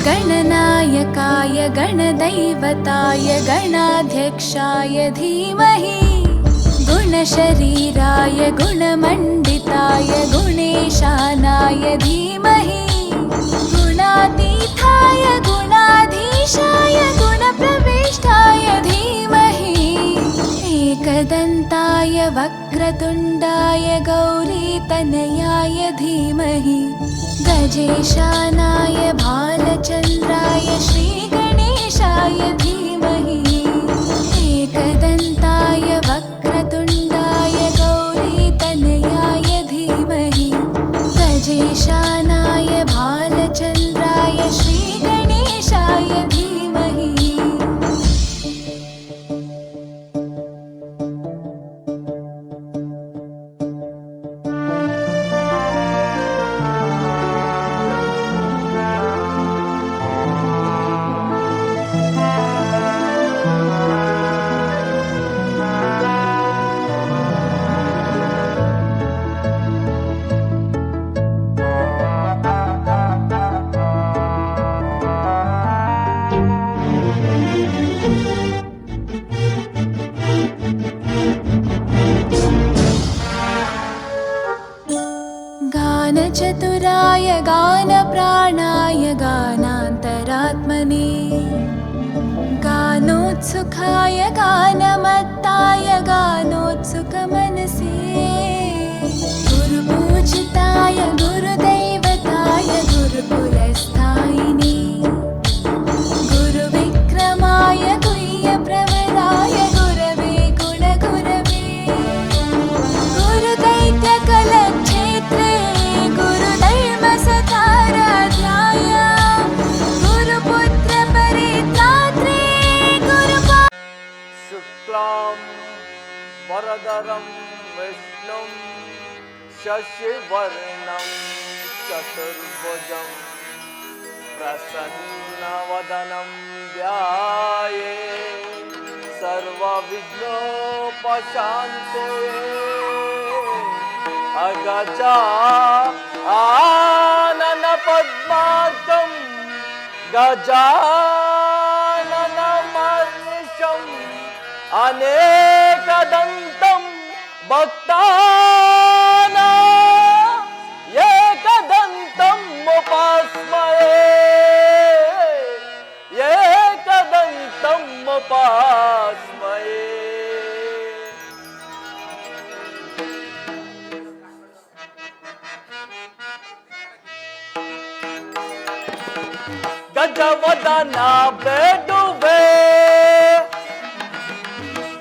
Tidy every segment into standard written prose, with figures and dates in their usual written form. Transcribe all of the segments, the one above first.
गणनायकाय गणदैवताय गणाध्यक्षाय धीमहि गुणशरीराय गुणमण्डिताय गुणेशानाय धीमहि गुणातीताय गुणाधीशाय गुणप्रविष्टाय धीमहि एकदन्ताय वक्रतुण्डाय गौरीतनयाय धीमहि गजेशानाय भालचन्द्राय श्रीगणेशाय धीमहि एकदन्ताय वक्रतुण्डाय गौरीतनयाय धीमहि गजेशानाय भालचन्द्राय श्रीगणेशाय धीमहि। गानचतुराय गानप्राणाय गानान्तरात्मने गानोत्सुकाय गानमत्ताय गानोत्सुकमनसे गुरुपूजिताय गुरुदैवताय गुरुकुलस्थायिने गुरुविक्रमाय गुह्यप्रवराय गुरवे गुणगुरवे गुरुदैत्यकलक्षेत्रे गुरुधर्मसताराध्याय गुरुपुत्रपरित्रात्रे शुक्लां वरदरं विष्णुं शशिवर्णं चतुर्भुजं प्रसन्नवदनं ध्यायेत् सर्वविघ्नोपशान्तये अगजा आनन पद्मार्कं गजाननमर्निशम् अनेकदन्तं भक्तानां एकदन्तम् उपास्महे एकदन्तम् उपास्महे। गजवदना बेडुवे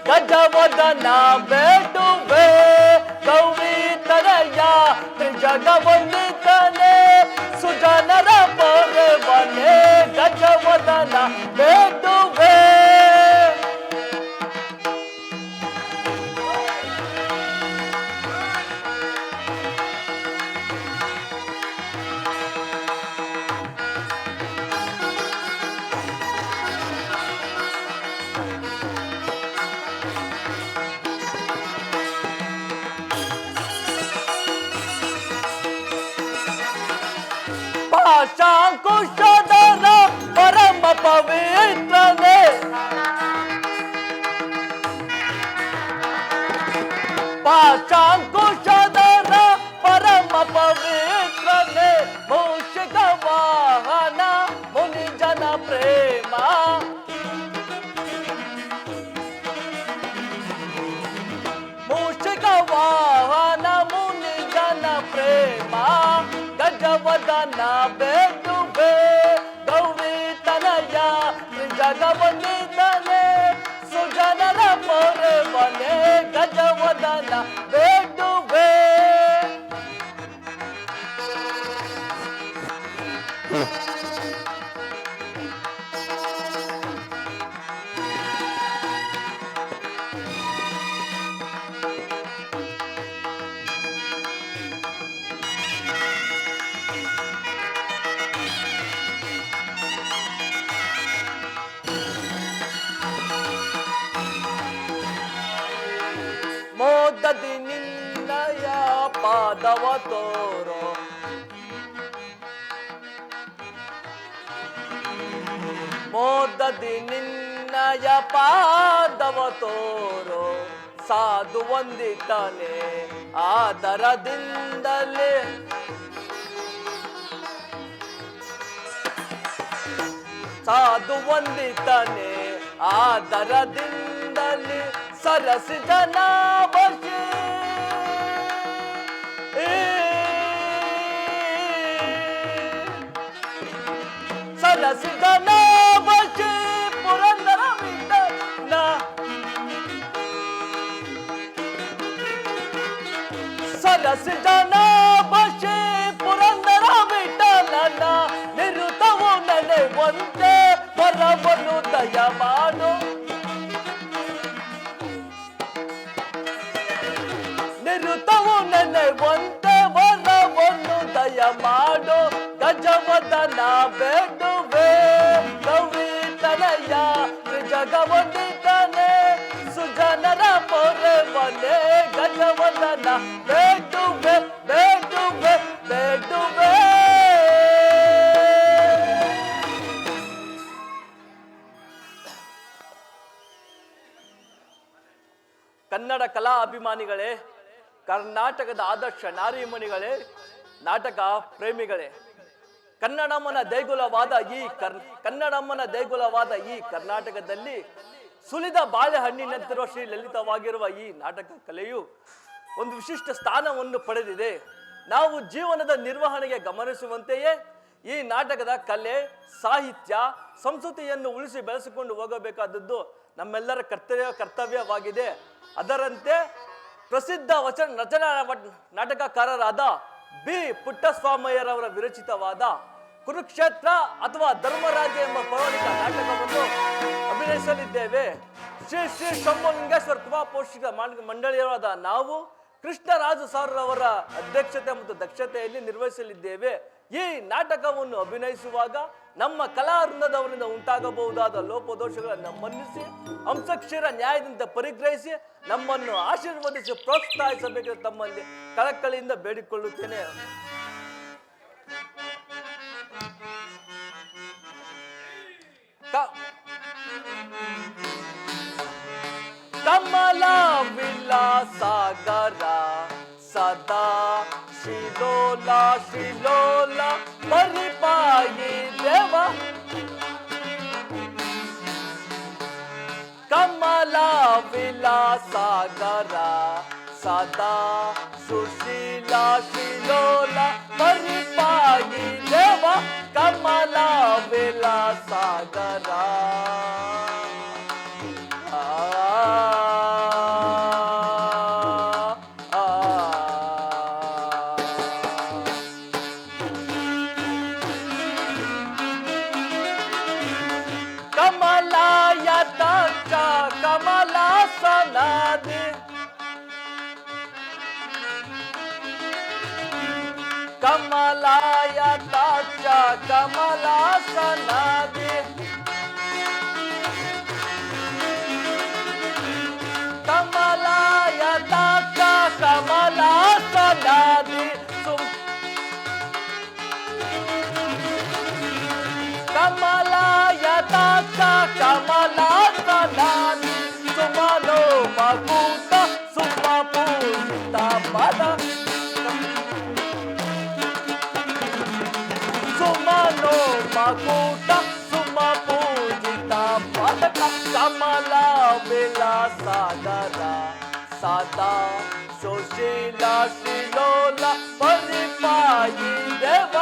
गजवदना बेडुवे गौरीतनया त्रिजगवन्दितने सुजनर परवने गजवदना बेडुवे पाशांकुशधर परम पवित्रने पाशांकुशधर परम पवित्रने मूषिकवाहन मुनिजन प्रेमा मूषिकवाहन मुनिजन प्रेमा गजवदन बेडुवे गौरीतनया त्रिजगवन्दितने सुजनर परवने गजवदन बेडुवे। ಮೋದದಿ ನಿನ್ನಯ ಪಾದವ ತೋರೋ ಮೋದದಿ ನಿನ್ನಯ ಪಾದವ ತೋರೋ ಸಾಧು ವಂದಿತಾನೆ ಆದರದಿಂದಲೇ ಸಾಧು ವಂದಿತಾನೆ ಆದರದಿಂದಲೇ ಸರಸಿ ಜನಾಭಶಿ ಸರಸಿ ಜನಾಭಶಿ ಪುರಂದರ ವಿಠಲ ಸರಸಿ ಜನಾಭಶಿ ಪುರಂದರ ವಿಠಲನ ನಿರುತವು ನೆನೆವಂತೆ ವರವನ್ನು ದಯಮಾಡು ನಿರುತವು ನೆನೆವಂತೆ ವರವನ್ನು ದಯಮಾಡು ಗಜವದನ ಬೇಡುವೆ ಕವಿತನಯ ಜಗವಂದಿತನೆ ಸುಜನರ ಪೊರೆವನೆ ಗಜವದನ ಬೇಡುವೆ ಬೇಡುವೆ ಬೇಡುವೆ. ಕನ್ನಡ ಕಲಾ ಅಭಿಮಾನಿಗಳೇ, ಕರ್ನಾಟಕದ ಆದರ್ಶ ನಾರಿಮಣಿಗಳೇ, ನಾಟಕ ಪ್ರೇಮಿಗಳೇ, ಕನ್ನಡಮ್ಮನ ದೇಗುಲವಾದ ಈ ಕರ್ನಾಟಕದಲ್ಲಿ ಸುಲಿದ ಬಾಳೆಹಣ್ಣಿನಂತಿರುವ ಶ್ರೀ ಲಲಿತವಾಗಿರುವ ಈ ನಾಟಕ ಕಲೆಯು ಒಂದು ವಿಶಿಷ್ಟ ಸ್ಥಾನವನ್ನು ಪಡೆದಿದೆ. ನಾವು ಜೀವನದ ನಿರ್ವಹಣೆಗೆ ಗಮನಿಸುವಂತೆಯೇ ಈ ನಾಟಕದ ಕಲೆ, ಸಾಹಿತ್ಯ, ಸಂಸ್ಕೃತಿಯನ್ನು ಉಳಿಸಿ ಬೆಳೆಸಿಕೊಂಡು ಹೋಗಬೇಕಾದದ್ದು ನಮ್ಮೆಲ್ಲರ ಕರ್ತವ್ಯವಾಗಿದೆ. ಅದರಂತೆ ಪ್ರಸಿದ್ಧ ರಚನಾ ನಾಟಕಕಾರರಾದ ಬಿ ಪುಟ್ಟಸ್ವಾಮಯ್ಯರವರ ವಿರಚಿತವಾದ ಕುರುಕ್ಷೇತ್ರ ಅಥವಾ ಧರ್ಮರಾಜ ಎಂಬ ಪೌರಾಣಿಕ ನಾಟಕವನ್ನು ಅಭಿನಯಿಸಲಿದ್ದೇವೆ. ಶ್ರೀ ಶ್ರೀ ಶಂಭುಲಿಂಗೇಶ್ವರ ಕೃಪಾ ಪೋಷಕ ಮಂಡಳಿಯವರಾದ ನಾವು ಕೃಷ್ಣರಾಜು ಸರ್ ಅವರ ಅಧ್ಯಕ್ಷತೆ ಮತ್ತು ದಕ್ಷತೆಯಲ್ಲಿ ನಿರ್ವಹಿಸಲಿದ್ದೇವೆ. ಈ ನಾಟಕವನ್ನು ಅಭಿನಯಿಸುವಾಗ ನಮ್ಮ ಕಲಾವೃಂದದವರಿಂದ ಉಂಟಾಗಬಹುದಾದ ಲೋಪದೋಷಗಳನ್ನು ಮನ್ನಿಸಿ ಹಂಸಕ್ಷೀರ ನ್ಯಾಯದಿಂದ ಪರಿಗ್ರಹಿಸಿ ನಮ್ಮನ್ನು ಆಶೀರ್ವದಿಸಿ ಪ್ರೋತ್ಸಾಹಿಸಬೇಕೆಂದು ತಮ್ಮಲ್ಲಿ ಕಳಕಳಿಯಿಂದ ಬೇಡಿಕೊಳ್ಳುತ್ತೇನೆ. ಕಮಲ ವಿಲಾಸಾಗರ ಸದಾ ಶಿಲೋಲ ಶಿಲೋಲ ಪರಿಪಾಯಿ ದೇವ ಕಮಲ ವಿಲಾಸಾಗರ ಸದಾ ಸುಶೀಲ ಶಿಲೋಲ ಪರಿಪಾಯಿ ದೇವ ಕಮಲ ವಿಲಾಸಾಗರ ಕಮಲಾಯತಾಕ್ಷ ಕಮಲಾಸನಾದಿ ಕಮಲಾಯತಾಕ್ಷ ಕಮಲಾಸನಾದಿ ಕಮಲಾಯತಾಕ್ಷ ಕಮಲಾಸನಾದಿ ಕಮಲಾಯತಾಕ್ಷ ಕಮಲಾಸನಾದಿ ಸುಮನೋ ಮಕೂಟ ಸುಮ ಪೂಜಿತ ಪದ ಸುಮನೋ ಮಕೂಟ ಸುಮ ಪೂಜಿತ ಪದಕ ಕಮಲ ವಿಲಾಸಾಗರ ಸದಾ ಸುಶೀಲ ಶಿಲೋಲ ಪರಿಪಾಯಿ ದೇವ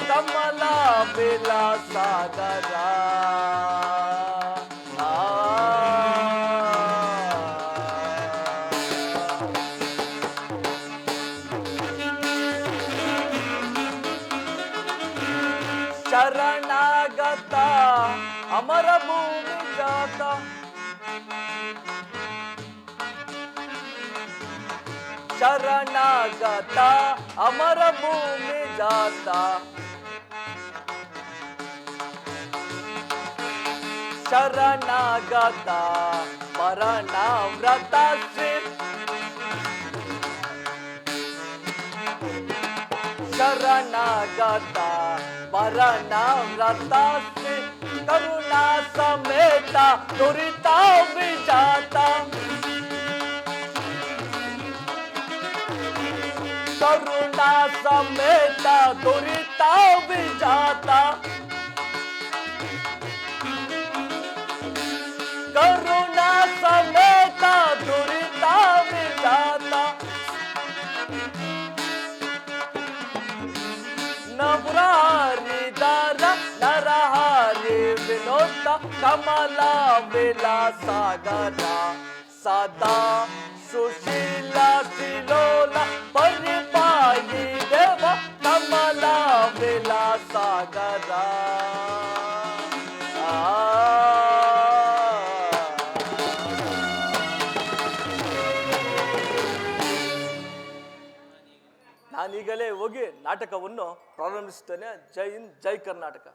ಕಮಲ ವಿಲಾಸಾಗರ ಶರಣಾಗತ ಅಮರ ಭೂಮಿ ಜಾತ ಶರಣಾಗತ ಅಮರ ಭೂಮಿ ಜಾತ ಶರಣಾಗತ ಮರಣವ್ರತ ಶ್ರೀ ಶರಣಾಗತ ಮರಣವ್ರತ ಶ್ರೀ ಕರುಣಾ ಸಮೇತ ದುರಿತ ವಿಜಾತ ಕರುಣಾ ಸಮೇತ ದುರಿತ ವಿಜಾತ ಕರುಣಾ ಸಮೇತ ದುರಿತ ವಿಜಾತ ನವರಾರಿದಾರ ನರಹಾರಿ ವಿನೋದ ಕಮಲ ವಿಲಾಸಾಗರ ಸದಾ ಸುಶೀಲ ಶಿಲೋಲ ಪರಿಪಾಯಿ ದೇವ ಕಮಲ ವಿಲಾಸಾಗರ ನಾನೀಗಲೇ ಹೋಗಿ ನಾಟಕವನ್ನು ಪ್ರಾರಂಭಿಸುತ್ತೇನೆ. ಜೈ ಹಿಂದ್, ಜೈ ಕರ್ನಾಟಕ.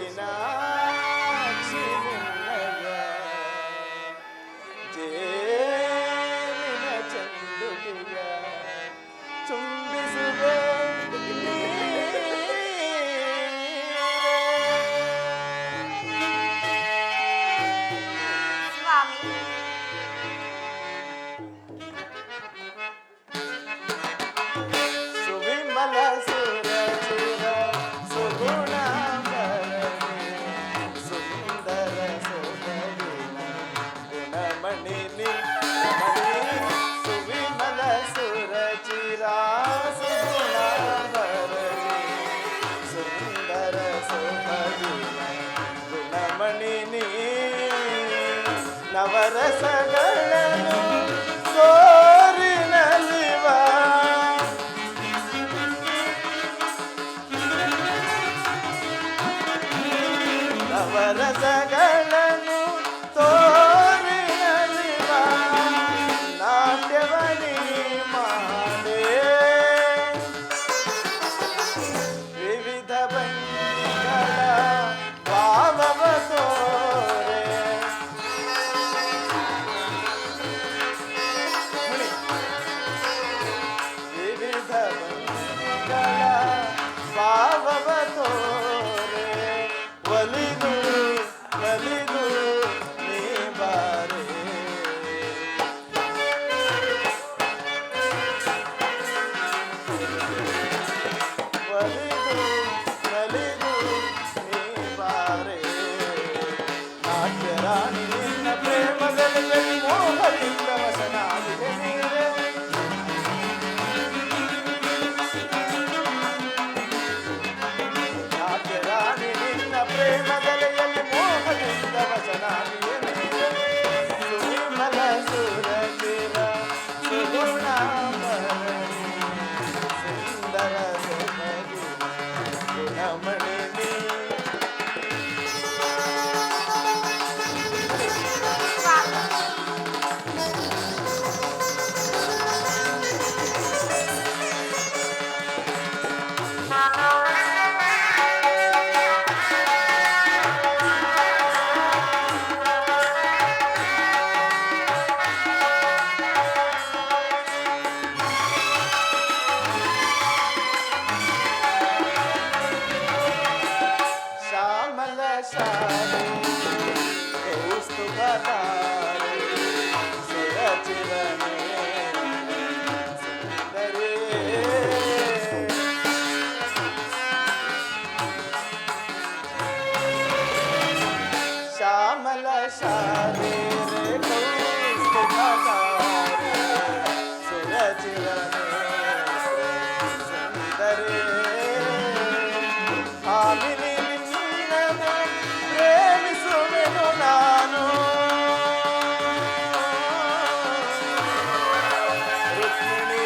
ಮೀನಾಕ್ಷಿ ನಿನ್ನಯ ಜೇನಿನ ಚಂದುಟಿಯ ಚುಂಬಿಸುವೆ ಸ್ವಾಮಿ ಸುವಿಮಲ ಸುರಚಿರ ಸುಗುಣ ಸುಂದರ ಸುಗವಿನ ಗುಣಮಣಿ ನಿಮಣಿ ಸುವಿಮಲ ಸುರಚಿರ ಸುಗುಣ ಸುಂದರ ಸುಗವಿನ ಗುಣಮಣಿ ನೀ ನವರಸಗಳನ್ನು ಕೋರಿನಲಿವ ನವರಸಗಳನ್ನು ತೋರಿನಲಿವ ನಾಟ್ಯವನಿ ಮಾಡೆ ವಿವಿಧ ಭಂಗಿಗಳ ಭಾವವ ತೋರೆ ವಿವಿಧ ಭಂಗಿಗಳ ಭಾವವ ತೋರೆ ಒಲಿದು ಒಲಿದು ನೀ ಬಾರೆ ಒಲಿದು ಒಲಿದು ನೀ ಬಾರೆ ನಾಟ್ಯರಾಣಿ ನಿನ್ನ ಪ್ರೇಮದಲ್ಲಿ ಮೋಹದಿಂದ ವಸನಾಗಿದೆ ನೀರೇ ನಾಟ್ಯರಾಣಿ ನಿನ್ನ ಪ್ರೇಮದಲೆಯಲ್ಲಿ ಮೋಹದಿಂದ ವಸನಾಗಿದೆ ನೀರೇ ಸುವಿಮಲ ಸುರಚಿರ ಸುಗುಣಾಭರಣಿ ಸುಂದರ ಸುಮಗಿ ಗುಣಮಣಿ ನೀ ಶ್ಯಾಮಲ ಶಾಲೆ ಕೌಸ್ತುಭಧಾರೆ ಸುರಚಿರನೆ ಸುಂದರೇ ಶ್ಯಾಮಲ ಶಾಲೆ ಕೌಸ್ತುಭಧಾರೆ ಸುರಚಿರನೆ ಸುಂದರೇ ಆಮಿನಿ ನಿನ್ನನು ಪ್ರೇಮಿಸುವೆನು ನಾನು ರುಕ್ಮಿಣಿ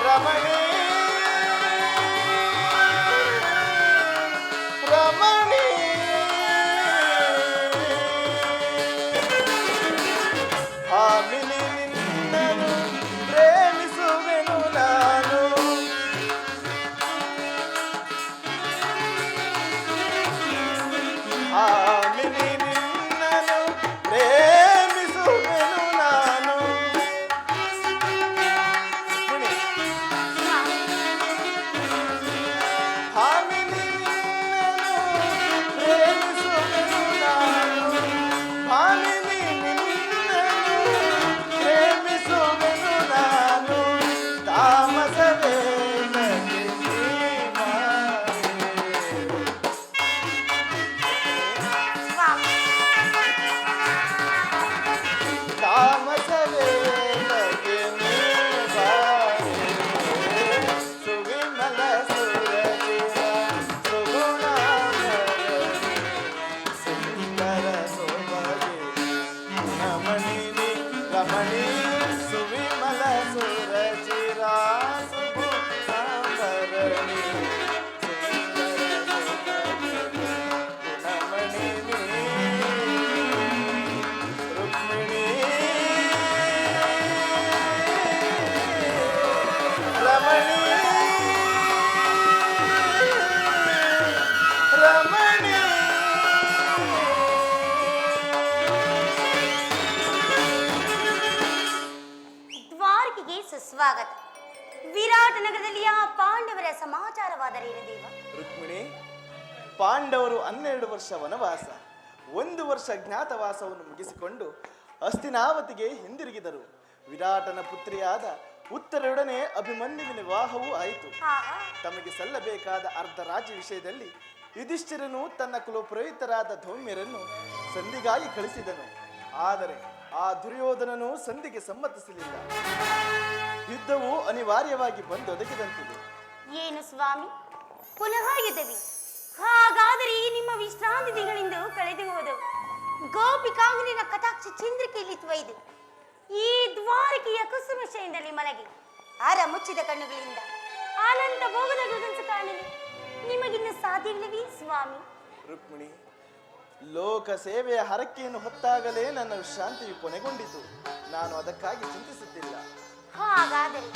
ರಮಣಿ ರಮಣಿ ಆಮಿನಿ ನಿನ್ನನು ಪ್ರೇಮಿಸುವೆನು ನಾನು ಆಮಿನಿ ನಿನ್ನನು ಪ್ರೇಮಿಸುವೆನು ನಾನು ಆಮಿನಿ ನಿನ್ನನು ಪ್ರೇಮಿಸುವೆನು ನಾನು ಆಮಿನಿ ನಿನ್ನನು ಪ್ರೇಮಿಸುವೆನು ನಾನು ತಾಮಸವೇ ಸ್ವಾಮಿ ತಾಮಸವೇ ನೀ ಬಾರೆ ಸುವಿಮಲ ಸುರಚಿರ ಸುಗುಣಾಭರಣಿ ಸುಂದರ ಸೊಬಗೆ ನಮಣಿ ನೀ ರಮಣಿ ಸುವಿಮಲ ಸುರಚಿರ ಸುಗುಣಾಭರಣಿ ಸುಂದರ ಸೊಬಗೆ ನಮಣಿ ನೀ ರುಕ್ಮಿಣಿ ರಮಣಿ ಸ್ವಾಗತ. ವಿರಾಟ ನಗರದಲ್ಲಿಯ ಪಾಂಡವರ ಸಮಾಚಾರವಾದರೇನು ದೇವ? ರುಕ್ಮಿಣಿ, ಪಾಂಡವರು 12 ವರ್ಷ ವನವಾಸ, 1 ವರ್ಷ ಜ್ಞಾತವಾಸವನ್ನು ಮುಗಿಸಿಕೊಂಡು ಹಸ್ತಿನಾವತಿಗೆ ಹಿಂದಿರುಗಿದರು. ವಿರಾಟನ ಪುತ್ರಿಯಾದ ಉತ್ತರೊಡನೆ ಅಭಿಮನ್ಯುವಿನ ವಿವಾಹವೂ ಆಯಿತು. ಆಹಾ, ತಮಗೆ ಸಲ್ಲಬೇಕಾದ ಅರ್ಧ ರಾಜ್ಯ ವಿಷಯದಲ್ಲಿ ಯುಧಿಷ್ಠಿರನು ತನ್ನ ಕುಲಪುರೋಹಿತರಾದ ಧೌಮ್ಯರನ್ನು ಸಂಧಿಗಾಗಿ ಕಳಿಸಿದನು. ಆದರೆ ಆ ದುರ್ಯೋಧನನು ಸಂಧಿಗೆ ಸಮ್ಮತಿಸಲಿಲ್ಲ. ಯುದ್ಧವು ಅನಿವಾರ್ಯವಾಗಿ ಬಂದೊದಗಿದಂತಿದೆ. ಏನು ಸ್ವಾಮಿ, ಪುನಃ ಯುದ್ಧವಿ? ಹಾಗಾದರೆ ಈ ನಿಮ್ಮ ವಿಶ್ರಾಂತಿ ದಿನಗಳಿಂದ ಕಳೆದು ಹೋದವು. ಗೋಪಿಕಾಂಗನಿನ ಕಟಾಕ್ಷ ಚಂದ್ರಿಕೆಯಲ್ಲಿ ತ್ವಯ್ದು ಈ ದ್ವಾರಕೆಯ ಕುಸುಮ ಶಯನದಲ್ಲಿ ಮಲಗಿ ಆರ ಮುಚ್ಚಿದ ಕಣ್ಣುಗಳಿಂದ ಅನಂತ ಭೋಗದ ಗಗನಸ ಕಾಣಲಿ ನಿಮಗಿನ್ನು ಸಾಧ್ಯವಿಲ್ಲವೇ ಸ್ವಾಮಿ? ರುಕ್ಮಿಣಿ, ಲೋಕ ಸೇವೆಯ ಹರಕೆಯನ್ನು ಹೊತ್ತಾಗಲೇ ನನ್ನ ವಿಶ್ರಾಂತಿಯು ಕೊನೆಗೊಂಡಿತು. ನಾನು ಅದಕ್ಕಾಗಿ ಚಿಂತಿಸುತ್ತಿಲ್ಲ. ಹಾಗಾದರೆ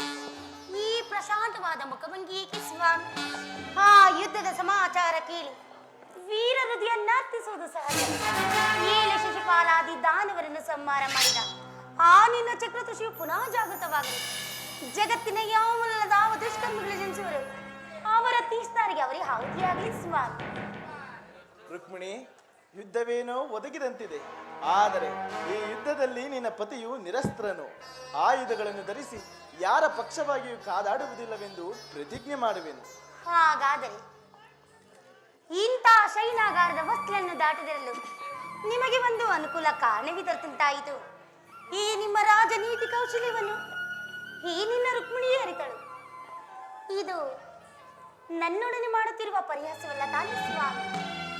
ಈ ಪ್ರಶಾಂತವಾದ ಮುಖಭಂಗಿ ಏಕೆ ಸ್ವಾಮಿ? ಆ ಯುದ್ಧದ ಸಮಾಚಾರ ಕೇಳಿ ವೀರ ಹೃದಯ ನರ್ತಿಸುವುದು ಸಹಜ. 7 ಶಿಶುಪಾಲಾದಿ ದಾನವರನ್ನು ಸಂಹಾರ ಮಾಡಿದ ಆ ನಿನ್ನ ಚಕ್ರತೃಷಿಯು ಪುನಃ ಜಾಗೃತವಾಗಲಿ. ಜಗತ್ತಿನ ಯಾವ ದುಷ್ಕರ್ಮಗಳು ಜನಿಸುವರು ಅವರ ತೀರ್ಥರಿಗೆ ಅವರೇ ಆಹುತಿಯಾಗಲಿ ಸ್ವಾಮಿ. ರುಕ್ಮಿಣಿ, ಯುದ್ಧವೇನೋ ಒದಗಿದಂತಿದೆ. ಆದರೆ ಈ ಯುದ್ಧದಲ್ಲಿ ನಿನ್ನ ಪತಿಯು ನಿರಸ್ತ್ರನು. ಆಯುಧಗಳನ್ನು ಧರಿಸಿ ಯಾರ ಪಕ್ಷವಾಗಿಯೂ ಕಾದಾಡುವುದಿಲ್ಲವೆಂದು ಪ್ರತಿಜ್ಞೆ ಮಾಡುವೆನು. ಹಾಗಾದರೆ ಇಂಥ ಶೈನಾಗಾರದ ವಸ್ತುಗಳನ್ನು ದಾಟದಿರಲು ನಿಮಗೆ ಒಂದು ಅನುಕೂಲ ಕಾರಣವಿದ್ದಂತಾಯಿತು. ಈ ನಿಮ್ಮ ರಾಜನೀತಿ ಕೌಶಲ್ಯವನ್ನು ಈ ನಿನ್ನ ರುಕ್ಮಿಣಿಯೇ ಅರಿತಳು. ಇದು ನನ್ನೊಡನೆ ಮಾಡುತ್ತಿರುವ ಪರಿಹಾಸವಲ್ಲ ತಾನೇ ಸ್ವಾಮಿ?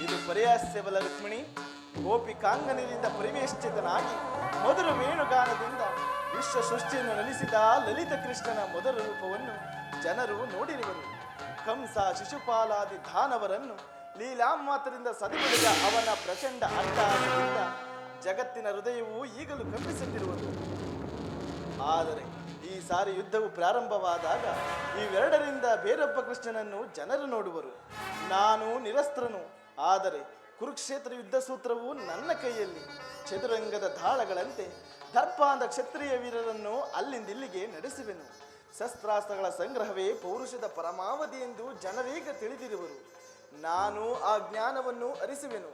ಇದು ಪರಿಹಾಸ್ಯವಲ್ಲ ರುಕ್ಮಿಣಿ. ಗೋಪಿಕಾಂಗನಿಂದ ಪರಿವೇಷ್ಟಿತನಾಗಿ ಮೊದಲ ವೇಣುಗಾನದಿಂದ ವಿಶ್ವ ಸೃಷ್ಟಿಯನ್ನು ನಲಿಸಿದ ಲಲಿತ ಕೃಷ್ಣನ ಮೊದಲ ರೂಪವನ್ನು ಜನರು ನೋಡಿರುವರು. ಕಂಸ ಶಿಶುಪಾಲಾದಿ ದಾನವರನ್ನು ಲೀಲಾಮಾತ್ರದಿಂದ ಸದೆಬಡಿದ ಅವನ ಪ್ರಚಂಡ ಅಟ್ಟಹಾಸದಿಂದ ಜಗತ್ತಿನ ಹೃದಯವು ಈಗಲೂ ಕಂಪಿಸುತ್ತಿರುವುದು. ಆದರೆ ಈ ಸಾರಿ ಯುದ್ಧವು ಪ್ರಾರಂಭವಾದಾಗ ಇವೆರಡರಿಂದ ಬೇರೊಬ್ಬ ಕೃಷ್ಣನನ್ನು ಜನರು ನೋಡುವರು. ನಾನು ನಿರಸ್ತ್ರನು. ಆದರೆ ಕುರುಕ್ಷೇತ್ರ ಯುದ್ಧ ಸೂತ್ರವು ನನ್ನ ಕೈಯಲ್ಲಿ. ಚದುರಂಗದ ದಾಳಗಳಂತೆ ದರ್ಪಾದ ಕ್ಷತ್ರಿಯ ವೀರರನ್ನು ಅಲ್ಲಿಂದಿಲ್ಲಿಗೆ ನಡೆಸುವೆನು. ಶಸ್ತ್ರಾಸ್ತ್ರಗಳ ಸಂಗ್ರಹವೇ ಪೌರುಷದ ಪರಮಾವಧಿ ಎಂದು ಜನರೀಗ ತಿಳಿದಿರುವರು. ನಾನು ಆ ಜ್ಞಾನವನ್ನು ಅರಿಸುವೆನು.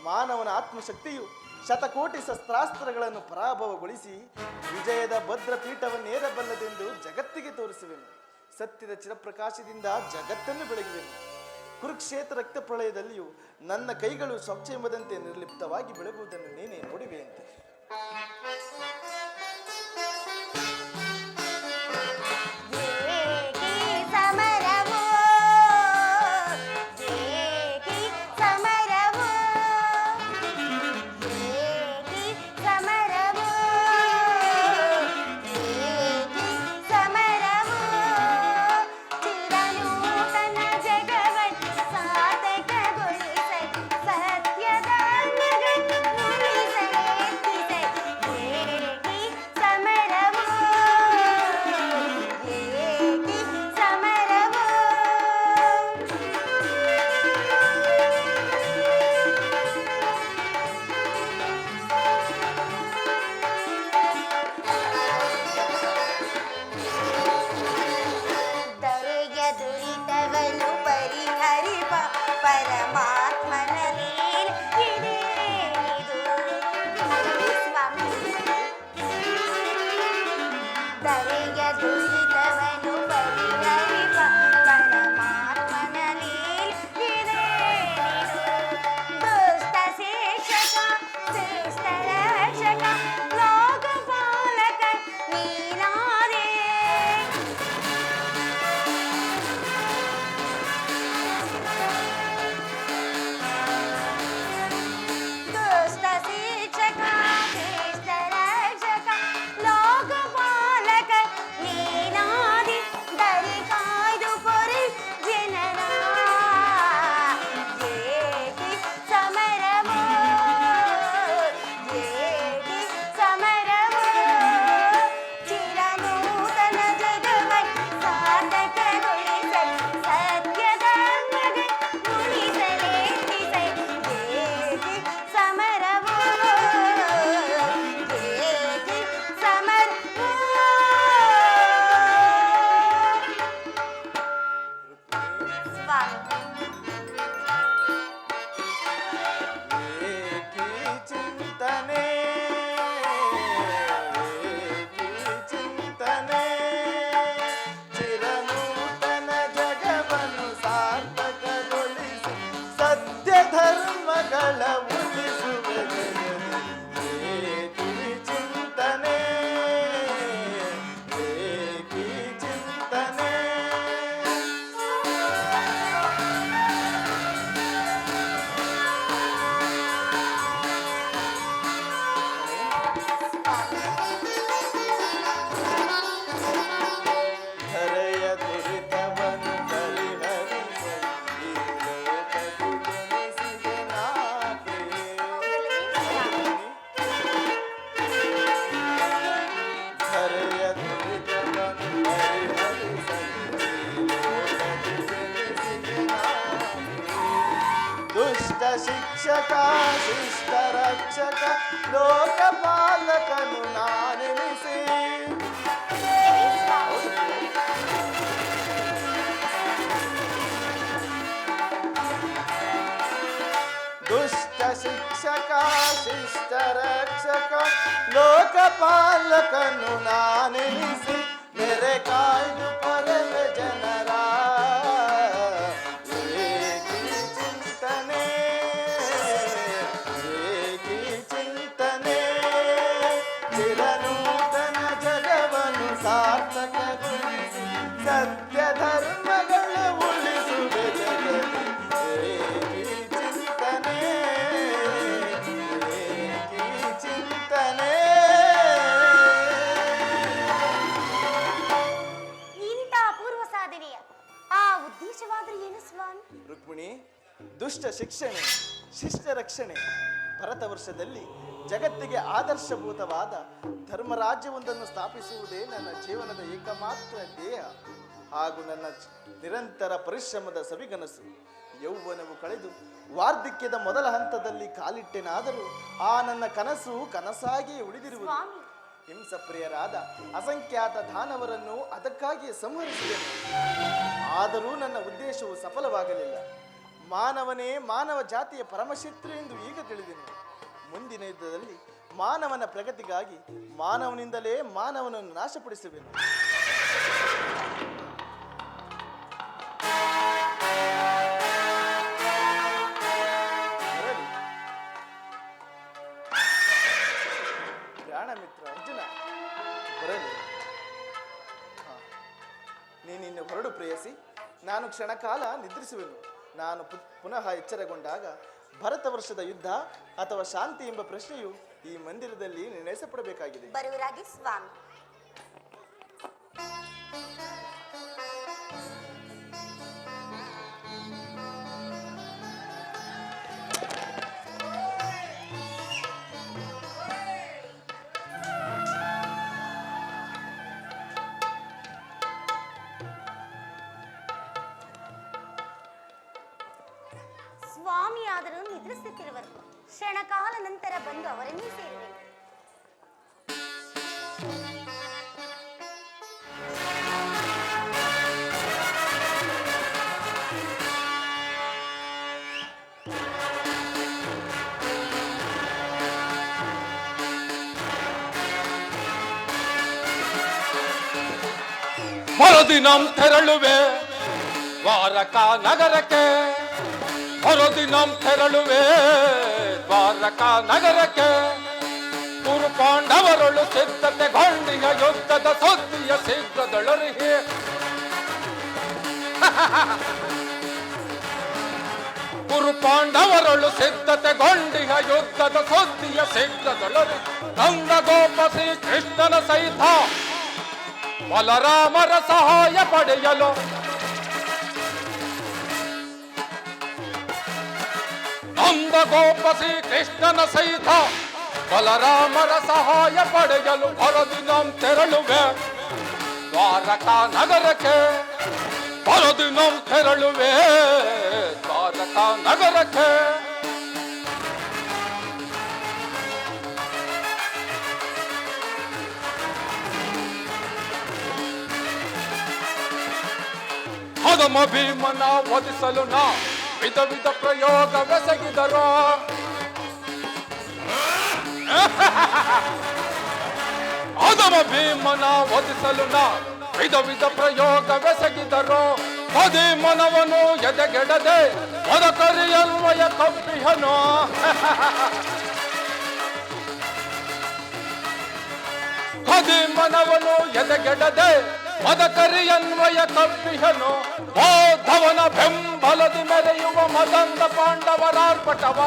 ಮಾನವನ ಆತ್ಮಶಕ್ತಿಯು ಶತಕೋಟಿ ಶಸ್ತ್ರಾಸ್ತ್ರಗಳನ್ನು ಪರಾಭವಗೊಳಿಸಿ ವಿಜಯದ ಭದ್ರಪೀಠವನ್ನೇರಬಲ್ಲದೆಂದು ಜಗತ್ತಿಗೆ ತೋರಿಸುವೆನು. ಸತ್ಯದ ಚಿರಪ್ರಕಾಶದಿಂದ ಜಗತ್ತನ್ನು ಬೆಳಗುವೆನು. ಕುರುಕ್ಷೇತ್ರ ರಕ್ತ ಪ್ರಳಯದಲ್ಲಿಯೂ ನನ್ನ ಕೈಗಳು ಸ್ವಚ್ಛ ಎಂಬುದಂತೆ ನಿರ್ಲಿಪ್ತವಾಗಿ ಬೆಳಗುವುದನ್ನು ನೀನೇ ನೋಡಿವೆಯಂತೆ. ಶಿಕ್ಷಕ ಶಿಷ್ಟ ರಕ್ಷಕ ಲೋಕಪಾಲಕನು ನಾನೆನಿಸಿ. ದುಷ್ಟ ಶಿಕ್ಷಕ ಶಿಷ್ಟ ರಕ್ಷಕ ಲೋಕಪಾಲಕನು ನಾನೆನಿಸಿ ನೆರೆ ಕಾಯ್ದು ಪರಮ ಜನರ ಏಕಿ ಚಿಂತನೆ ಏಕಿ ಚಿಂತನೆ ಚಿರನೂತನ ಜಗವನ್ನು ಸಾರ್ಥಕಗೊಳಿಸಿ ಸತ್ಯ ಧರ್ಮಗಳ ಉಳಿಸುವೆ ಜಗದಿ ಏಕಿ ಚಿಂತನೆ ಏಕಿ ಚಿಂತನೆ. ಇಂಥ ಅಪೂರ್ವ ಸಾಧನೆಯ ಆ ಉದ್ದೇಶವಾದ್ರೂ ಏನು ಸ್ವಾಮಿ? ರುಕ್ಮಿಣಿ, ದುಷ್ಟ ಶಿಕ್ಷಣೆ ಶಿಷ್ಟ ರಕ್ಷಣೆ ಭರತ ವರ್ಷದಲ್ಲಿ ಜಗತ್ತಿಗೆ ಆದರ್ಶಭೂತವಾದ ಧರ್ಮರಾಜ್ಯವೊಂದನ್ನು ಸ್ಥಾಪಿಸುವುದೇ ನನ್ನ ಜೀವನದ ಏಕಮಾತ್ರ ಧ್ಯೇಯ ಹಾಗೂ ನನ್ನ ನಿರಂತರ ಪರಿಶ್ರಮದ ಸವಿಗನಸು. ಯೌವನವು ಕಳೆದು ವಾರ್ಧಕ್ಯದ ಮೊದಲ ಹಂತದಲ್ಲಿ ಕಾಲಿಟ್ಟೆನಾದರೂ ಆ ನನ್ನ ಕನಸು ಕನಸಾಗಿಯೇ ಉಳಿದಿರುವುದು. ಸ್ವಾಮಿ, ಹಿಂಸಪ್ರಿಯರಾದ ಅಸಂಖ್ಯಾತ ದಾನವರನ್ನು ಅದಕ್ಕಾಗಿಯೇ ಸಂಹರಿಸಿದೆನು. ಆದರೂ ನನ್ನ ಉದ್ದೇಶವು ಸಫಲವಾಗಲಿಲ್ಲ. ಮಾನವನೇ ಮಾನವ ಜಾತಿಯ ಪರಮಶತ್ರು ಎಂದು ಈಗ ತಿಳಿದೆನು. ಮುಂದಿನ ಯುದ್ಧದಲ್ಲಿ ಮಾನವನ ಪ್ರಗತಿಗಾಗಿ ಮಾನವನಿಂದಲೇ ಮಾನವನನ್ನು ನಾಶಪಡಿಸುವೆನು. ಪ್ರಾಣಮಿತ್ರ ಅರ್ಜುನ ಬರಲಿ. ನೀನಿನ್ನು ಹೊರಡು ಪ್ರೇಯಸಿ. ನಾನು ಕ್ಷಣಕಾಲ ನಿದ್ರಿಸುವೆನು. ನಾನು ಪುನಃ ಎಚ್ಚರಗೊಂಡಾಗ ಭರತ ವರ್ಷದ ಯುದ್ಧ ಅಥವಾ ಶಾಂತಿ ಎಂಬ ಪ್ರಶ್ನೆಯು ಈ ಮಂದಿರದಲ್ಲಿ ನಿರ್ಣಯಿಸಪಡಬೇಕಾಗಿದೆ. ಬರುವರಾಗಿ ಸ್ವಾಮಿ. ಸ್ವಾಮಿ ಆದರೂ ನಿದ್ರಿಸುತ್ತಿರುವರು. ಕ್ಷಣಕಾಲ ನಂತರ ಬಂದು ಅವರನ್ನೇ ಸೇರುವೆ. ಮರುದಿನಂ ತೆರಳುವೆ ದ್ವಾರಕಾ ನಗರಕ್ಕೆ. ಮರುದಿನಂ ತೆರಳುವೆ ದ್ವಾರಕಾ ನಗರಕ್ಕೆ. ಕುರು ಪಾಂಡವರೊಳು ಸಿದ್ಧತೆಗೊಂಡಿಗ ಯುದ್ಧದ ಸುದ್ದಿಯ ಶೀಘ್ರದೊಳರಿಹೆ. ಕುರು ಪಾಂಡವರೊಳು ಸಿದ್ಧತೆಗೊಂಡಿಗ ಯುದ್ಧದ ಸುದ್ದಿಯ ಶೀಘ್ರದೊಳರಿ. ನಂದ ಗೋಪ ಶ್ರೀ ಕೃಷ್ಣನ ಸಹಿತ ಬಲರಾಮರ ಸಹಾಯ ಪಡೆಯಲು ನಂದ ಗೋಪ ಶ್ರೀ ಕೃಷ್ಣನ ಸಹಿತ ಬಲರಾಮರ ಸಹಾಯ ಪಡೆಯಲು ಮರುದಿನಂ ತೆರಳುವೆ ದ್ವಾರಕಾ ನಗರಕ್ಕೆ. ಮರುದಿನಂ ತೆರಳುವೆ ದ್ವಾರಕಾ ನಗರಕ್ಕೆ. ಹದಮ ಭೀಮನ ವಧಿಸಲು ನಾ ವಿಧ ವಿಧ ಪ್ರಯೋಗವೆಸಗಿದರು. ಹದಮ ಭೀಮನ ವಧಿಸಲು ನಾ ವಿಧ ವಿಧ ಪ್ರಯೋಗವೆಸಗಿದರು. ಪದೇ ಮನವನು ಎದೆಗೆಡದೆ ಮದಕರಿಯನ್ವಯ ಕಪ್ಪಿಹನು. ಪದೇ ಮನವನು ಎದೆಗೆಡದೆ ಮದಕರಿಯನ್ವಯ ಕಪ್ಪಿಹನು. ಧವನ ಬೆಂಬಲದಿ ಮೆರೆಯುವ ಮದಂದ ಪಾಂಡವರಾರ್ಪಟವ.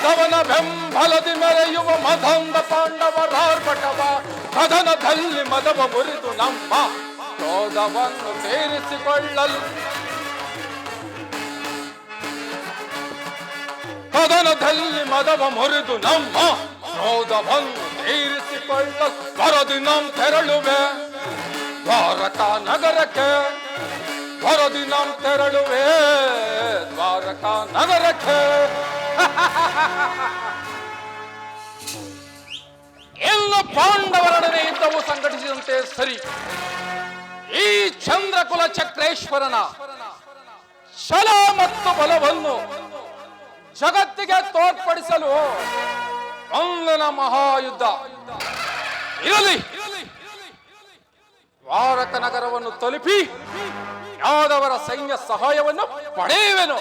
ಧವನ ಬೆಂಬಲದಿ ಮೆರೆಯುವ ಮದಂದ ಪಾಂಡವರಾರ್ಪಟವ. ಕದನದಲ್ಲಿ ಮದವ ಮುರಿದು ನಮ್ಮ ಕ್ರೋಧವನ್ನು ತೀರಿಸಿಕೊಳ್ಳಲು. ಕದನದಲ್ಲಿ ಮದವ ಮುರಿದು ನಮ್ಮ ಕ್ರೋಧವನ್ನು ತೀರಿಸಿಕೊಳ್ಳಲು ಮರುದಿನಂ ತೆರಳುವೆ ದ್ವಾರಕಾ ನಗರಕ್ಕೆ. ಹೊರದಿನ ತೆರಳುವೆ ದ್ವಾರಕಾ ನಗರಕ್ಕೆ. ಎಲ್ಲ ಪಾಂಡವರೊಡನೆ ಯುದ್ಧವು ಸಂಘಟಿಸಿದಂತೆ ಸರಿ, ಈ ಚಂದ್ರಕುಲ ಚಕ್ರೇಶ್ವರನ ಛಲ ಮತ್ತು ಬಲವನ್ನು ಜಗತ್ತಿಗೆ ತೋರ್ಪಡಿಸಲು ಮುಂದಿನ ಮಹಾಯುದ್ಧ ಇರಲಿ. ದ್ವಾರಕ ನಗರವನ್ನು ತಲುಪಿ ಯಾದವರ ಸೈನ್ಯ ಸಹಾಯವನ್ನು ಪಡೆಯುವೆನು.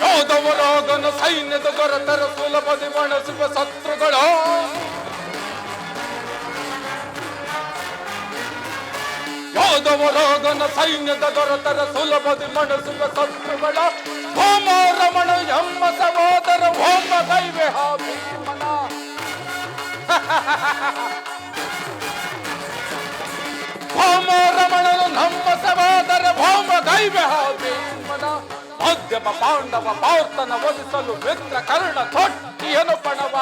ಯಾದವರಾಗನ ಸೈನ್ಯದ ದೊರೆತರ ಸುಲಭದಿ ಮಣಿಸುವ ಶತ್ರುಗಳು ಯಾದವರಾಗನ ಸೈನ್ಯದ ದೊರೆತರ ಸುಲಭದಿ ಮಣಿಸುವ ಶತ್ರುಗಳ ಹೋಮ ರಮಣ ಎಂಬ ಸಹೋದರ ಹೋಮ ದೈವೆ ಭೀಮನ ಭೌಮ ರಮಣನು ನಮ್ಮ ಸಹೋದರ ಭೌಮ ದೈವೆ ಭೀಮನ ಮಧ್ಯಮ ಪಾಂಡವ ಪಾರ್ಥನ ವಧಿಸಲು ಮಿತ್ರ ಕರ್ಣ ತೊಟ್ಟಿಯನು ಪಣವ.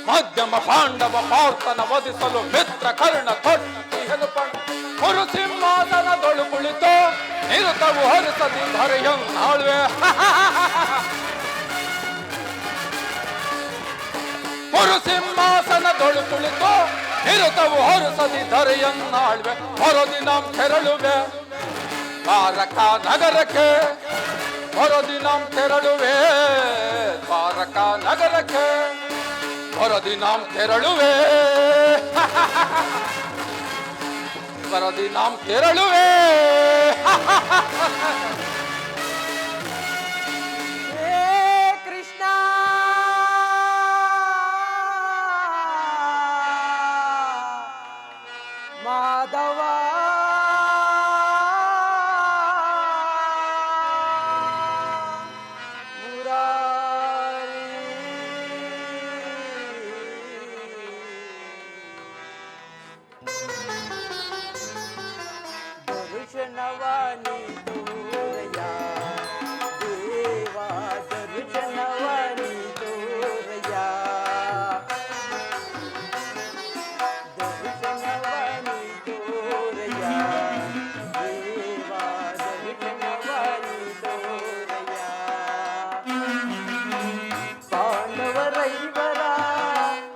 ಮಧ್ಯಮ ಪಾಂಡವ ಪಾರ್ಥನ ವಧಿಸಲು ಮಿತ್ರ ಕರ್ಣ ತೊಟ್ಟಿಯನು ಪಣ. ಕುರು ಸಿಂಹಾಸನದೊಳು ಕುಳಿತು ನಿರುತವು ಹರಿಸದಿ ಧರೆಯನ್ನಾಳ್ವೆ. ಕುರು ಸಿಂಹಾಸನದೊಳು ಕುಳಿತು ನಿರುತವು ಹೊರಸದಿ ಧರೆಯನ್ನಾಳ್ವೆ. ಹೊರದಿನ ತೆರಳುವೆ ದ್ವಾರಕಾ ನಗರಕ್ಕೆ. ಹೊರದಿನ ತೆರಳುವೆ ದ್ವಾರಕಾ ನಗರಕ್ಕೆ. ಹೊರದಿನ ತೆರಳುವೆ ಹೊರದಿನ ತೆರಳುವೆ. ಕೃಷ್ಣ ಮಾಧವ ಮುರಾರಿ ದರ್ಶನವಾನಿ ತೋರಯ ದೇವಾ ದರ್ಶನವಾನಿ ತೋರಯ ದರ್ಶನವಾನಿ ತೋರಯ ದೇವಾ ದರ್ಶನವಾನಿ ತೋರಯ. ಪಾಂಡವರೈವರ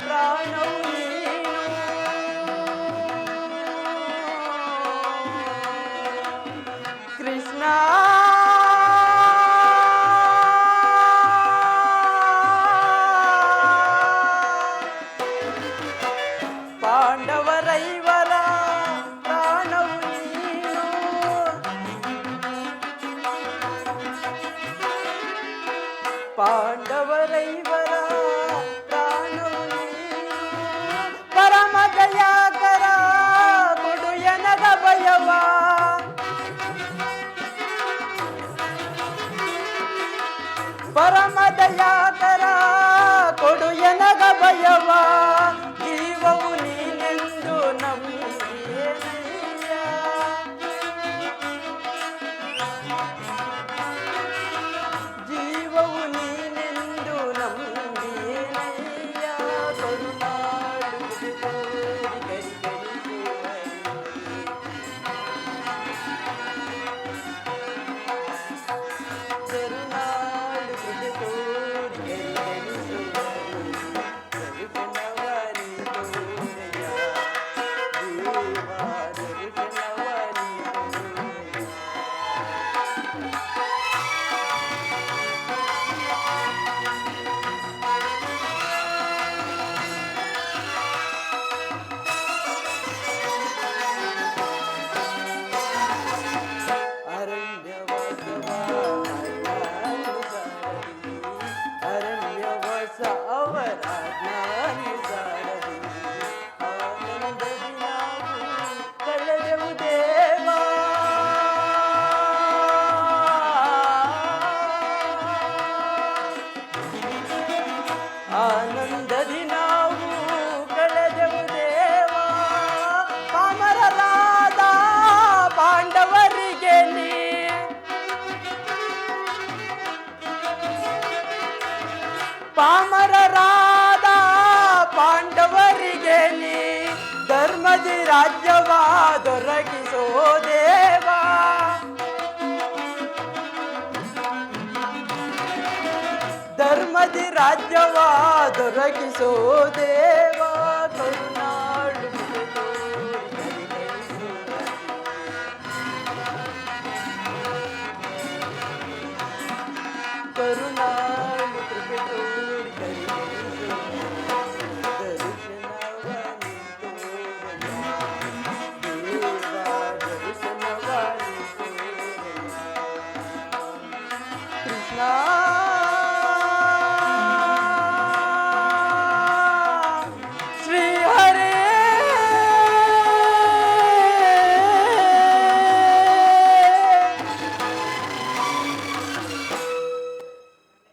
ಪ್ರಾಣವು ನೀನು ಕೃಷ್ಣ. ಪಾಂಡವರೈವರ ಪ್ರಾಣವು ನೀನು ಪಾಂಡವರೈವರ ಪ್ರಾಣವು ನೀನು. ಪರಮ ದಯಾಕರ ಕೊಡು ಎನಗ ಭಯವ. ಪರಮ ದಯಾಕರ ಕೊಡು ಎನಗ ಭಯವ. ಜೀವವು ನೀನೆಂದು ನಂಬಿಯೇನಯ್ಯ. ಜೀವವು ನೀನೆಂದು ನಂಬಿಯೇನಯ್ಯ. ಕರುಣಾಡುವುದು ತೋರಿ ಕರಿಕರಿಸುವರಿ. ಕರುಣಾಡುವುದು ತೋರಿ ಕರಿಕರಿಸುವರಿ. ದರ್ಶನವಾನಿ ತೋರಯ ದೇವಾ ದರ್ಶನವಾನಿ ತೋರಯ. ಅರಣ್ಯವಾಸವ ಅರಣ್ಯವಾಸ ಅವರ ಜ್ಞಾನಿಸಾರದಿ. ಆನಂದದಿ ನಾವು ಕಳೆದೆವು ದೇವಾ. ಆನಂದದಿ ನಾವು ಕಳೆದೆವು ದೇವಾ. ಪಾಮರರಾದ ಪಾಂಡವರಿಗೆ ನೀ ಅಮರರಾದ ಪಾಂಡವರಿಗೆ ನೀ ಧರ್ಮದಿ ರಾಜ್ಯವ ದೊರಕಿಸೋ ದೇವ. ಧರ್ಮದಿ ರಾಜ್ಯವ ದೊರಕಿಸೋ ದೇವ. ಕರುನಾಡು ಕರುನಾಡು ಕೃಪೆ ತೋರಿ ಕರುಣಿಸು. ದರ್ಶನವನಿ ತೋರಯ್ಯ ದೇವ, ದರ್ಶನವನಿ ತೋರಯ್ಯ. ಕೃಷ್ಣ ಶ್ರೀ ಹರೇ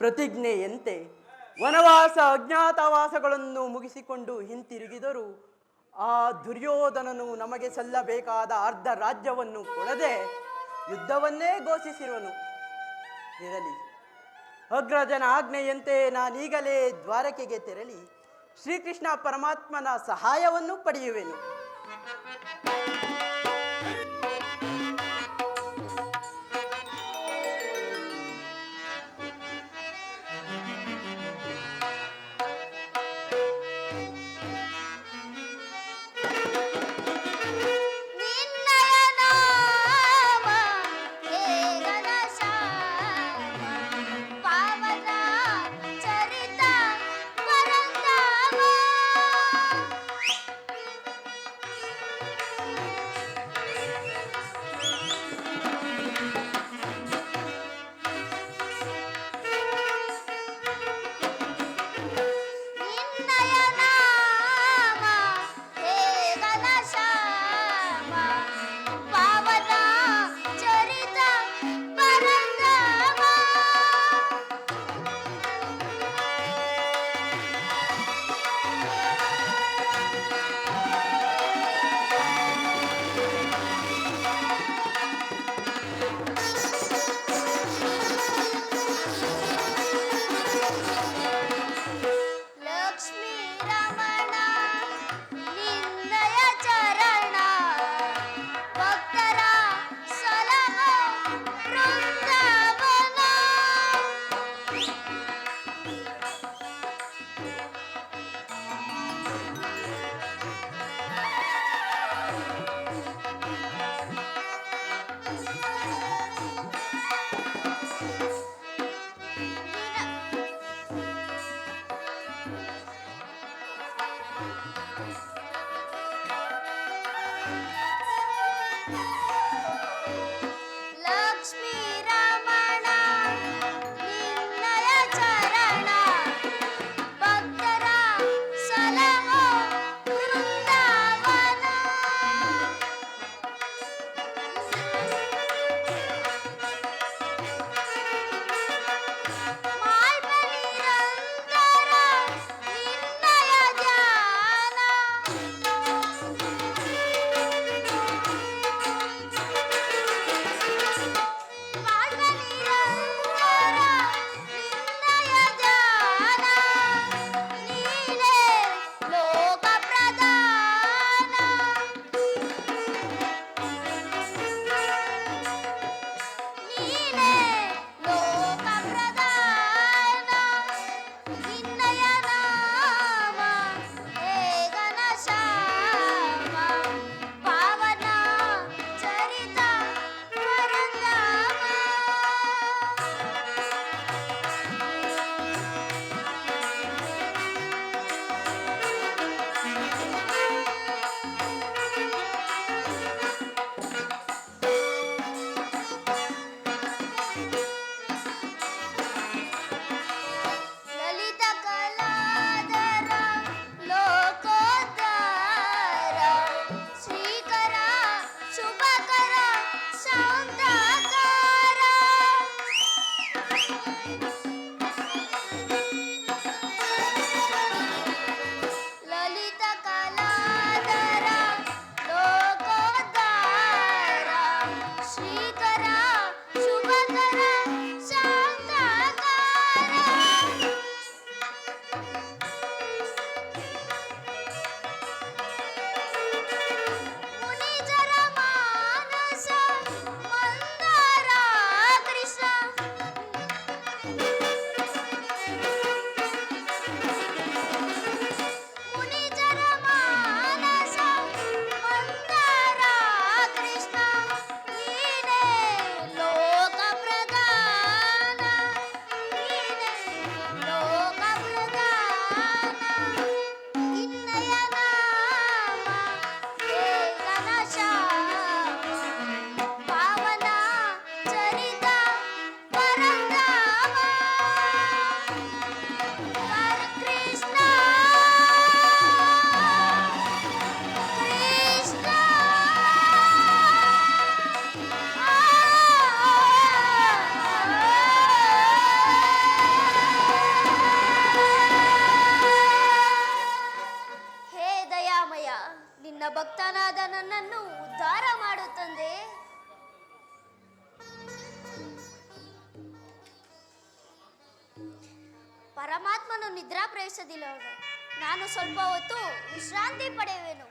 ಪ್ರತಿಜ್ಞೆಯಂತೆ ವನವಾಸ ಅಜ್ಞಾತವಾಸಗಳನ್ನು ಮುಗಿಸಿಕೊಂಡು ಹಿಂತಿರುಗಿದರು. ಆ ದುರ್ಯೋಧನನು ನಮಗೆ ಸಲ್ಲಬೇಕಾದ ಅರ್ಧ ರಾಜ್ಯವನ್ನು ಕೊಡದೆ ಯುದ್ಧವನ್ನೇ ಘೋಷಿಸಿರುವನು. ಇರಲಿ, ಅಗ್ರಜನ ಆಜ್ಞೆಯಂತೆ ನಾನೀಗಲೇ ದ್ವಾರಕೆಗೆ ತೆರಳಿ ಶ್ರೀಕೃಷ್ಣ ಪರಮಾತ್ಮನ ಸಹಾಯವನ್ನು ಪಡೆಯುವೆನು. ನಿನ್ನಯ ನಾಮ ಕೇವಲ ಶ್ಯಾಮ, ಪಾವನ ಚರಿತ ಪರಂಧಾಮ. ಭಕ್ತನಾದ ನನ್ನನ್ನು ಉದ್ಧಾರ ಮಾಡು ತಂದೆ. ಪರಮಾತ್ಮನು ನಿದ್ರಾ ಪ್ರವೇಶದಿಲ್ಲ. ನಾನು ಸ್ವಲ್ಪ ಹೊತ್ತು ವಿಶ್ರಾಂತಿ ಪಡೆಯುವೆನು.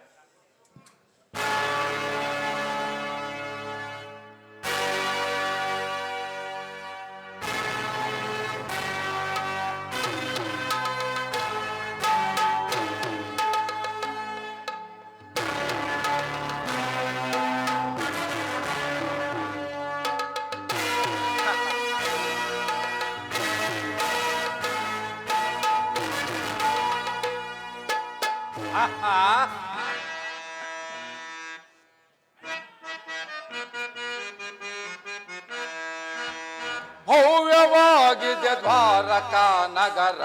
ಭವ್ಯವಾಗಿದೆ ದ್ವಾರಕ ನಗರ,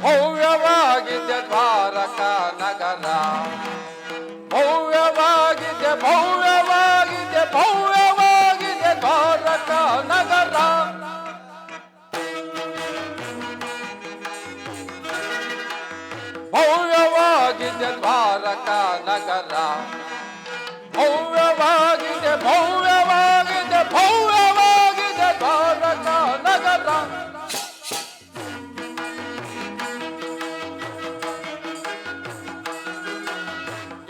ಭವ್ಯವಾಗಿದೆ ದ್ವಾರಕ ನಗರ, ಭವ್ಯವಾಗಿದೆ ಭವ್ಯವಾಗಿದೆ ಭವ್ಯವಾಗಿದೆ ದ್ವಾರಕ ನಗರ. ಭವ್ಯವಾಗಿದೆ ದ್ವಾರಕ ನಗರ, ಭವ್ಯವಾಗಿದೆ ಭವ್ಯವಾಗಿದೆ ಭವ್ಯವಾಗಿದೆ ದ್ವಾರಕ ನಗರ.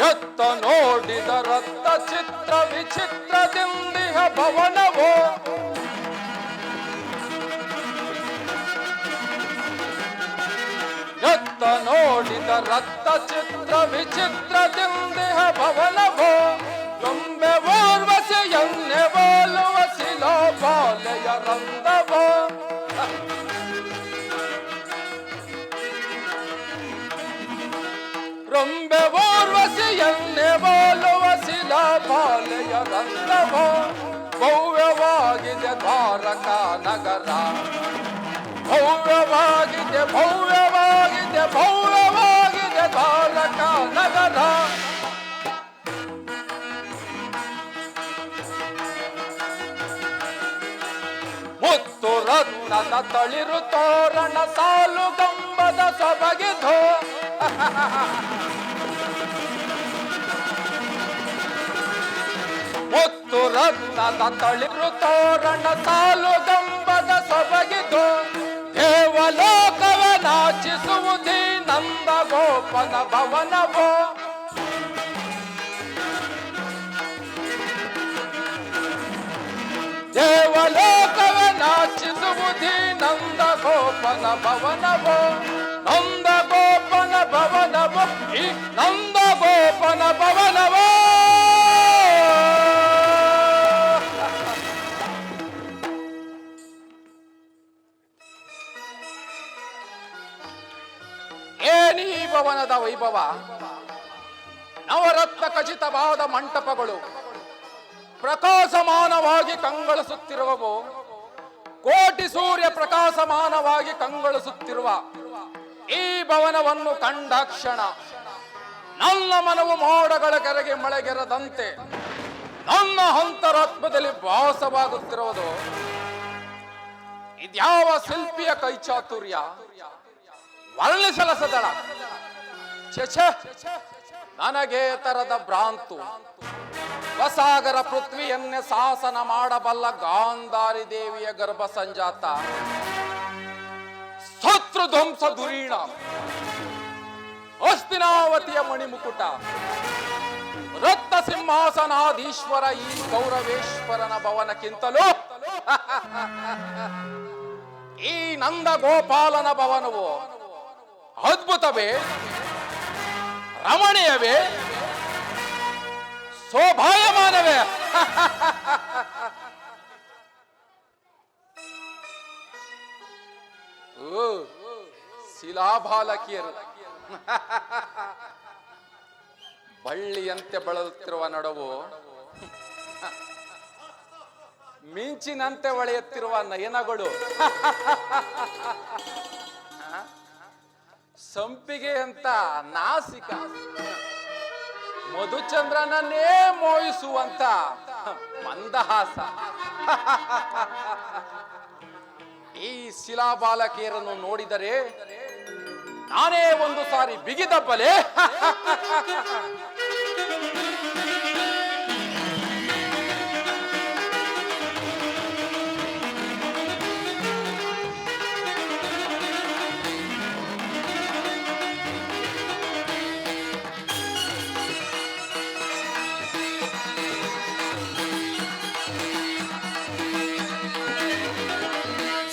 ಎತ್ತ ನೋಡಿದ ರಕ್ತ ಚಿತ್ರ ವಿಚಿತ್ರದಿಂದಿಹ ಭವನವೋ, ಎತ್ತ ನೋಡಿದ ರಕ್ತ ಚಿತ್ರ ವಿಚಿತ್ರದಿಂದಿಹ ಭವನವೋ, ಗೊಂಬೆ ಊರ್ವಶಿ ಎನ್ನೆ ಬೋಲುವ ಶಿಲಾಬಾಲೆಯ ರಂಧವೋ. ರೊಂಬೆ ಊರ್ವಶಿ ಎನ್ನೆ ಬೋಲುವ ಶಿಲಾಬಾಲೆಯ ರಂಧವೋ. ಭವ್ಯವಾಗಿದೆ ದ್ವಾರಕ ನಗರ, ಭವ್ಯವಾಗಿದೆ ಭವ್ಯವಾಗಿದೆ ಭವ್ಯವಾಗಿದೆ ದ್ವಾರಕ ನಗರ. ಮುತ್ತು ರತ್ನದ ತಳಿರು ತೋರಣ ಸಾಲು ಗಂಬದ ಸೊಬಗಿದು, ಮುತ್ತು ರತ್ನದ ತಳಿರು ತೋರಣ ಸಾಲು ಗಂಬದ ಸೊಬಗಿದು, ದೇವಲೋಕವ ನಾಚಿಸುವುದೇ ನಂದ ಗೋಪನ ಭವನವೋ. ದೇವಲೋಕವ ನಾಚಿಸುವುದೇ ನಂದ ಗೋಪನ ಭವನವೋ. ನಂದ ಗೋಪನ ಭವನವೋ, ಈ ನಂದ ಗೋಪನ ಭವನವೋ. ಏನೀ ಭವನದ ವೈಭವ, ನವರತ್ನ ಖಚಿತವಾದ ಮಂಟಪಗಳು ಪ್ರಕಾಶಮಾನವಾಗಿ ಕಂಗೊಳಿಸುತ್ತಿರುವವು. ಕೋಟಿ ಸೂರ್ಯ ಪ್ರಕಾಶಮಾನವಾಗಿ ಕಂಗೊಳಿಸುತ್ತಿರುವ ಈ ಭವನವನ್ನು ಕಂಡ ಕ್ಷಣ ನನ್ನ ಮನವು ಮೋಡಗಳ ಕೆರೆಗೆ ಮಳೆಗೆರದಂತೆ ನನ್ನ ಅಂತರಾತ್ಮದಲ್ಲಿ ಭಾಸವಾಗುತ್ತಿರುವುದು. ಇದ್ಯಾವ ಶಿಲ್ಪಿಯ ಕೈಚಾತುರ್ಯ, ವರ್ಣಿಸಲಸದಳ. ನನಗೆ ತರದ ಭ್ರಾಂತು. ವಸಾಗರ ಪೃಥ್ವಿಯನ್ನೇ ಶಾಸನ ಮಾಡಬಲ್ಲ ಗಾಂಧಾರಿ ದೇವಿಯ ಗರ್ಭ ಸಂಜಾತ, ಶತ್ರು ಧ್ವಂಸ ಧುರೀಣ, ಹಸ್ತಿನಾವತಿಯ ಮಣಿಮುಕುಟ, ರತ್ನ ಸಿಂಹಾಸನಾಧೀಶ್ವರ ಈ ಗೌರವೇಶ್ವರನ ಭವನಕ್ಕಿಂತಲೂ ಈ ನಂದ ಗೋಪಾಲನ ಭವನವು ಅದ್ಭುತವೇ, ರಮಣೀಯವೇ, ಶೋಭಾಯಮಾನವೇ. ಶಿಲಾಬಾಲಕಿಯರು ಬಳ್ಳಿಯಂತೆ ಬಳಲುತ್ತಿರುವ ನಡುವು, ಮಿಂಚಿನಂತೆ ಹೊಳೆಯುತ್ತಿರುವ ನಯನಗಳು, ಸಂಪಿಗೆ ಅಂತ ನಾಸಿಕ, ಮಧುಚಂದ್ರನನ್ನೇ ಮೋಹಿಸುವಂತ ಮಂದಹಾಸ. ಈ ಶಿಲಾಬಾಲಕಿಯರನ್ನು ನೋಡಿದರೆ ನಾನೇ ಒಂದು ಸಾರಿ ಬಿಗಿದಪ್ಪಲೆ.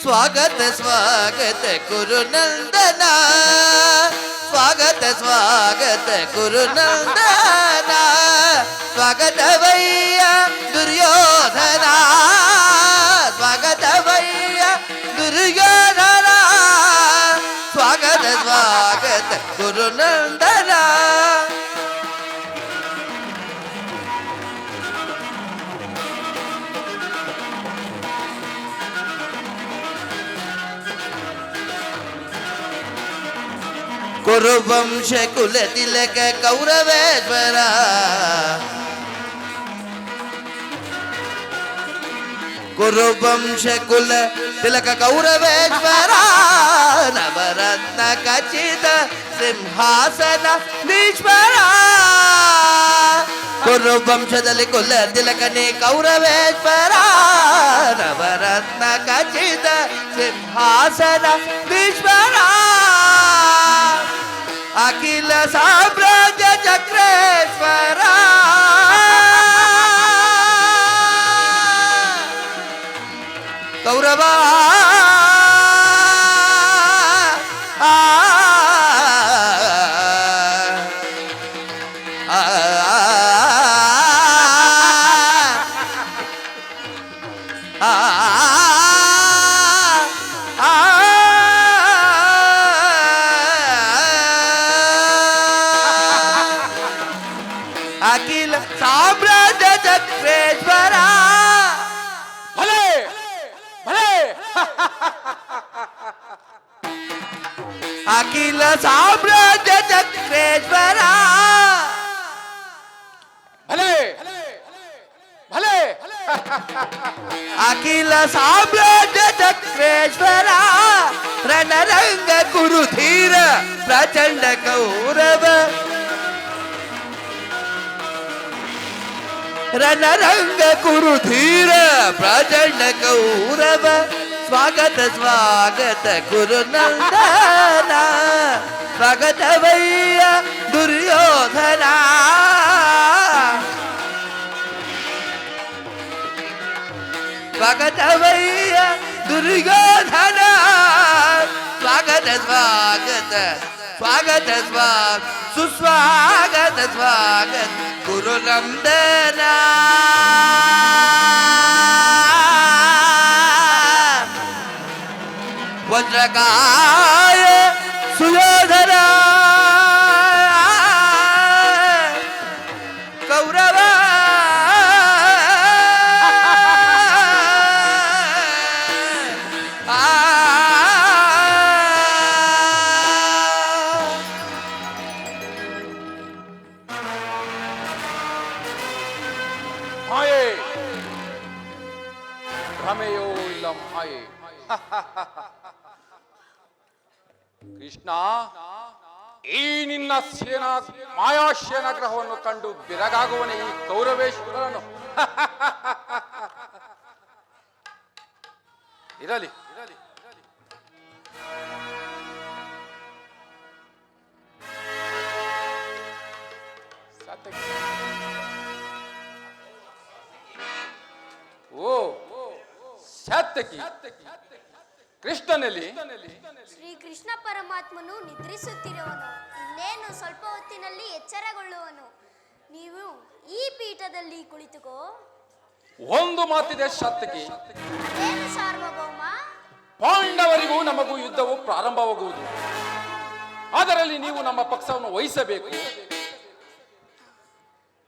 स्वागत स्वागत गुरुनंदन, स्वागत स्वागत गुरुनंदन, स्वागत भैया दुर्योधना, स्वागत भैया दुर्योधना, स्वागत स्वागत गुरुनंदन. कुरुवंश कुल तिलक कौरवेश्वर, कुरुवंश कुल तिलक कौरवेश्वर, नवरत्न खचित सिंहासन नीश्वर. कुरुवंशದಲ್ಲಿ ಕುಲ ತಿಲಕನೇ ಕೌರವೇಶ್ವರ, ನವರತ್ನ ಖಚಿತ ಸಿಂಹಾಸನ ಈಶ್ವರ. अखिल साम्राज्य चक्रेश्वर, कौरवा अखिल साम्राज्य चक्रेश्वर. ಭಲೆ ಭಲೆ. अखिल साम्राज्य चक्रेश्वर, ಭಲೆ ಭಲೆ. अखिल साम्राज्य चक्रेश्वर, रणरंग कुरुधीर प्रचंड कौरव, रणरंग कुरुधीर प्रचंड कौरव. स्वागत स्वागत गुरुनंदन, स्वागत भैया दुर्योधना, स्वागत भैया दुर्योधना. स्वागत स्वागत स्वागत स्वागत सुस्वागत स्वागत गुरुनंदन. वज्रकाय सुयोधना, कौरव ಮಾಯೆ ಭ್ರಮೆಯೋ ಇಲ್ಲ ಮಾಯೆ. ಕೃಷ್ಣ, ಈ ನಿನ್ನ ಸೇನಾ ಮಾಯಾಶೇನಾಗ್ರಹವನ್ನು ಕಂಡು ಬೆರಗಾಗುವನೇ ಈ ಕೌರವೇಶ್ವರನು. ಇರಲಿ ಓ ಸಾತ್ಯಕಿ, ಕೃಷ್ಣನಲ್ಲಿ ಶ್ರೀ ಕೃಷ್ಣ ಪರಮಾತ್ಮನು ನಿದ್ರಿಸುತ್ತಿರುವನು, ಇನ್ನೇನು ಸ್ವಲ್ಪ ಹೊತ್ತಿನಲ್ಲಿ ಎಚ್ಚರಗೊಳ್ಳುವನು. ನೀವು ಈ ಪೀಠದಲ್ಲಿ ಕುಳಿತುಕೋ. ಒಂದು ಮಾತಿದೆ ಸಾತ್ಯಕಿ, ಏನು ಸಾರ್ವಭೌಮ? ಪಾಂಡವರಿಗೂ ನಮಗೂ ಯುದ್ಧವು ಪ್ರಾರಂಭವಾಗುವುದು. ಅದರಲ್ಲಿ ನೀವು ನಮ್ಮ ಪಕ್ಷವನ್ನು ವಹಿಸಬೇಕು.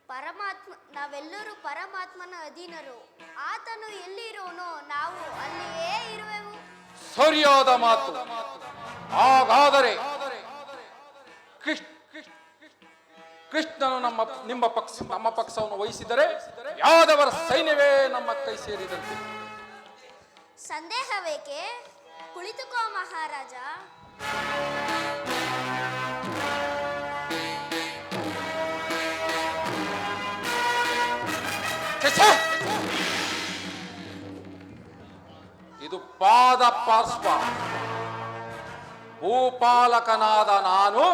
ಪರಮಾತ್ಮ, ನಾವೆಲ್ಲರೂ ಪರಮಾತ್ಮನ ಅಧೀನರು. ಆತನು ಎಲ್ಲಿರುವನೋ ನಾವು ಅಲ್ಲಿಯೇ ಇರುವೆವು. ಸರಿಯಾದ ಮಾತು. ಹಾಗಾದರೆ ಕೃಷ್ಣನು ನಮ್ಮ ಪಕ್ಷವನ್ನು ವಹಿಸಿದರೆ ಯಾದವರ ಸೈನ್ಯವೇ ನಮ್ಮ ಕೈ ಸೇರಿದಂತೆ. ಸಂದೇಹವೇಕೆ? ಕುಳಿತುಕೋ ಮಹಾರಾಜ. ಇದು ಪಾದ ಪಾರ್ಶ್ವ. ಭೂಪಾಲಕನಾದ ನಾನು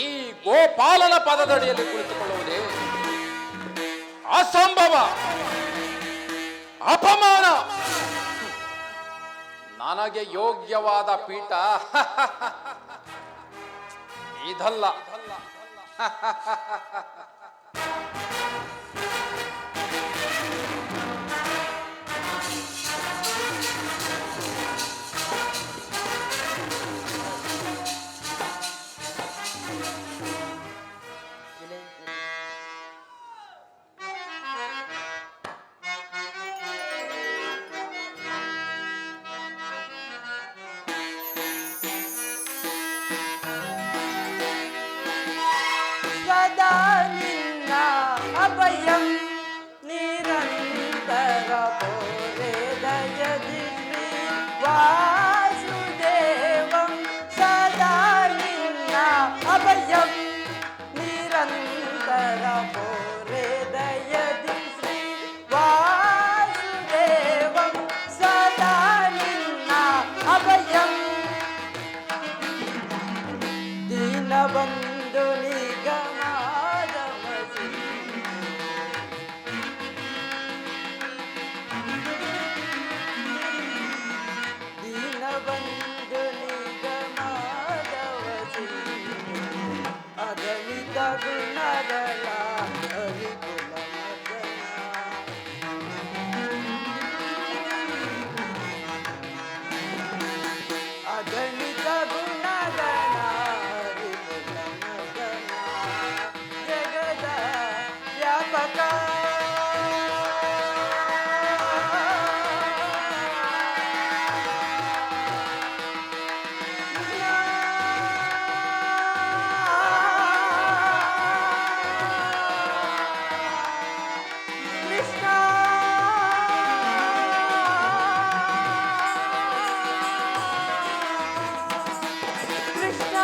ಈ ಗೋಪಾಲನ ಪದದಡಿಯಲ್ಲಿ ಕುಳಿತುಕೊಳ್ಳುವುದೇ ಅಸಂಭವ, ಅಪಮಾನ. ನನಗೆ ಯೋಗ್ಯವಾದ ಪೀಠ ಇದಲ್ಲ. ಸದಾ ನಿನ್ನ ಅಭಯಂ ನಿರಂತರ ಪೋರೆ ದಯದಿ ಶ್ರೀ ವಾಸುದೇವಂ. ಸದಾ ನಿನ್ನ ಅಭಯಂ ನಿರಂತರ ಪೋರೆ ದಯದಿ ಶ್ರೀ ವಾಸುದೇವಂ. ಸದಾ ನಿನ್ನ ಅಭಯಂ ದೀನಬಂಧು ನಿಗಮಾದಮಸಿ. ದೀನಬಂಧು ನಿಗಮಾದವಸಿ ಅಗಣಿತ ಗುಣಗಳ ಹರಿಕುಲ ಮದನ. ಅಗಣಿತ ಗುಣಗಳ ಹರಿಕುಲ ಮದನ. ಜಗದ ವ್ಯಾಪಕ ಕೃಷ್ಣ ಕೃಷ್ಣ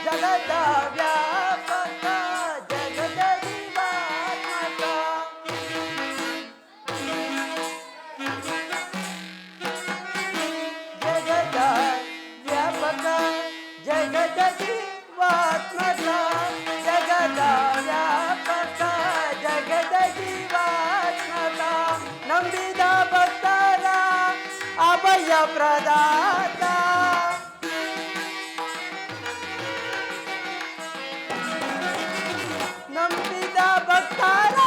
ಜಗದ ವ್ಯಾಪಕ ಜಗದ ಜೀವಾತ್ಮಕ. ಜಗದ ವ್ಯಾಪಕ ಜಗದ ಜೀವಾತ್ಮಕ. ಜಗದ ವ್ಯಾಪಕ ಜಗದ ಜೀವಾತ್ಮಕ. ನಂಬಿದ ಭಕ್ತರ ಅಭಯ ಪ್ರದಾತ. ನಂಬಿದ ಭಕ್ತರ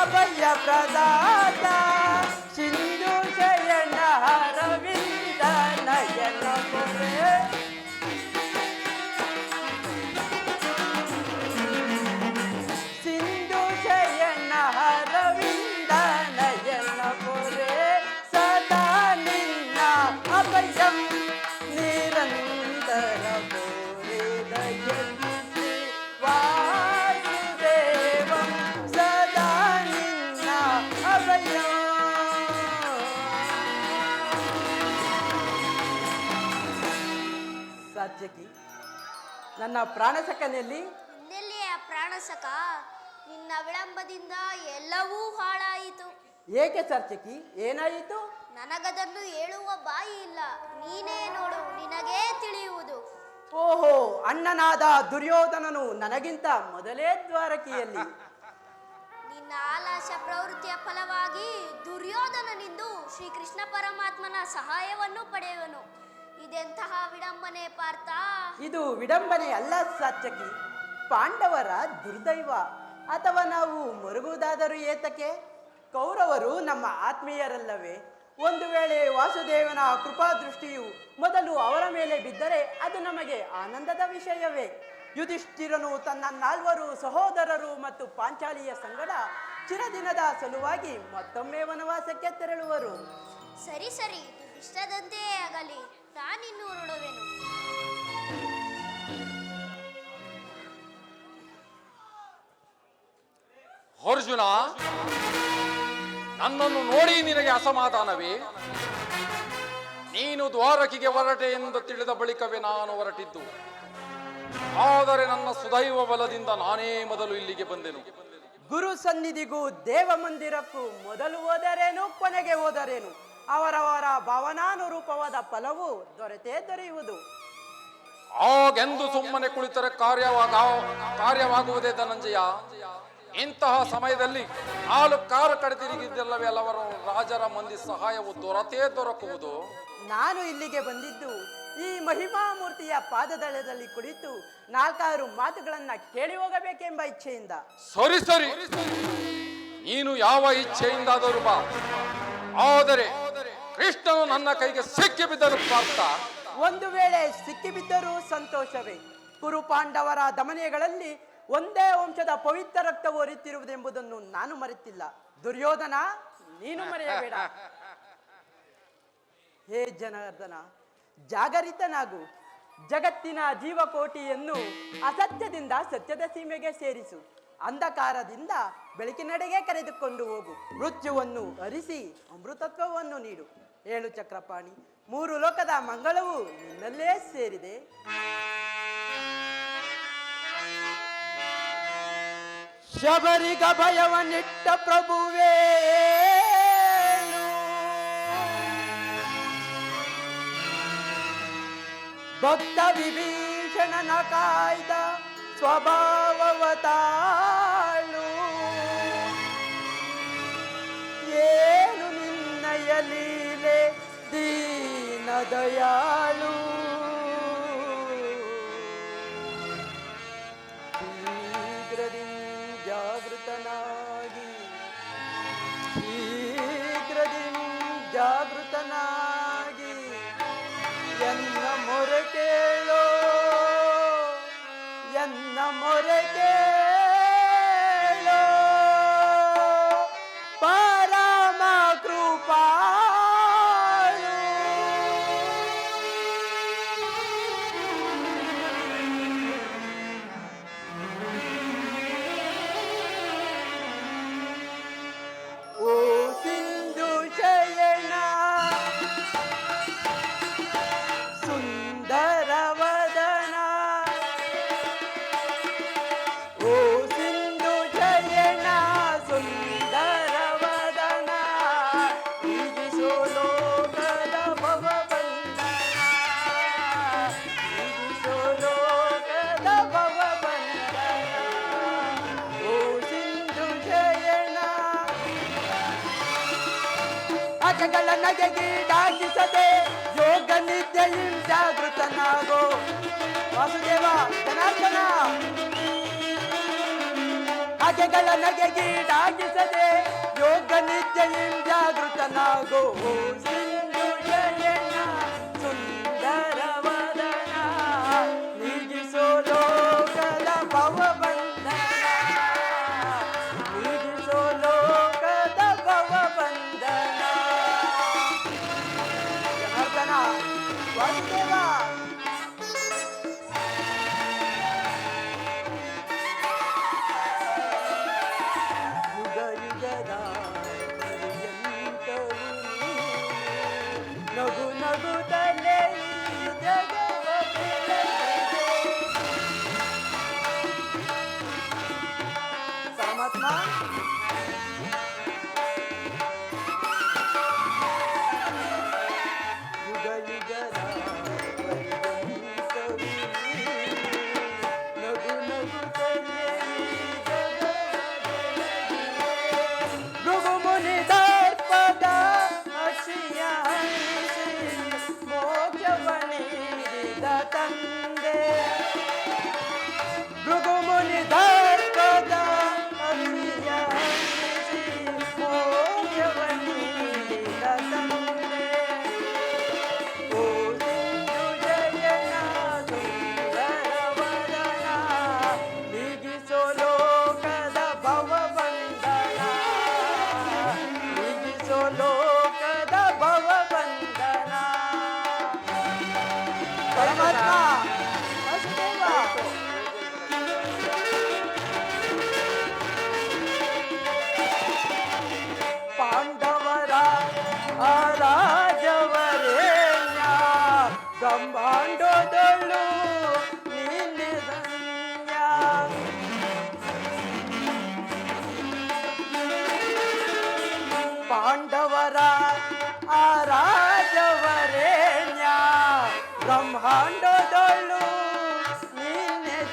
ಅಭಯ ಪ್ರದಾತ. ಸಿಂಧು ಶಯನ ಅರವಿಂದ ನಯನ ಪೊರೆ. ಸಿಂಧು ಶಯನ ಅರವಿಂದ ನಯನ ಪೊರೆ. ಸದಾ ನಿನ್ನ ಅಭಯಂ ನಿರಂತರ ಪೊರೆ ದಯದಿ ಶ್ರೀ ವಾಸುದೇವಂ. ಸದಾ ನಿನ್ನ ಅಭಯಂ. ಸಾತ್ಯಕಿ, ನನ್ನ ಪ್ರಾಣಸಖನಲ್ಲಿ ಇನ್ನೆಲ್ಲಿಯ ಪ್ರಾಣಸಕ, ನಿನ್ನ ವಿಳಂಬದಿಂದ ಎಲ್ಲವೂ ಹಾಳಾಯಿತು. ಏಕೆ ಸಾತ್ಯಕಿ, ಏನಾಯಿತು? ನನಗದನ್ನು ಹೇಳುವ ಬಾಯಿ ಇಲ್ಲ. ನೀನೇ ನೋಡು, ನಿನಗೇ ತಿಳಿಯುವುದು. ಓಹೋ, ಅಣ್ಣನಾದ ದುರ್ಯೋಧನನು ನನಗಿಂತ ಮೊದಲೇ ದ್ವಾರಕಿಯಲ್ಲಿ. ನಿನ್ನ ಆಲಸ್ಯ ಪ್ರವೃತ್ತಿಯ ಫಲವಾಗಿ ದುರ್ಯೋಧನನಿಂದು ಶ್ರೀಕೃಷ್ಣ ಪರಮಾತ್ಮನ ಸಹಾಯವನ್ನು ಪಡೆಯುವನು. ಇದೆಂತಹ ವಿಡಂಬನೆ ಪಾರ್ಥ. ಇದು ವಿಡಂಬನೆ ಅಲ್ಲ ಸಾತ್ಯಕಿ, ಪಾಂಡವರ ದುರ್ದೈವ. ಅಥವಾ ನಾವು ಮರುಗುವುದಾದರೂ ಏತಕ್ಕೆ? ಕೌರವರು ನಮ್ಮ ಆತ್ಮೀಯರಲ್ಲವೇ? ಒಂದು ವೇಳೆ ವಾಸುದೇವನ ಕೃಪಾದೃಷ್ಟಿಯು ಮೊದಲು ಅವರ ಮೇಲೆ ಬಿದ್ದರೆ ಅದು ನಮಗೆ ಆನಂದದ ವಿಷಯವೇ. ಯುಧಿಷ್ಠಿರನು ತನ್ನ 4 ಸಹೋದರರು ಮತ್ತು ಪಾಂಚಾಲಿಯ ಸಂಗಡ ಚಿರದಿನದ ಸಲುವಾಗಿ ಮತ್ತೊಮ್ಮೆ ವನವಾಸಕ್ಕೆ ತೆರಳುವರು. ಸರಿ ಸರಿ, ಇಷ್ಟದಂತೆಯೇ ಆಗಲಿ. ನಾನಿನ್ನು ಹೊರಡುವೆನು. ಅರ್ಜುನ, ನನ್ನನ್ನು ನೋಡಿ ನಿನಗೆ ಅಸಮಾಧಾನವೇ? ನೀನು ದ್ವಾರಕಿಗೆ ಹೊರಟೆ ಎಂದು ತಿಳಿದ ಬಳಿಕವೇ ನಾನು ಹೊರಟಿದ್ದು. ಆದರೆ ನನ್ನ ಸುದೈವ ಬಲದಿಂದ ನಾನೇ ಮೊದಲು ಇಲ್ಲಿಗೆ ಬಂದೆನು. ಗುರು ಸನ್ನಿಧಿಗೂ ದೇವ ಮಂದಿರಕ್ಕೂ ಮೊದಲು ಹೋದರೇನು ಕೊನೆಗೆ ಹೋದರೇನು ಅವರವರ ಭಾವನಾನುರೂಪವಾದ ಫಲವು ದೊರೆಯುವುದು. ಹಾಗೆಂದು ಸುಮ್ಮನೆ ಕುಳಿತರೆ ಕಾರ್ಯವಾಗುವುದೇ ಧನಂಜಯ. ಇಂತಹ ಸಮಯದಲ್ಲಿ 4 ಕಾರು ಕಡೆದಿರಿಗಿದ್ದಲ್ಲವೇ ಹಲವರು ರಾಜರ ಮಂದಿ ಸಹಾಯವು ದೊರಕುವುದು. ನಾನು ಇಲ್ಲಿಗೆ ಬಂದಿದ್ದು ಈ ಮಹಿಮಾಮೂರ್ತಿಯ ಪಾದದಳದಲ್ಲಿ ಕುಳಿತು 4 ಮಾತುಗಳನ್ನ ಕೇಳಿ ಹೋಗಬೇಕೆಂಬ ಇಚ್ಛೆಯಿಂದ. ಸರಿ ಸರಿ, ನೀನು ಯಾವ ಇಚ್ಛೆಯಿಂದಾದರೂ ಬಾ. ಆದರೆ ಕೃಷ್ಣನು ನನ್ನ ಕೈಗೆ ಸಿಕ್ಕಿ ಬಿದ್ದರೂ ಪಾರ್ಥ. ಒಂದು ವೇಳೆ ಸಿಕ್ಕಿಬಿದ್ದರೂ ಸಂತೋಷವೇ. ಕುರು ಪಾಂಡವರ ದಮನೆಗಳಲ್ಲಿ ಒಂದೇ ವಂಶದ ಪವಿತ್ರ ರಕ್ತವು ಹರಿಯುತ್ತಿರುವುದೆಂಬುದನ್ನು ನಾನು ಮರೆತಿಲ್ಲ. ದುರ್ಯೋಧನ, ನೀನು ಮರೆಯಬೇಡ. ಹೇ ಜನಾರ್ದನ, ಜಾಗರಿತನಾಗು. ಜಗತ್ತಿನ ಜೀವಕೋಟಿಯನ್ನು ಅಸತ್ಯದಿಂದ ಸತ್ಯದ ಸೀಮೆಗೆ ಸೇರಿಸು. ಅಂಧಕಾರದಿಂದ ಬೆಳಕಿನೆಡೆಗೆ ಕರೆದುಕೊಂಡು ಹೋಗು. ಮೃತ್ಯುವನ್ನು ಹರಿಸಿ ಅಮೃತತ್ವವನ್ನು ನೀಡು. 7 ಚಕ್ರಪಾಣಿ, 3 ಲೋಕದ ಮಂಗಳವು ನಿನ್ನಲ್ಲೇ ಸೇರಿದೆ. ಶಬರಿಗ ಭಯವನ್ನಿಟ್ಟ ಪ್ರಭುವೇ, ಭಕ್ತ ವಿಭೀಷಣನ ಕಾಯ್ದ ಸ್ವಭಾವವತಾಳು. ಏನು ನಿನ್ನಯ ಲೀಲೆ ದೀನ ದಯಾಳು. ಜಾಗೃತನಾಗಿ ಎನ್ನ ಮೊರೆ ಕೇಳೋ, ಎನ್ನ ಮೊರೆ ಕೇಳೋ ಪರಮ ಕೃಪಾಳು. ಓ ಸಿಂಧು ಶಯನ ಸುಂದರವದನ, ಓ ಸಿಂಧು ಶಯನ ಸುಂದರವದನ, ಈಗಿಸೋ ಲೋಕದ ಭವಬಂಧನ, ಈಗಿಸೋ ಲೋಕದ ಭವಬಂಧನ. ಓ ಸಿಂಧು ಶಯನ ಅಜಗಳ ನಗೆಗೀಡಾಗಿಸದೆ ಯೋಗ ನಿದ್ಯೆಯಿಂದ ಜಾಗೃತನಾಗೋ. ವಾಸುದೇವ ಜನಾರ್ದನ, ಅಜಗಳ ನಗೆಗೀಡಾಗಿಸದೆ ಯೋಗ ನಿದ್ಯೆಯಿಂದ ಜಾಗೃತನಾಗೋ. ಸಿಂಧು ಶಯನ ಸುಂದರವದನ, ನೀಗಿಸೋ ಲೋಕದ ಭವಬಂಧನ, ನೀಗಿಸೋ ಲೋಕದ ಭವಬಂಧನ. ಜನಾರ್ದನ, ವಾಸುದೇವ, ಯುಗ ಯುಗದ ಪರ್ಯಂತವು ನೀನು.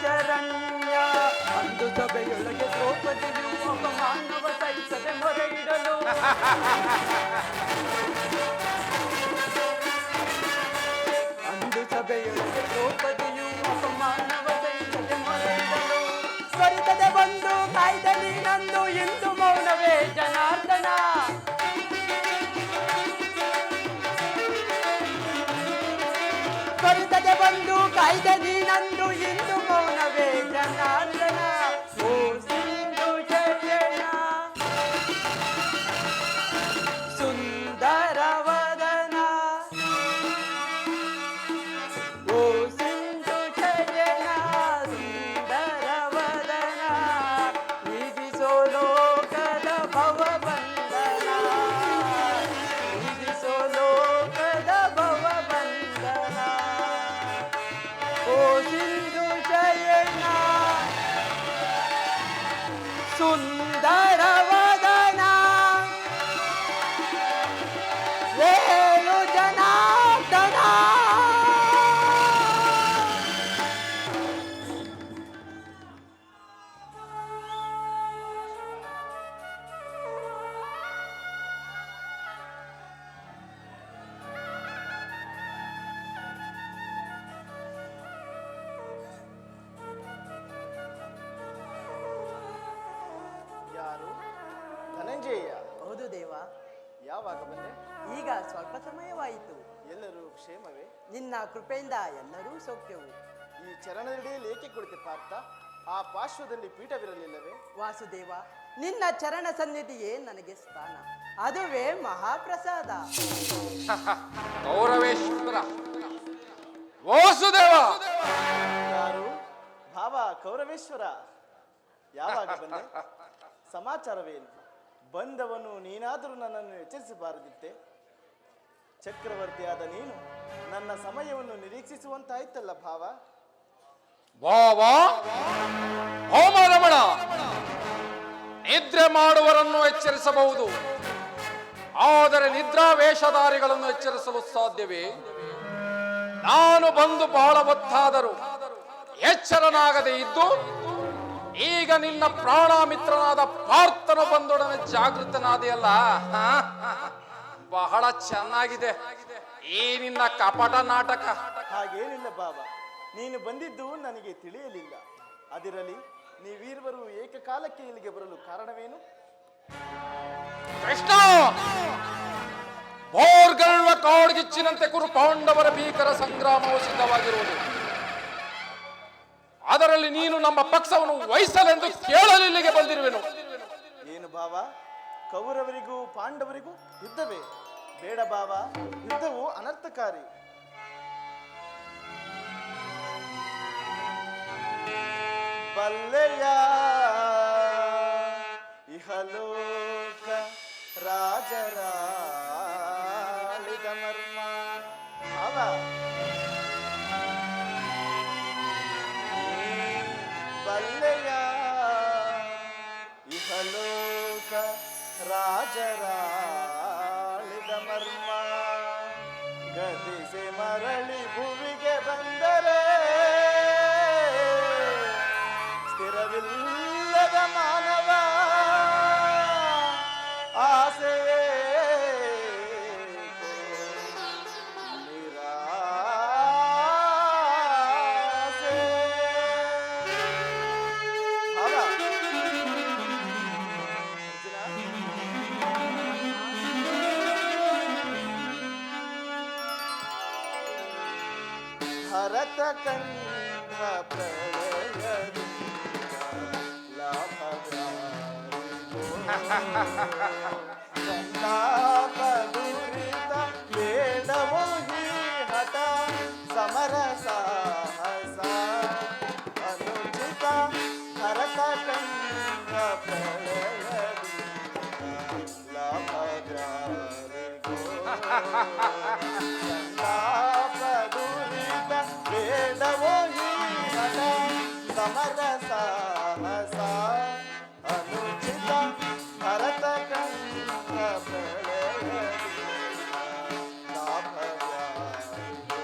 ಶರಣ್ಯ. ಅಂದು ಸಭೆಯೊಳಗೆ ದ್ರೌಪದಿಯು ಅಪಮಾನವ ಸಹಿಸದೆ ಮೊರೆ ಇಡಲು ಅಂದು ಸಭೆಯೊಳಗೆ ದ್ರೌಪದಿಯು ಅಪಮಾನವ ಸಹಿಸದೆ ಮೊರೆ ಇಡಲು ಸ್ವರಿತದೆ ಬಂದು ಕಾಯ್ದ ನೀನಂದು ಇಂದು ಮೌನವೇ ಜನಾರ್ದನ. ಸ್ವರಿತದೆ ಬಂದು ಕಾಯ್ದ ನೀನಂದು ಇಂದು ಮೌನವೇ ಜನಾರ್ದನ. ಓ ಸಿಂಧು ಜಯನ ಸುಂದರ ವದನ. ಓ ಸಿಂಧು ಜಯನ ಸುಂದರ ವದನ. ನೀಗಿಸೋ ಲೋಕದ ಭವಬಂಧನ. ನೀಗಿಸೋ ಲೋಕದ ಭವಬಂಧನ. ಓ ಸಿಂಧು ಜಯನ ಸುಂದರ ವದನ. ವೇಣು ಜನಾರ್ದನ. ಯಾರು? ಧನಂಜಯ. ಹೌದು ದೇವ, ಯಾವಾಗ ಬಂದೆ? ಈಗ ಸ್ವಲ್ಪ ಸಮಯವಾಯಿತು. ಎಲ್ಲರೂ ಕ್ಷೇಮವೇ? ನಿನ್ನ ಕೃಪೆಯಿಂದ ಎಲ್ಲರೂ ಸೌಖ್ಯವು. ಈ ಚರಣದಡಿಯಲ್ಲಿ ಏಕೆ ಕುಳಿತೆ ಪಾರ್ಥ? ಆ ಪಾರ್ಶ್ವದಲ್ಲಿ ಪೀಠವಿರಲಿಲ್ಲವೇ? ವಾಸುದೇವ, ನಿನ್ನ ಚರಣ ಸನ್ನಿಧಿಯೇ ನನಗೆ ಸ್ಥಾನ, ಅದುವೇ ಮಹಾಪ್ರಸಾದ. ಗೌರವೇಶ್ವರ ವಾಸುದೇವ. ಯಾರು? ಭಾವ ಕೌರವೇಶ್ವರ. ಯಾವಾಗ ಬಂದೆ? ಸಮಾಚಾರವೇನು? ಬಂದವನು ನೀನಾದರೂ ನನ್ನನ್ನು ಎಚ್ಚರಿಸಬಾರದಿತ್ತೆ? ಚಕ್ರವರ್ತಿಯಾದ ನೀನು ನನ್ನ ಸಮಯವನ್ನು ನಿರೀಕ್ಷಿಸುವಂತಾಯ್ತಲ್ಲ ಭಾವ. ವಾವಾ ಹೋಮ ರಮಣ, ನಿದ್ರೆ ಮಾಡುವರನ್ನು ಎಚ್ಚರಿಸಬಹುದು, ಆದರೆ ನಿದ್ರಾ ವೇಷಧಾರಿಗಳನ್ನು ಎಚ್ಚರಿಸಲು ಸಾಧ್ಯವೇ? ನಾನು ಬಂದು ಬಹಳ ಹೊತ್ತಾದರೂ ಎಚ್ಚರನಾಗದೆ ಇದ್ದು ಈಗ ನಿನ್ನ ಪ್ರಾಣ ಮಿತ್ರನಾದ ಪಾರ್ಥನು ಬಂದೊಡನೆ ಜಾಗೃತನಾದೆಯಲ್ಲ, ಬಹಳ ಚೆನ್ನಾಗಿದೆ ಈ ನಿನ್ನ ಕಪಟ ನಾಟಕ. ಹಾಗೇನಿಲ್ಲ ಭಾವ, ನೀನು ಬಂದಿದ್ದು ನನಗೆ ತಿಳಿಯಲಿಲ್ಲ. ಅದಿರಲಿ, ನೀವೀರ್ವರು ಏಕಕಾಲಕ್ಕೆ ಇಲ್ಲಿಗೆ ಬರಲು ಕಾರಣವೇನು? ಕೃಷ್ಣ, ಬೋರ್ಗಳ್ವ ಕಾಡ್ಗಿಚ್ಚಿನಂತೆ ಕುರು ಪಾಂಡವರ ಭೀಕರ ಸಂಗ್ರಾಮವು ಸಿದ್ಧವಾಗಿರುವುದು. ಅದರಲ್ಲಿ ನೀನು ನಮ್ಮ ಪಕ್ಷವನ್ನು ವಹಿಸಲೆಂದು ಕೇಳಲು ಇಲ್ಲಿಗೆ ಬಂದಿರುವೆನು. ಏನು ಭಾವ, ಕೌರವರಿಗೂ ಪಾಂಡವರಿಗೂ ಯುದ್ಧವೇ? ಬೇಡ ಭಾವ, ಯುದ್ಧವು ಅನರ್ಥಕಾರಿ. ಬಲ್ಲೆಯ ಇಹಲೋಕ ರಾಜರಾಳಿದ ಮರ್ಮ. ಭಾವ, ಬಲ್ಲೆಯ ಇಹಲೋಕ ರಾಜರಾಳಿದ ಮರ್ಮ. ಗದಿಸಿ ಮರಳಿ ಭುವಿಗೆ ಬಂದರೆ ಸ್ಥಿರವಿಲ್ಲದ ಮಾನವ ಆಸೆ ನಿರಾಸೆ. ಭಾವ, ಭರತ ಕಂಠ ಪ್ರಳಯದಿಂದ ಸಂತಾಪ ದುರಿತ ಬೇಡವೋ ಹೀ ಹಠ ಸಮರ ಸಾಹಸ ಅನುಚಿತ. ಭರತ ಕಂಠ ಪ್ರಳಯದಿಂದ ಲಾಭಗಾರಿಗೋ ಸಂತಾಪ ದುರಿತ ಬೇಡವೋ ಹೀ ಹಠ ಸಮರ ಸಾಹಸ ಅನುಚಿತ. ಭರತ ಕಂಠ ಪ್ರಳಯದಿಂದ ಲಾಭಗಾರಿಗೋ.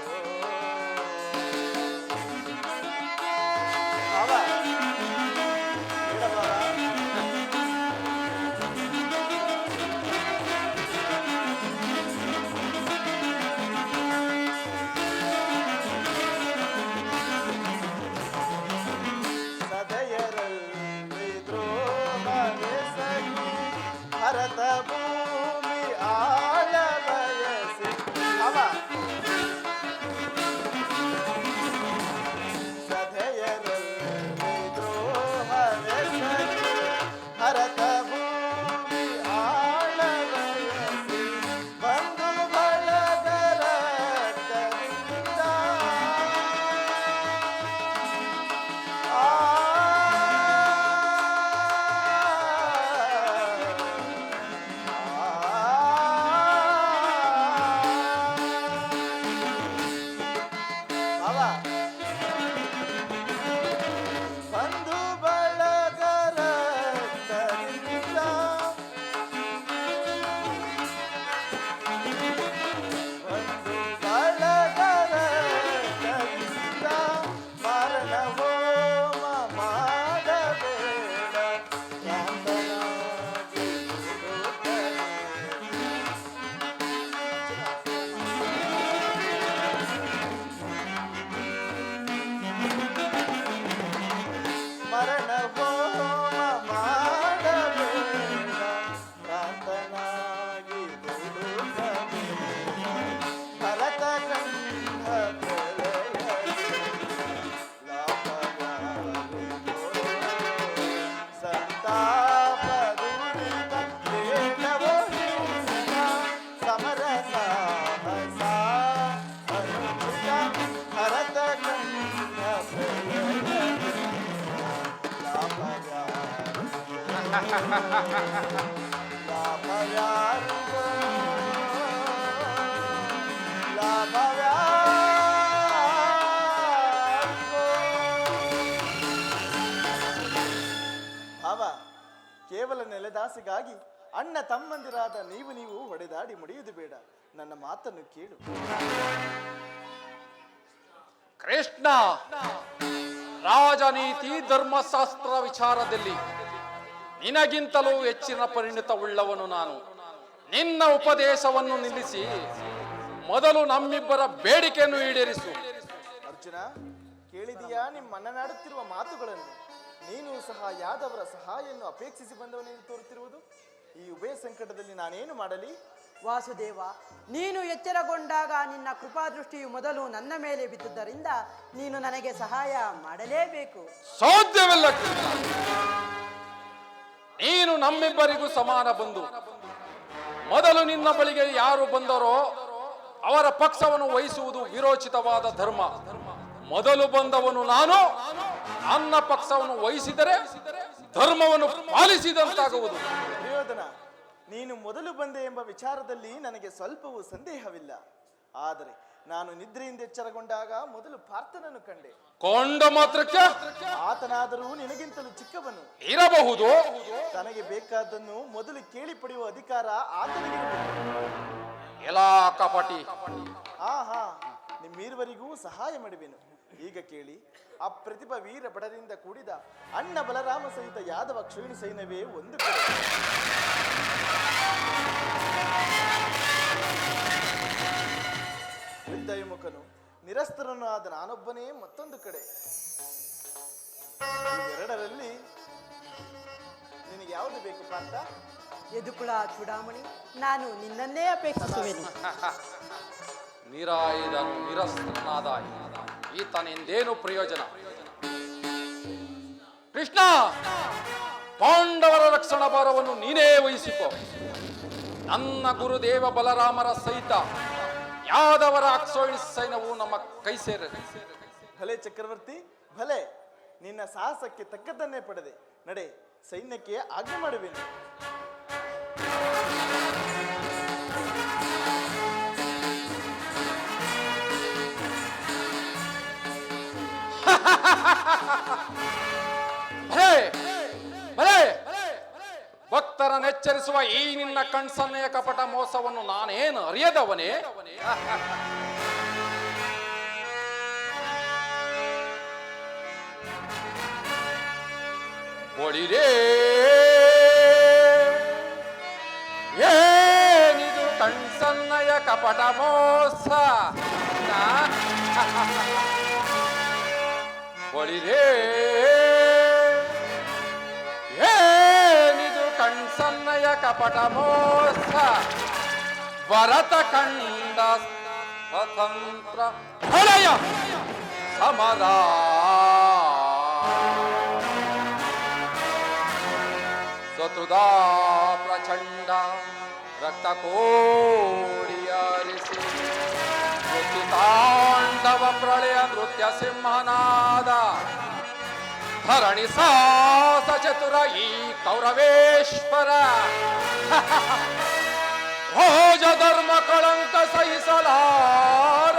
ಲಾಭವ್ಯಾರಿಗೋ ಭಾವ, ಕೇವಲ ನೆಲೆದಾಸಿಗಾಗಿ ಅಣ್ಣ ತಮ್ಮಂದಿರಾದ ನೀವು ಹೊಡೆದಾಡಿ ಮುಡಿಯುವುದು ಬೇಡ. ನನ್ನ ಮಾತನ್ನು ಕೇಳು. ಕೃಷ್ಣ, ರಾಜನೀತಿ ಧರ್ಮಶಾಸ್ತ್ರ ವಿಚಾರದಲ್ಲಿ ನಿನಗಿಂತಲೂ ಹೆಚ್ಚಿನ ಪರಿಣಿತವುಳ್ಳವನು ನಾನು. ನಿನ್ನ ಉಪದೇಶವನ್ನು ನಿಲ್ಲಿಸಿ ಮೊದಲು ನಮ್ಮಿಬ್ಬರ ಬೇಡಿಕೆಯನ್ನು ಈಡೇರಿಸು. ಅರ್ಜುನ, ಕೇಳಿದೆಯಾ ನಿಮ್ಮ ಮನ್ನನಾಡುತ್ತಿರುವ ಮಾತುಗಳನ್ನು? ನೀನು ಸಹ ಯಾದವರ ಸಹಾಯನ್ನು ಅಪೇಕ್ಷಿಸಿ ಬಂದವನೆಂದು ತೋರುತ್ತಿರುವುದು. ಈ ಉಭಯ ಸಂಕಟದಲ್ಲಿ ನಾನೇನು ಮಾಡಲಿ? ವಾಸುದೇವ, ನೀನು ಎಚ್ಚರಗೊಂಡಾಗ ನಿನ್ನ ಕೃಪಾದೃಷ್ಟಿಯು ಮೊದಲು ನನ್ನ ಮೇಲೆ ಬಿದ್ದುದರಿಂದ ನೀನು ನನಗೆ ಸಹಾಯ ಮಾಡಲೇಬೇಕು. ಸಾಧ್ಯವಿಲ್ಲ ಕೃಷ್ಣ. ನೀನು ನಮ್ಮಿಬ್ಬರಿಗೂ ಸಮಾನ ಬಂಧು. ಮೊದಲು ನಿನ್ನ ಬಳಿಗೆ ಯಾರು ಬಂದರೋ ಅವರ ಪಕ್ಷವನ್ನು ವಹಿಸುವುದು ವಿರೋಚಿತವಾದ ಧರ್ಮ. ಮೊದಲು ಬಂದವನು ನಾನು. ನನ್ನ ಪಕ್ಷವನ್ನು ವಹಿಸಿದರೆ ಧರ್ಮವನ್ನು ಪಾಲಿಸಿದಂತಾಗುವುದು. ದುರ್ಯೋಧನ, ನೀನು ಮೊದಲು ಬಂದೆ ಎಂಬ ವಿಚಾರದಲ್ಲಿ ನನಗೆ ಸ್ವಲ್ಪವೂ ಸಂದೇಹವಿಲ್ಲ. ಆದರೆ ನಾನು ನಿದ್ರೆಯಿಂದ ಎಚ್ಚರಗೊಂಡಾಗ ಮೊದಲು ಪಾರ್ಥನನ್ನು ಕಂಡೆ. ಕೊಂಡ ಮಾತ್ರಕ್ಕೆ ಆತನಾದರೂ ನಿನಗಿಂತಲೂ ಚಿಕ್ಕವನು ಇರಬಹುದು. ತನಗೆ ಬೇಕಾದ್ದನ್ನು ಮೊದಲು ಕೇಳಿ ಪಡೆಯುವ ಅಧಿಕಾರ ಆತನಿಗೆ. ಎಲ್ಲಾ ಕಪಟಿ. ಹಾ, ನಿಮ್ಮೀರುವರಿಗೂ ಸಹಾಯ ಮಾಡುವೆನು. ಈಗ ಕೇಳಿ, ಅಪ್ರತಿಭ ವೀರ ಬಡರಿಂದ ಕೂಡಿದ ಅಣ್ಣ ಬಲರಾಮ ಸಹಿತ ಯಾದವ ಕ್ಷೋಣಿ ಸೈನ್ಯವೇ ಒಂದು ಕಡೆ, ವಿದ್ಯುಮುಖನು ನಿರಸ್ತರನು ಆದ ನಾನೊಬ್ಬನೇ ಮತ್ತೊಂದು ಕಡೆ. ಇವೆರಡರಲ್ಲಿ ನಿನಗೆ ಯಾವುದು ಬೇಕು ಪಾರ್ಥ? ಯದುಕುಲ ಚೂಡಾಮಣಿ, ನಾನು ನಿನ್ನನ್ನೇ ಅಪೇಕ್ಷಿಸುವೆನು. ನಿರಾಯುಧನು ನಿರಸ್ತ್ರನಾದ ಈತನಿಂದೇನು ಪ್ರಯೋಜನ? ಕೃಷ್ಣ, ಪಾಂಡವರ ರಕ್ಷಣಾ ಭಾರವನ್ನು ನೀನೇ ವಹಿಸಿಕೊ. ನನ್ನ ಗುರುದೇವ ಬಲರಾಮರ ಸಹಿತ ಯಾದವರ ಅಕ್ಷೋಹಿಣಿ ಸೈನ್ಯವು ನಮ್ಮ ಕೈ ಸೇರಿದೆ. ಭಲೆ ಚಕ್ರವರ್ತಿ, ಭಲೆ. ನಿನ್ನ ಸಾಹಸಕ್ಕೆ ತಕ್ಕದ್ದನ್ನೇ ಪಡೆದೆ. ನಡೆ, ಸೈನ್ಯಕ್ಕೆ ಆಜ್ಞೆ ಮಾಡುವೆನು. ಭಕ್ತರನ್ನೆಚ್ಚರಿಸುವ ಈ ನಿನ್ನ ಕಣ್ಸನ್ನೆಯ ಕಪಟ ಮೋಸವನ್ನು ನಾನೇನು ಅರಿಯದವನೇ? ಒಳಿರೇ ಏನಿದು ಕಣ್ಸನ್ನಯ ಕಪಟ ಮೋಸ? ಒಳಿರೇ ಏನಿದು ಕಣ್ಸನ್ನಯ ಕಪಟ ಮೋಸ? ಭರತ ಕಂಡ ಸ್ವತಂತ್ರ ಪ್ರಳಯ ಸಮರ ಸ್ವತುದಾ ಪ್ರಚಂಡ ರಕ್ತ ಕೋಡಿಯಾರಿಸಿ ತಾಂಡವ ಪ್ರಳಯ ನೃತ್ಯ ಸಿಂಹನಾದ ಧರಣಿ ಸಾಸ ಚತುರ ಈ ಕೌರವೇಶ್ವರ ಭೋಜ ಧರ್ಮ ಕಳಂಕ ಸಹಿಸಲಾರ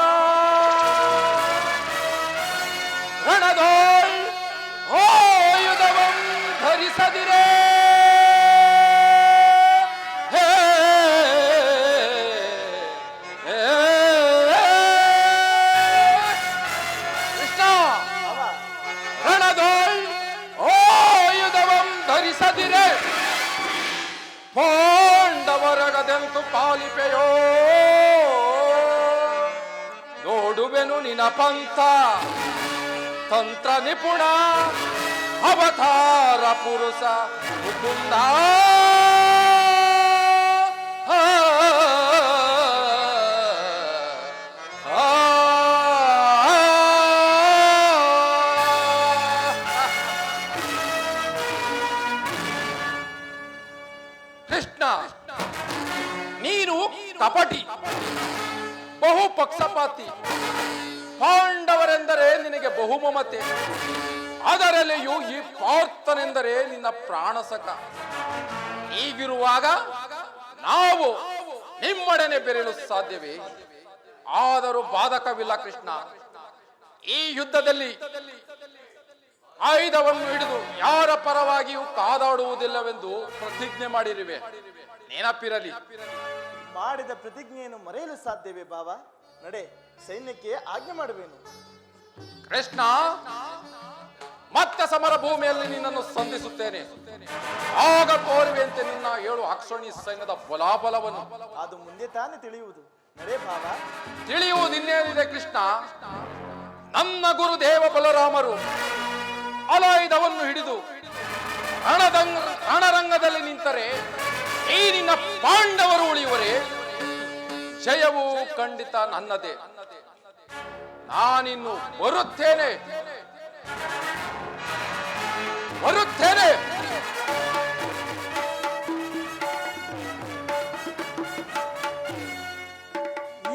ರಣದೋಳ್ ಆಯುಧವಂ ಧರಿಸದಿರೇ ಪಾಂಡವರಗದೆಂತು ಪಾಲಿಪೆಯೋ ನೋಡುವೆನು ನಿನ ಪಂಥ ತಂತ್ರ ನಿಪುಣ ಅವತಾರ ಪುರುಷ ಮುಕುಂದ ಕಪಟಿ, ಬಹು ಪಕ್ಷಪಾತಿ. ಪಾಂಡವರೆಂದರೆ ನಿನಗೆ ಬಹುಮಮತೆ, ಅದರಲ್ಲಿಯೂ ಈ ಪಾರ್ಥನೆಂದರೆ ನಿನ್ನ ಪ್ರಾಣಸಕ. ಹೀಗಿರುವಾಗ ನಾವು ನಿಮ್ಮೊಡನೆ ಬೆರೆಯಲು ಸಾಧ್ಯವೇ? ಆದರೂ ಬಾಧಕವಿಲ್ಲ ಕೃಷ್ಣ. ಈ ಯುದ್ಧದಲ್ಲಿ ಆಯುಧವನ್ನು ಹಿಡಿದು ಯಾರ ಪರವಾಗಿಯೂ ಕಾದಾಡುವುದಿಲ್ಲವೆಂದು ಪ್ರತಿಜ್ಞೆ ಮಾಡಿರುವೆ, ನೆನಪಿರಲಿ. ಮಾಡಿದ ಪ್ರತಿಜ್ಞೆಯನ್ನು ಮರೆಯಲು ಸಾಧ್ಯವೇ ಬಾವ? ನಡೆ, ಸೈನ್ಯಕ್ಕೆ ಆಜ್ಞೆ ಮಾಡುವೇನು. ಕೃಷ್ಣ, ಮತ್ತೆ ಸಮರ ಭೂಮಿಯಲ್ಲಿ ನಿನ್ನನ್ನು ಸಂಧಿಸುತ್ತೇನೆ. ಆಗ ಕೋರುವೆಂತೆ ನಿನ್ನ 7 ಅಕ್ಷೋಣಿ ಸೈನ್ಯದ ಬಲಾಬಲವನ್ನು. ಅದು ಮುಂದೆ ತಾನೇ ತಿಳಿಯುವುದು. ನಡೆ ಬಾವ. ತಿಳಿಯುವುದಿನ್ನೇನಿದೆ ಕೃಷ್ಣ? ನನ್ನ ಗುರುದೇವ ಬಲರಾಮರು ಅಲಾಯುಧವನ್ನು ಹಿಡಿದು ರಣರಂಗದಲ್ಲಿ ನಿಂತರೆ ಈ ನಿನ್ನ ಪಾಂಡವರು ಉಳಿಯುವರೆ. ಜಯವು ಖಂಡಿತ ನನ್ನದೇ. ನಾನಿನ್ನು ಬರುತ್ತೇನೆ.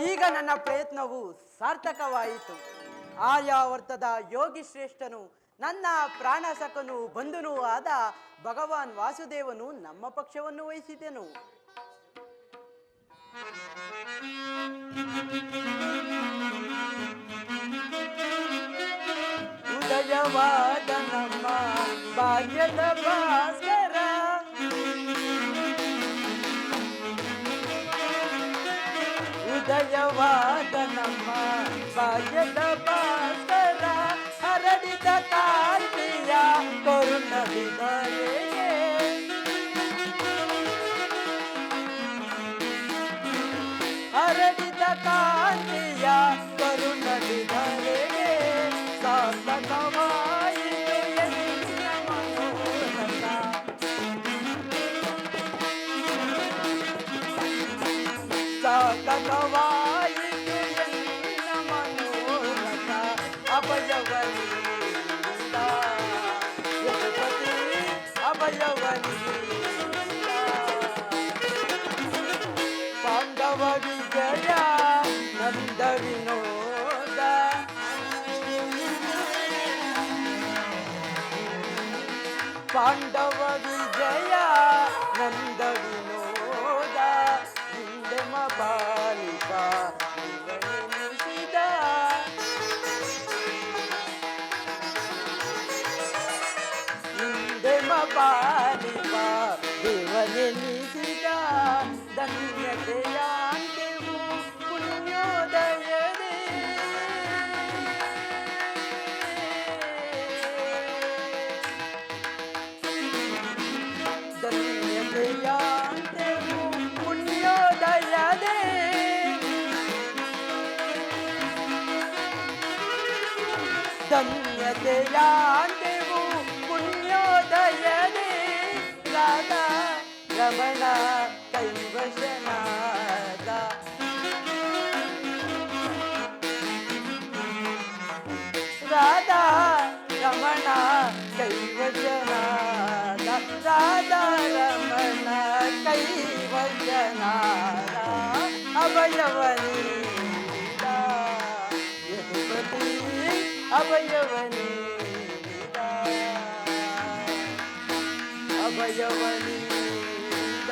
ಈಗ ನನ್ನ ಪ್ರಯತ್ನವು ಸಾರ್ಥಕವಾಯಿತು. ಆರ್ಯಾವರ್ತದ ಯೋಗಿ ಶ್ರೇಷ್ಠನು, ನನ್ನ ಪ್ರಾಣಸಖನು ಬಂಧುನೂ ಆದ ಭಗವಾನ್ ವಾಸುದೇವನು ನಮ್ಮ ಪಕ್ಷವನ್ನು ವಹಿಸಿದೆನು. ಉದಯವಾದ ನಮ್ಮ ಭಾಗ್ಯದ ಭಾಸ್ಕರ, ಉದಯವಾದ ನಮ್ಮ ಭಾಗ್ಯದ ಭಾಸ್ಕರ, ಹರಡಿದ ಕಾಂತಿಯ ಕರುಣವಿದರೆಗೆ, ಹರಡಿದ ಕಾಂತಿಯ ಕರುಣವಿದರೆಗೆ, ಸಾರ್ಥಕವಾಯಿತು ಎನ್ನಿನ ಮನೋರಥ, ಸಾರ್ಥಕವಾಯಿತು ಎನ್ನಿನ ಮನೋರಥ. ಅಭಯವನಿಂದ ಯದುಪತಿ, ಅಭಯವನಿಂದ ಪಾಂಡವ ವಿಜಯ ನಂದ ವಿನೋದ, ಪಾಂಡವ ವಿಜಯ ನಂದ ವಿನೋದ, ಹಿಂದೆಮ ಬಾಲಿಪ ಇವನೆನಿಸಿದ, ಹಿಂದೆಮ ಬಾಲಿಪ ದೇವನೆನಿಸಿದ, ಧನ್ಯತೆಯಾಂತೆವು ಪುಣ್ಯೋದಯದೇ, ಧನ್ಯತೆಯಾಂತೆವು ಪುಣ್ಯೋದಯದೇ, ಧನ್ಯತೆಯಾಂತೆವು ಪುಣ್ಯೋದಯದೇ. ರಾಧಾ ರಮಣ ಕೈವಶನಾದ, ರಾಧಾ ರಮಣ ಕೈವಶನಾದ, ರಾಧಾ ರಮಣ ಕೈವಶನಾದ, ಅಭಯವನೀದ ಯದುಪತಿ, ಅಭಯವನೀದ, ಅಭಯವನೀದ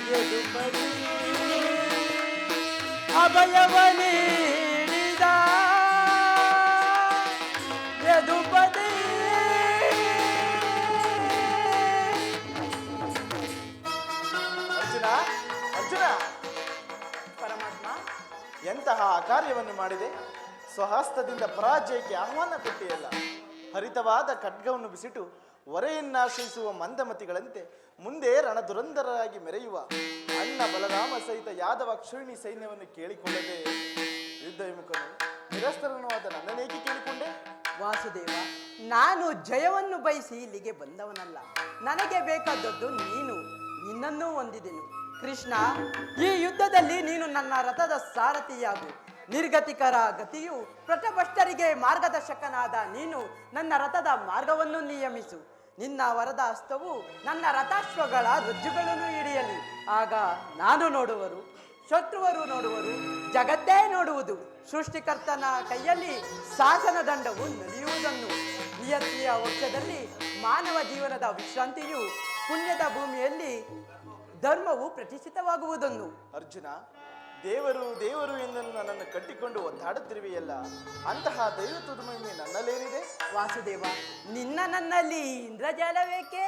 ಯದುಪತಿ, ಅಭಯವನೀಡಿದ ಯದುಪತಿ. ಅರ್ಜುನ, ಅರ್ಜುನ, ಪರಮಾತ್ಮ, ಎಂತಹ ಕಾರ್ಯವನ್ನು ಮಾಡಿದೆ! ಸ್ವಹಸ್ತದಿಂದ ಪರಾಜಯಕ್ಕೆ ಆಹ್ವಾನ ಕೊಟ್ಟಿಯಲ್ಲ. ಹರಿತವಾದ ಖಡ್ಗವನ್ನು ಬಿಸಿಟು ಹೊರೆಯನ್ನಾಶ್ರಯಿಸುವ ಮಂದಮತಿಗಳಂತೆ ಮುಂದೆ ರಣದುರಂಧರಾಗಿ ಮೆರೆಯುವ ಅಣ್ಣ ಬಲರಾಮ ಸಹಿತ ಯಾದವ ಅಕ್ಷೋಹಿಣಿ ಸೈನ್ಯವನ್ನು ಕೇಳಿಕೊಳ್ಳದೆ ಯುದ್ಧ ವಿಮುಖನು ನಿರಸ್ತರನೂ ಆದ ನನ್ನನೇಕೆ ಕೇಳಿಕೊಂಡೆ? ವಾಸುದೇವ, ನಾನು ಜಯವನ್ನು ಬಯಸಿ ಇಲ್ಲಿಗೆ ಬಂದವನಲ್ಲ. ನನಗೆ ಬೇಕಾದದ್ದು ನೀನು, ನಿನ್ನನ್ನೂ ಹೊಂದಿದೆನು. ಕೃಷ್ಣ, ಈ ಯುದ್ಧದಲ್ಲಿ ನೀನು ನನ್ನ ರಥದ ಸಾರಥಿಯಾಗು. ನಿರ್ಗತಿಕರ ಗತಿಯು ಪ್ರಟಭಷ್ಟರಿಗೆ ಮಾರ್ಗದರ್ಶಕನಾದ ನೀನು ನನ್ನ ರಥದ ಮಾರ್ಗವನ್ನು ನಿಯಮಿಸು. ನಿನ್ನ ವರದ ಹಸ್ತವು ನನ್ನ ರಥಾಶ್ವಗಳ ರಜ್ಜುಗಳನ್ನು ಹಿಡಿಯಲಿ. ಆಗ ನಾನು ನೋಡುವರು, ಶತ್ರುವರು ನೋಡುವರು, ಜಗತ್ತೇ ನೋಡುವುದು. ಸೃಷ್ಟಿಕರ್ತನ ಕೈಯಲ್ಲಿ ಶಾಸನ ದಂಡವು ನಡೆಯುವುದನ್ನು. ಈ ಪ್ರಿಯತಿಯ ವೃಕ್ಷದಲ್ಲಿ ಮಾನವ ಜೀವನದ ವಿಶ್ರಾಂತಿಯು, ಪುಣ್ಯದ ಭೂಮಿಯಲ್ಲಿ ಧರ್ಮವು ಪ್ರತಿಷ್ಠಿತವಾಗುವುದನ್ನು. ಅರ್ಜುನ, ದೇವರು ದೇವರು ಎಂದು ನನ್ನನ್ನು ಕಟ್ಟಿಕೊಂಡು ಒದ್ದಾಡುತ್ತಿರುವೆಯಲ್ಲ, ಅಂತಹ ದೈವತ್ವದ ಮಹಿಮೆ ನನ್ನಲ್ಲೇನಿದೆ? ವಾಸುದೇವ, ನಿನ್ನ ನನ್ನಲ್ಲಿ ಇಂದ್ರಜಾಲವೇಕೆ?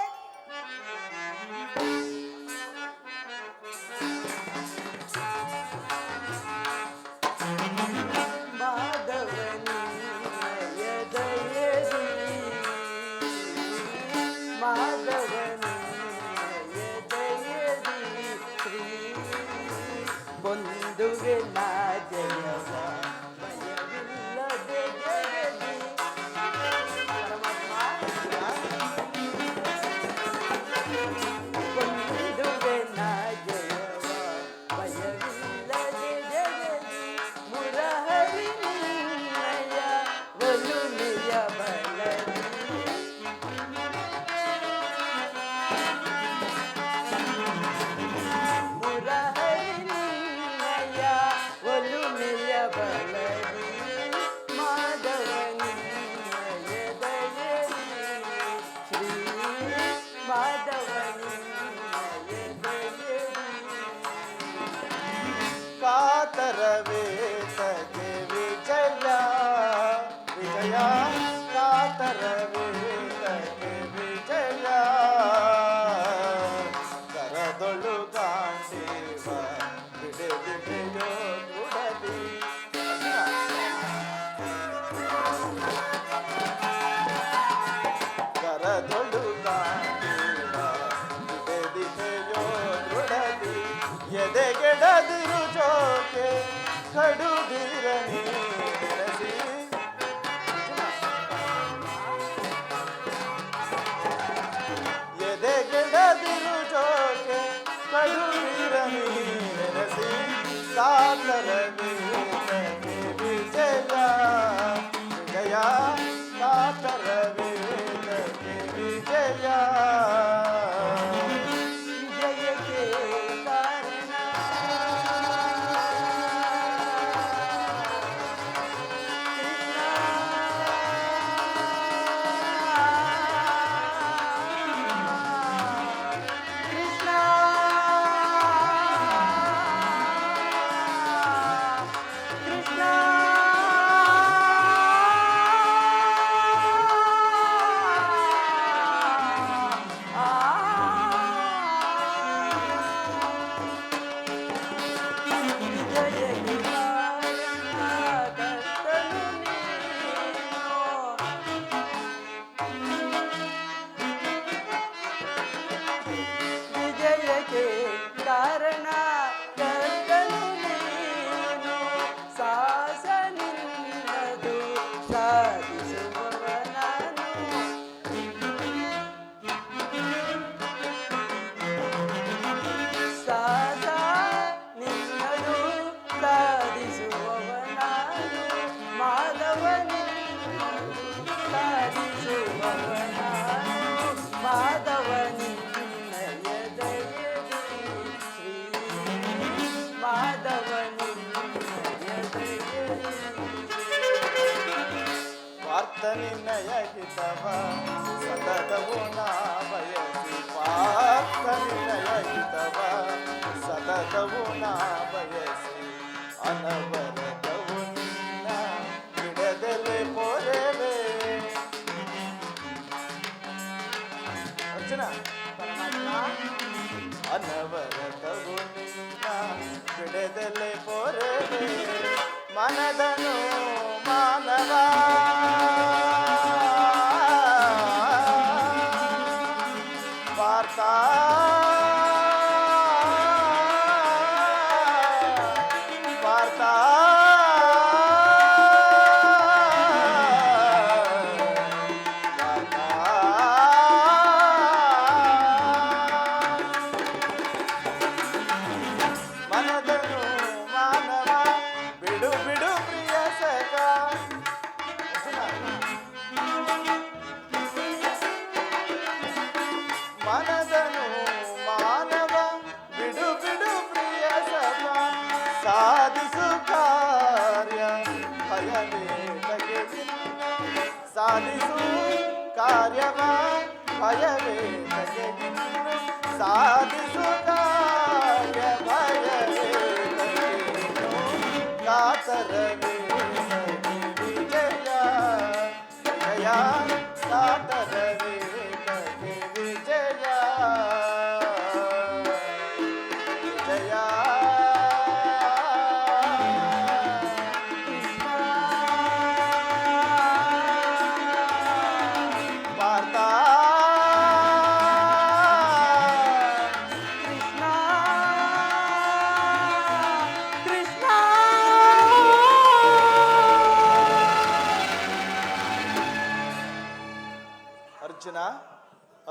ಬಂಧುವೆ ನಾ ಜಯವ ಭಯವಿಲ್ಲದೆ ಜಗದಿ. ಬಂಧುವೆ ನಾ ಜಯವ ಭಯವಿಲ್ಲದೆ ಜಗದಿ, ಮುರಹರಿ ನಿನ್ನಯ ಒಲುಮೆಯ ಬಲದಿ. ಕಾತರವೇ ತಗೆ ವಿಜಯ ವಿಜಯ, ಕಾತರವೇ ತಗೆ ವಿಜಯ, ಕರದೊಳು ಗಾಂಡೀವ ಬಿಡೆದಿದೆಯೋ ನುಡದಿ. ಕರದೊಳು ಗಾಂಡೀವ ಬಿಡೆದಿದೆಯೋ ನುಡದಿ, ಎದೆಗೆಡದಿರು ಜೋಕೆ ಕಡುಗಿರನಿ ನೆನೆಸಿ. ಎದೆಗೆಡದಿರು ಜೋಕೆ ಕಡುಗಿರನಿ ನೆನೆಸಿ, ಕಾತರವೇ ತಗೆ ವಿಜಯ ವಿಜಯ, ಕಾತರವೇ ತಗೆ ವಿಜಯ. ವಿಜಯಕ್ಕೆ ಕಾರಣ ಕೃಷ್ಣ, ಕೃಷ್ಣ, ವಿಜಯಕ್ಕೆ ಕಾರಣ ಕರ್ತನು ನೀನು. ವಿಜಯಕ್ಕೆ ಕಾರಣ ಕರ್ತನು ನೀನು, ಸಾಹಸ ನಿನ್ನದು ಸಾಧಿಸುವವ ನಾನು. ಸಾಹಸ ನಿನ್ನದು ಸಾಧಿಸುವವ ನಾನು, ಮಾಧವ ನಿನ್ನದು ಸಾಧಿಸುವವ ನಾನು, ಮಾಧವ ನಿನ್ನಯ ದಯದಿ ಶ್ರೀ ಮಾಧವ ನಿನ್ನಯ ದಯದಿ. ಪಾರ್ಥ ನಿನ್ನಯ ಹಿತವ ಸತತವು ನಾ ಬಯಸಿ, ಪಾರ್ಥ ನಿನ್ನಯ ಹಿತವ ಸತತವು ನಾ ಬಯಸಿ, ಅನವರತವು ನಿನ್ನ ಬಿಡದೆಲೆ ಪೊರೆವೆ. ಅರ್ಜುನ, ಅನವರತವು ನಿನ್ನ ಬಿಡದೆಲೆ ಪೊರೆವೆ, ಮನದನು ಮಾನವ ಪಾರ್ಥ, ಪಾರ್ಥ ಮನದನು ಮಾನವ ಬಿಡು ಬಿಡು ಪ್ರಿಯ ಸಖ. ಮನದನು ಮಾನವ ಬಿಡು ಬಿಡು ಪ್ರಿಯ ಸಖ, ಸಾಧಿಸು ಕಾರ್ಯ ಭಯವೇ ತಗೆ ಸಾಧಿಸು ಕಾರ್ಯವ ಭಯವೇ ತಗೆಗಿನ್ನು ಸಾಧಿಸು ಕಾರ್ಯ ಭಯವೇ ತಗೆಗಿನ್ನು ಕಾತರವೇ ತಗೆ ವಿಜಯ ಜಯ ಕಾತರವೇ ತಗೆ ವಿಜಯ ಜಯ ವಾರ್ತಾ ಕೃಷ್ಣ ಅರ್ಜುನ,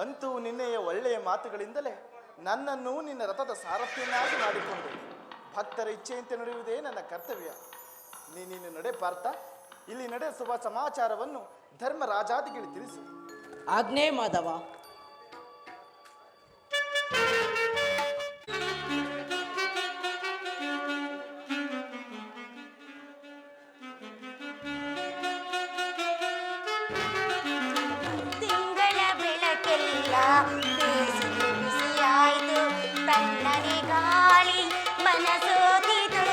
ಅಂತೂ ನಿನ್ನೆಯ ಒಳ್ಳೆಯ ಮಾತುಗಳಿಂದಲೇ ನನ್ನನ್ನು ನಿನ್ನ ರಥದ ಸಾರಥಿಯನ್ನಾಗಿ ಮಾಡಿಕೊಂಡು ಭಕ್ತರ ಇಚ್ಛೆಯಂತೆ ನಡೆಯುವುದೇ ನನ್ನ ಕರ್ತವ್ಯ. ನೀನು ನಡೆ ಪಾರ್ಥ. ಇಲ್ಲಿ ನಡೆಸುವ ಸಮಾಚಾರವನ್ನು ಧರ್ಮರಾಜಾದಿಗಳಿಗೆ ತಿಳಿಸು. ಆಜ್ಞೆ ಮಾಧವ. ತಿಂಗಳ ಬೆಳಕೆಲ್ಲ ಬೇಸಿಗೆ ಬಿಸಿಯಾಯಿತು, ತಣ್ಣನೆ ಗಾಳಿ ಮನಸೋತಿತು.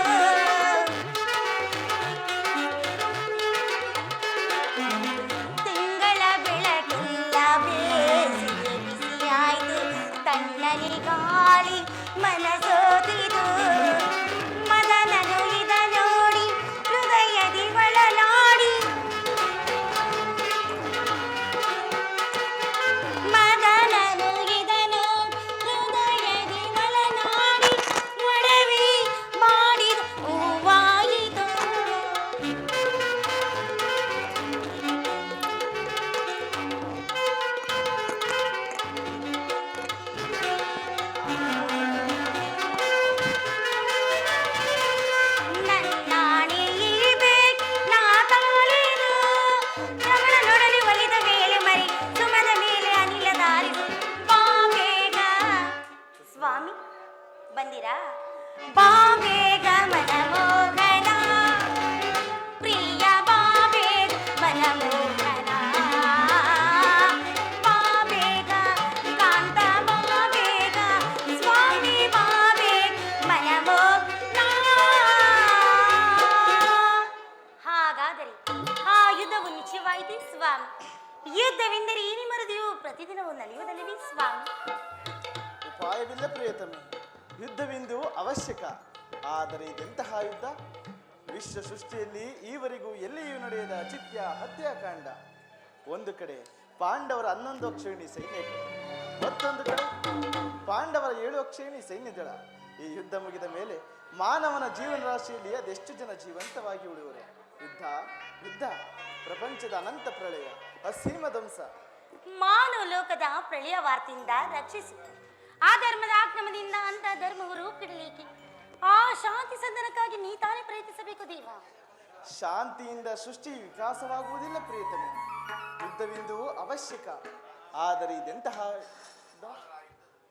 ತಿಂಗಳ ಬೆಳಕೆಲ್ಲ ಬೇಸಿಗೆ ಬಿಸಿಯಾಯಿತು, ತಣ್ಣನೆ ಗಾಳಿ ಮನಸೋತಿತು. ಮದನನು ಇದ ನೋಡಿ ಹೃದಯದಿ ಒಳಲಾಡಿ, ಮದನನು ಇದನು ಹೃದಯದಿ ಒಳನಾಡಿ, ಒಡವೆ ಮಾಡಿದ ಹೂವಾಯಿತು. ನನ್ನಾಣೆ ಇರಬೇಕು ನಾ ತಾಳಿದು, ರಮಣ ನೋಡಲಿ ಒಲಿದ ಮೇಲೆ ಮರಿ ಸುಮದ ಮೇಲೆ ಅನಿಲ ದಾರಿದು. ಬಾ ಬೇಗ ಸ್ವಾಮಿ ಬಂದಿರಾ? ಬಾ ಬೇಗ ಮನಮೋಹನ ಪ್ರಿಯ, ಬಾ ಬೇಗ ಮನಮೋಹನ. ಬಾ ಬೇಗ ಕಾಂತ, ಬಾ ಬೇಗ ಸ್ವಾಮಿ, ಬಾ ಬೇಗ ಮನಮೋಹನ. ಹಾಗಾದರೆ ಆ ಯುದ್ಧವು ನಿಶ್ಚಯವಾಯಿತು ಸ್ವಾಮಿ. ಯುದ್ಧವೆಂದರೆ ಈ ಮರುದಿಯು ಪ್ರತಿದಿನವೂ ನಡೆಯುವುದಲ್ಲವೇ ಸ್ವಾಮಿ? ಉಪಾಯವಿಲ್ಲ ಪ್ರಿಯತಮೆ, ಯುದ್ಧವೆಂದು ಅವಶ್ಯಕ. ಆದರೆ ಇದೆಂತಹ ಯುದ್ಧ? ವಿಶ್ವ ಸೃಷ್ಟಿಯಲ್ಲಿ ಈವರೆಗೂ ಎಲ್ಲಿಯೂ ನಡೆಯದ ಚಿತ್ಯ ಹತ್ಯಾಕಾಂಡ. ಒಂದು ಕಡೆ ಪಾಂಡವರ 11 ಅಕ್ಷೋಹಿಣಿ ಸೈನ್ಯ, ಮತ್ತೊಂದು ಕಡೆ ಪಾಂಡವರ 7 ಅಕ್ಷೋಹಿಣಿ ಸೈನ್ಯದಳ. ಈ ಯುದ್ಧ ಮುಗಿದ ಮೇಲೆ ಮಾನವನ ಜೀವನ ರಾಶಿಯಲ್ಲಿ ಅದೆಷ್ಟು ಜನ ಜೀವಂತವಾಗಿ ಉಳಿಯುವರು? ಯುದ್ಧ ಯುದ್ಧ, ಪ್ರಪಂಚದ ಅನಂತ ಪ್ರಳಯ, ಅಸೀಮ ಧ್ವಂಸ. ಮಾನವ ಲೋಕದ ಪ್ರಳಯ ವಾರ್ತೆಯಿಂದ ರಕ್ಷಿಸು. ಆ ಧರ್ಮದ ಆಕ್ರಮದಿಂದ ಅಂತ ಧರ್ಮವು ರೂಪಿಡಲಿಕ್ಕೆ ಆ ಶಾಂತಿ ಸಂಧಾನಕ್ಕಾಗಿ ನೀ ತಾನೇ ಪ್ರಯತ್ನಿಸಬೇಕು ದೇವ. ಶಾಂತಿಯಿಂದ ಸೃಷ್ಟಿ ವಿಕಾಸವಾಗುವುದಿಲ್ಲ ಪ್ರಿಯತಮೆ. ಯುದ್ಧವೆಂದು ಅವಶ್ಯಕ. ಆದರೆ ಇದೆಂತಹ ಯುದ್ಧ?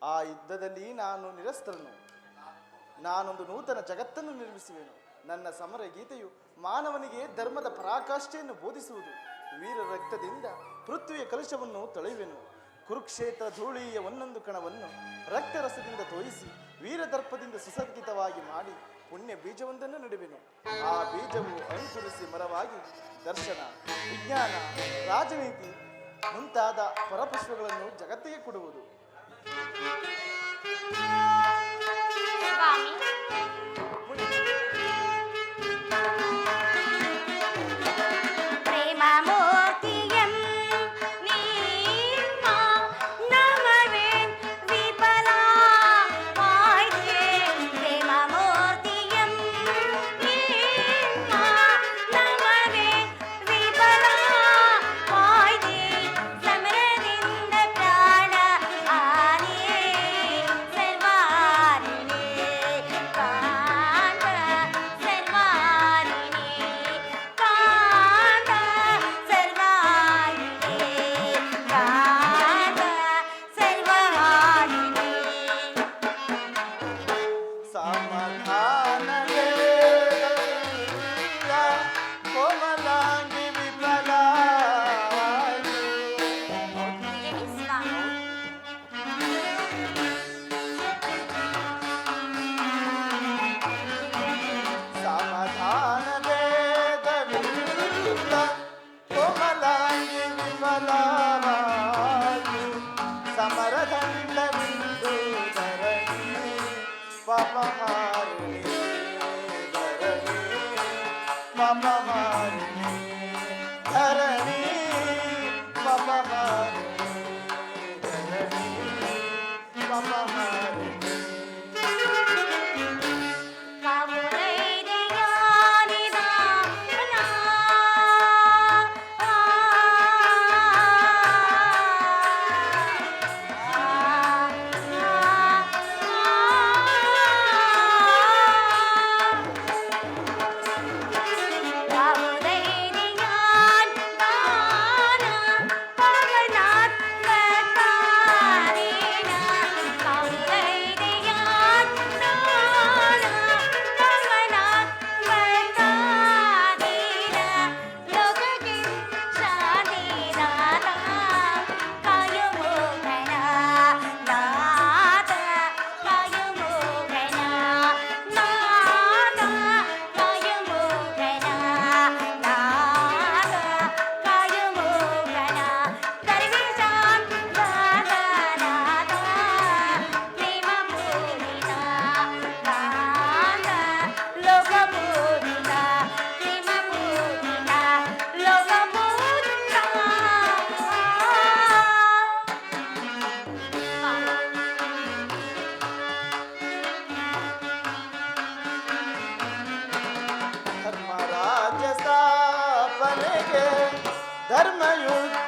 ಆ ಯುದ್ಧದಲ್ಲಿ ನಾನು ನಿರಸ್ತರನು. ನಾನೊಂದು ನೂತನ ಜಗತ್ತನ್ನು ನಿರ್ಮಿಸುವೆನು. ನನ್ನ ಸಮರ ಗೀತೆಯು ಮಾನವನಿಗೆ ಧರ್ಮದ ಪರಾಕಾಷ್ಠೆಯನ್ನು ಬೋಧಿಸುವುದು. ವೀರ ರಕ್ತದಿಂದ ಪೃಥ್ವಿಯ ಕಲಶವನ್ನು ತೊಳೆಯುವೆನು. ಕುರುಕ್ಷೇತ್ರ ಧೂಳಿಯ ಒಂದೊಂದು ಕಣವನ್ನು ರಕ್ತರಸದಿಂದ ತೋಯಿಸಿ ವೀರದರ್ಪದಿಂದ ಸುಸಂಕಿತವಾಗಿ ಮಾಡಿ ಪುಣ್ಯ ಬೀಜವೊಂದನ್ನು ನೆಡುವೆನು. ಆ ಬೀಜವು ಅಂಕುರಿಸಿ ಮರವಾಗಿ ದರ್ಶನ, ವಿಜ್ಞಾನ, ರಾಜನೀತಿ ಮುಂತಾದ ಪರಪುಷ್ಪಗಳನ್ನು ಜಗತ್ತಿಗೆ ಕೊಡುವುದು. ಸ್ವಾಮಿ, ಪ್ರೇಮ ಮೂರ್ತಿಯಂ ನಿಮ್ಮ ನಮವೇ ವಿಫಲ ಆಯ್ತೆ. ಪ್ರೇಮ ಮೂರ್ತಿಯಂ ನಿಮ್ಮ ನಮವೇ ವಿಫಲ ಆಯ್ತೆ. ಸಮರದಿಂದ ಪ್ರಾಣ ಆನೆ ಸರ್ವಾರಿಣೆ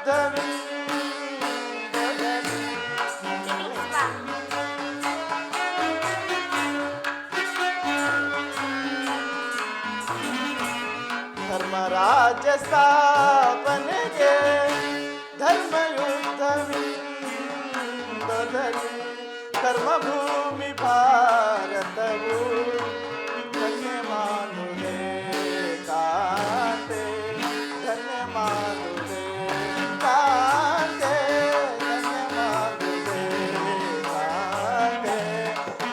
ಸ್ವಾಮಿ. ಧರ್ಮರಾಜ್ಯ ಸ್ಥಾಪನೆಗೆ ಧರ್ಮಯುದ್ಧವಿಂದದಲ್ಲಿ ಕರ್ಮಭೂಮಿ ಭಾರತವು ಧನ್ಯ ಮಾಡುವೆ ಕಾಂತೆ, ಧನ್ಯ ಮಾಡುವೆ ಕಾಂತೆ, ಧನ್ಯ ಮಾಡುವೆ ಕಾಂತೆ,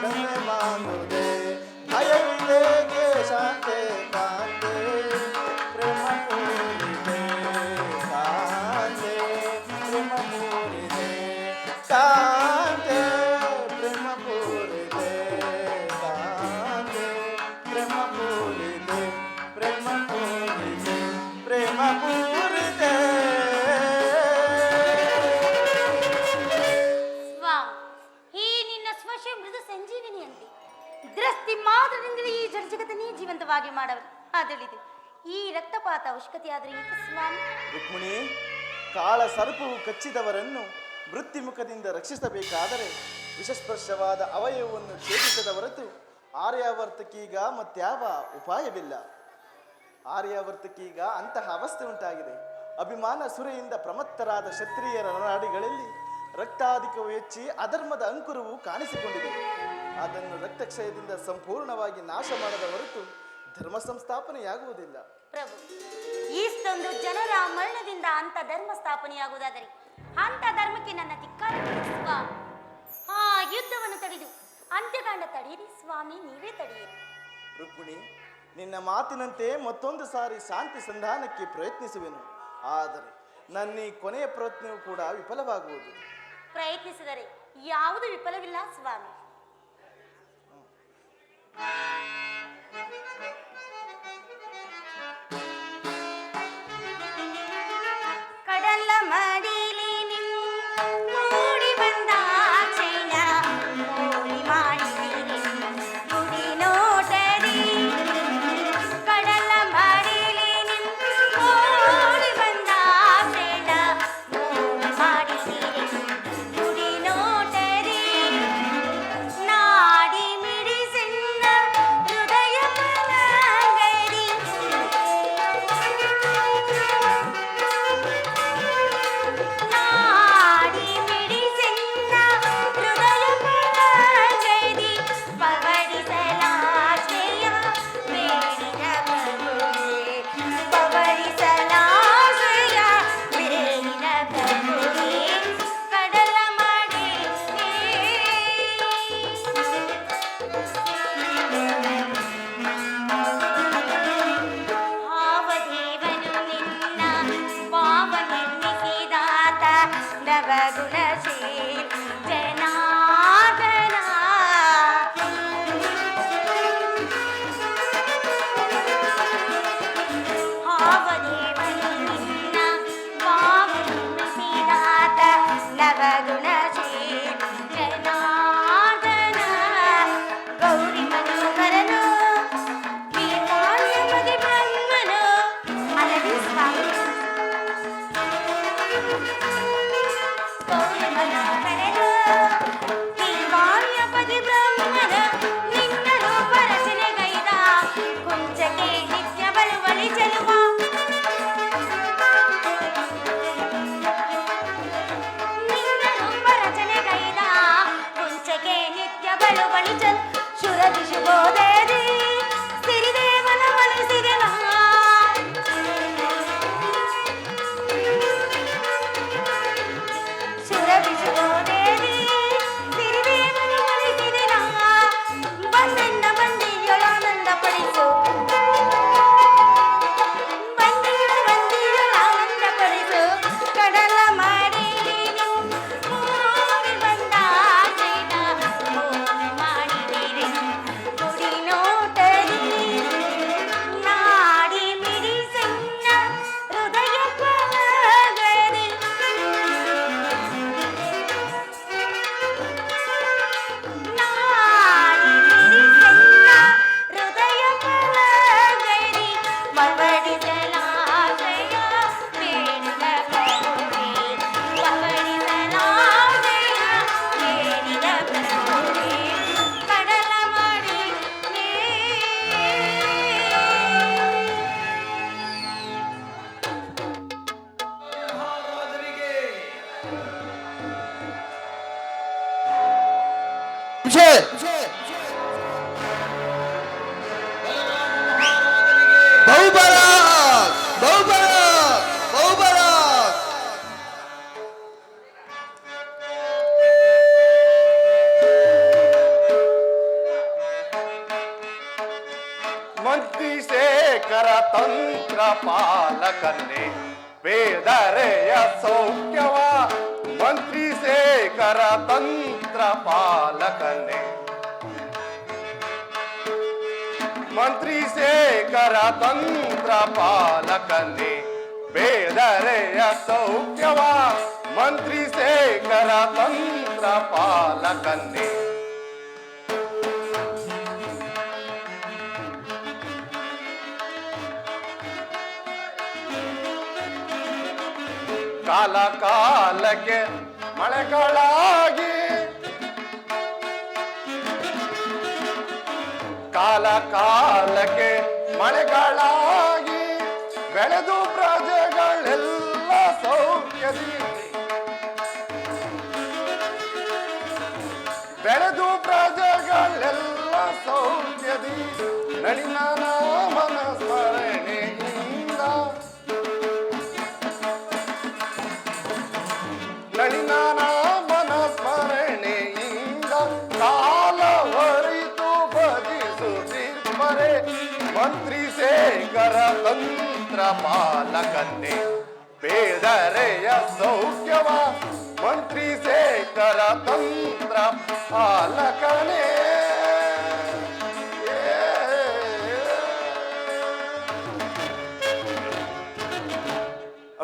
ಧನ್ಯ ಮಾಡುವೆ ಭಯವಿದೆಗೆ ಶಾಂತೆ ಕಾಂತೆ, ಪ್ರೇಮ ಮೂಡಿದೆ ಕಾಂತೆ, ಪ್ರೇಮ ಮೂಡಿದೆ ಕಾಂತೆ, ಪ್ರೇಮ ಮೂಡಿದೆ ಕಾಂತೆ, ಪ್ರೇಮ ಮೂಡಿದೆ, ಪ್ರೇಮ ಮೂಡಿದೆ, ಪ್ರೇಮ ಮೂಡಿದೆ. ಸ್ವಾಮಿ, ಈ ನಿನ್ನ ಸ್ಪರ್ಶ ಮೃದು ಸಂಜೀವಿನಿಯಂತೆ ದೃಷ್ಟಿ ಮಾತ್ರದಿಂದಲೇ ಈ ಜಗತ್ತನ್ನೇ ಜೀವಂತವಾಗಿ ಮಾಡವರು ಅದಳಿದು ಈ ರಕ್ತಪಾತ ಅವಶ್ಯಕತೆಯಾದರೆ ಏಕೆ ಸ್ವಾಮಿ? ರುಕ್ಮಿಣಿ, ಕಾಳ ಸರ್ಪವು ಕಚ್ಚಿದವರನ್ನು ಮೃತ್ಯುಮುಖದಿಂದ ರಕ್ಷಿಸಬೇಕಾದರೆ ವಿಷಸ್ಪರ್ಶವಾದ ಅವಯವವನ್ನು ಛೇದಿಸದ ಹೊರತು ಆರ್ಯಾವರ್ತಕೀಗ ಮತ್ಯಾವ ಉಪಾಯವಿಲ್ಲ. ಆರ್ಯಾವರ್ತಕೀಗ ಅಂತಹ ಅವಸ್ಥೆ ಉಂಟಾಗಿದೆ. ಅಭಿಮಾನ ಸುರೆಯಿಂದ ಪ್ರಮತ್ತರಾದ ಕ್ಷತ್ರಿಯರ ನಾಡಿಗಳಲ್ಲಿ ರಕ್ತಾಧಿಕವು ಹೆಚ್ಚಿ ಅಧರ್ಮದ ಅಂಕುರವು ಕಾಣಿಸಿಕೊಂಡಿದೆ. ಅದನ್ನು ರಕ್ತಕ್ಷಯದಿಂದ ಸಂಪೂರ್ಣವಾಗಿ ನಾಶ ಮಾಡದ ಹೊರತು ಧರ್ಮ ಸಂಸ್ಥಾಪನೆಯಾಗುವುದಿಲ್ಲ. ಪ್ರಭು, ಇಷ್ಟೊಂದು ಜನರ ಮರಣದಿಂದ ಅಂತ ಧರ್ಮ ಸ್ಥಾಪನೆಯಾಗುವುದಾದರೆ ಅಂತ ಧರ್ಮಕ್ಕೆ ನನ್ನ ಧಿಕ್ಕಾರ ಸ್ವಾಮಿ. ಆ ಯುದ್ಧವನ್ನು ತಡೆದು ಅಂತ್ಯಕಾಂಡ ತಡೆಯಿರಿ ಸ್ವಾಮಿ, ನೀವೇ ತಡೆಯಿರಿ. ರುಕ್ಮಿಣಿ, ನಿನ್ನ ಮಾತಿನಂತೆ ಮತ್ತೊಂದು ಸಾರಿ ಶಾಂತಿ ಸಂಧಾನಕ್ಕೆ ಪ್ರಯತ್ನಿಸುವೆನು. ಆದರೆ ನನ್ನ ಈ ಕೊನೆಯ ಪ್ರಯತ್ನವೂ ಕೂಡ ವಿಫಲವಾಗುವುದು. ಪ್ರಯತ್ನಿಸಿದರೆ ಯಾವುದು ವಿಫಲವಿಲ್ಲ ಸ್ವಾಮಿ. ಕಡಲ ಮಡಿಲಿ ಮೂಡಿ ಬಂದ ಕ್ಷಣ ಮೋಡಿ ಮಾಡಿದಿರಿ ಗುಡಿ ನೋಟರಿ. ಕಡಲ ಮಡಿಲಿ ಮೂಡಿ ಬಂದ ಕ್ಷಣ ಮೋಡಿ ಮಾಡಿದಿರಿ ಗುಡಿ ನೋಟರಿ. ನಾಡಿ ಮಿಡಿಸಿನ್ನ ಹೃದಯ ಪಲಂಗರಿ. ನಾಡಿ ಮಿಡಿಸಿನ್ನ ಹೃದಯ ಪಲಂಗರಿ. ಪವಡಿಸಲಾಶಯ ಬೇಡಿದ ಪ್ರಭುವೆ, ಪವಡಿಸಲಾಶಯ ಬೇಡಿದ ಪ್ರಭುವೆ. ಕಡಲ ಮಾಡಿ ಭಾವದೇವನು ನಿನ್ನ ಪಾವನೆನ್ನಿಸಿದಾತ ನವಗುಣಶೀಲ ಜನಾರ್ದನ. ಭಾವದೇವನು ನಿನ್ನ ಪಾವನೆನ್ನಿಸಿದಾತ ನವಗುಣಶೀಲ ಜನಾರ್ದನ. ಗೌರಿ ಮನೋಹರನು ವೀರಪಾಳ್ಯಪತಿ ಬ್ರಹ್ಮನು ಅಲರಿ ಸ್ವಾಮಿ. ಗೌರಿ ಮನೋಹರ ಬಹುಬರಾಕ್ ಬಹುಬರಾಕ್ ಬಹುಬರಾಕ್. ಮಂತ್ರಿ ಶೇಖರ ತಂತ್ರ ಪಾಲಕನ್ನೇ ಬೇದರೆಯ ಸೌಖ್ಯವ. ಮಂತ್ರಿ ಶೇಖರ ತಂತ್ರ ಪಾಲಕನ್ನೇ ಮಂತ್ರಿ ಶೇಖರ ತಂತ್ರ ಪಾಲಕನ್ನೇ ಬೇದರೆಯ ಸೌಖ್ಯವ. ಮಂತ್ರಿ ಶೇಖರ ತಂತ್ರ ಪಾಲಕನ್ನೇ ಕಾಲ ಕಾಲಕ್ಕೆ ಮಳೆಗಳಾಗಿ ಕಾಲ ಕಾಲಕ್ಕೆ ಮಳೆಗಳಾಗಿ ಬೆಳೆದು ಪ್ರಜೆಗಳೆಲ್ಲ ಸೌಖ್ಯದಿ ಬೆಳೆದು ಪ್ರಜೆಗಳೆಲ್ಲ ಸೌಖ್ಯದಿ ನಳಿನ ನಾಮನ ಸ್ಮರಣೆಯಿಂದ ನಳಿನ ನಾಮನ ಸ್ಮರಣೆಯಿಂದ ಕಾಲವರಿತು ಭಜಿಸುತ್ತಿರ್ಪರೆ. ಮಂತ್ರಿ ಶೇಖರ ತಂತ್ರ ಪಾಲಕನ್ನೇ ಬೇದರೆಯ ಸೌಖ್ಯವ. ಮಂತ್ರಿ ಶೇಖರ ತಂತ್ರ ಪಾಲಕನೇ.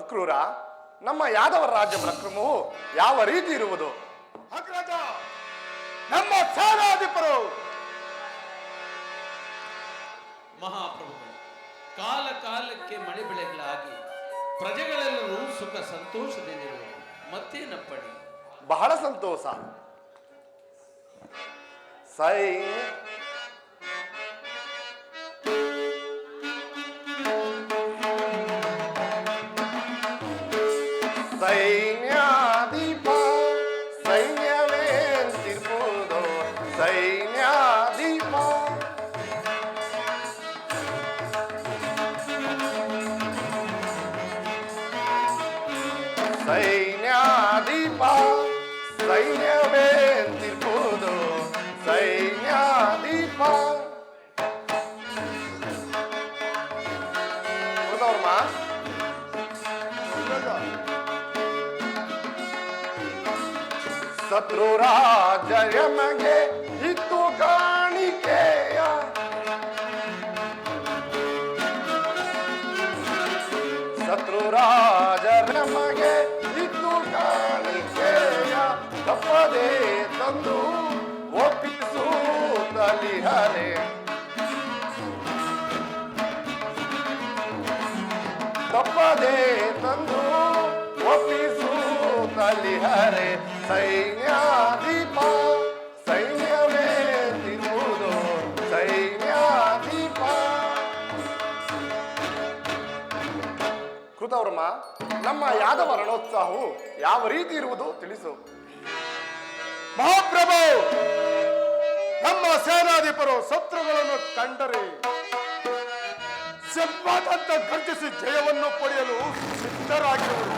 ಅಕ್ರೂರ, ನಮ್ಮ ಯಾದವ ರಾಜ್ಯ ಪ್ರಕ್ರಮವು ಯಾವ ರೀತಿ ಇರುವುದು? ಅಗ್ರಜ, ನಮ್ಮ ಸೇನಾಧಿಪರು ಮಹಾಪ್ರಭುಗಳು ಕಾಲ ಕಾಲಕ್ಕೆ ಮಳೆ ಬೆಳೆಗಳಾಗಿ ಪ್ರಜೆಗಳೆಲ್ಲರೂ ಸುಖ ಸಂತೋಷದಿಂದಿರುವರು. ಮತ್ತೇನಪ್ಪಣೆ? ಬಹಳ ಸಂತೋಷ. ಸೈನ್ಯಾಧಿಪ ಸೈನ್ಯವೇಂತಿರ್ಬೋದು. ಸೈನ್ಯಾಧಿಪ ಸೈನ್ಯಾಧಿಪ ಸೈನ್ಯವೇಂತಿರ್ಬೋದು. ಸೈನ್ಯಾಧಿಪ ಹೌದವ್ರಮ್ಮ. ಶತ್ರು ರಾಜ ಯಮಗೆ ಇತ್ತು ಕಾಣಿಕೆಯ. ಶತ್ರು ರಾಜ ನಮಗೆ ಇತ್ತು ಕಾಣಿಕೆಯ. ತಪ್ಪದೆ ತಂದು ಒಪ್ಪಿಸುತ್ತಲಿಹರೆ. ತಪ್ಪದೆ ತಂದು ಒಪ್ಪಿಸುತ್ತಲಿಹರೆ. ಸೈನ್ಯಾಧಿಪ ಸೈನ್ಯವೇ ತಿರುವುದು. ಸೈನ್ಯಾಧಿಪ ಕೃತವರ್ಮ, ನಮ್ಮ ಯಾದವ ರಣೋತ್ಸಾಹವು ಯಾವ ರೀತಿ ಇರುವುದು ತಿಳಿಸು. ಮಹಾಪ್ರಭು, ನಮ್ಮ ಸೇನಾಧಿಪರು ಶತ್ರುಗಳನ್ನು ಕಂಡರೆ ಸಿಂಹದಂತ ಗರ್ಜಿಸಿ ಜಯವನ್ನು ಪಡೆಯಲು ಸಿದ್ಧರಾಗಿರುವರು.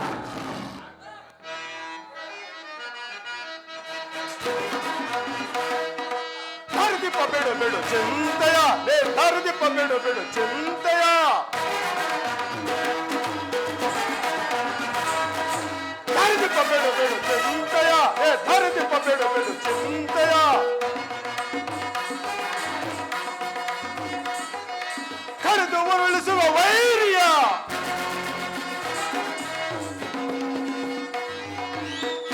ದಾರಿದೀಪ ಬೇಡ ಬೇಡ ಚಿಂತೆಯ, ದಾರಿದೀಪ ಬೇಡ ಬೇಡ ಚಿಂತೆಯ. ದಾರಿದೀಪ ಬೇಡ ಬೇಡ ಚಿಂತೆಯ, ದಾರಿದೀಪ ಬೇಡ ಬೇಡ ಚಿಂತೆಯ. ಕರೆದು ಉರುಳಿಸುವ ವೈರ್ಯ,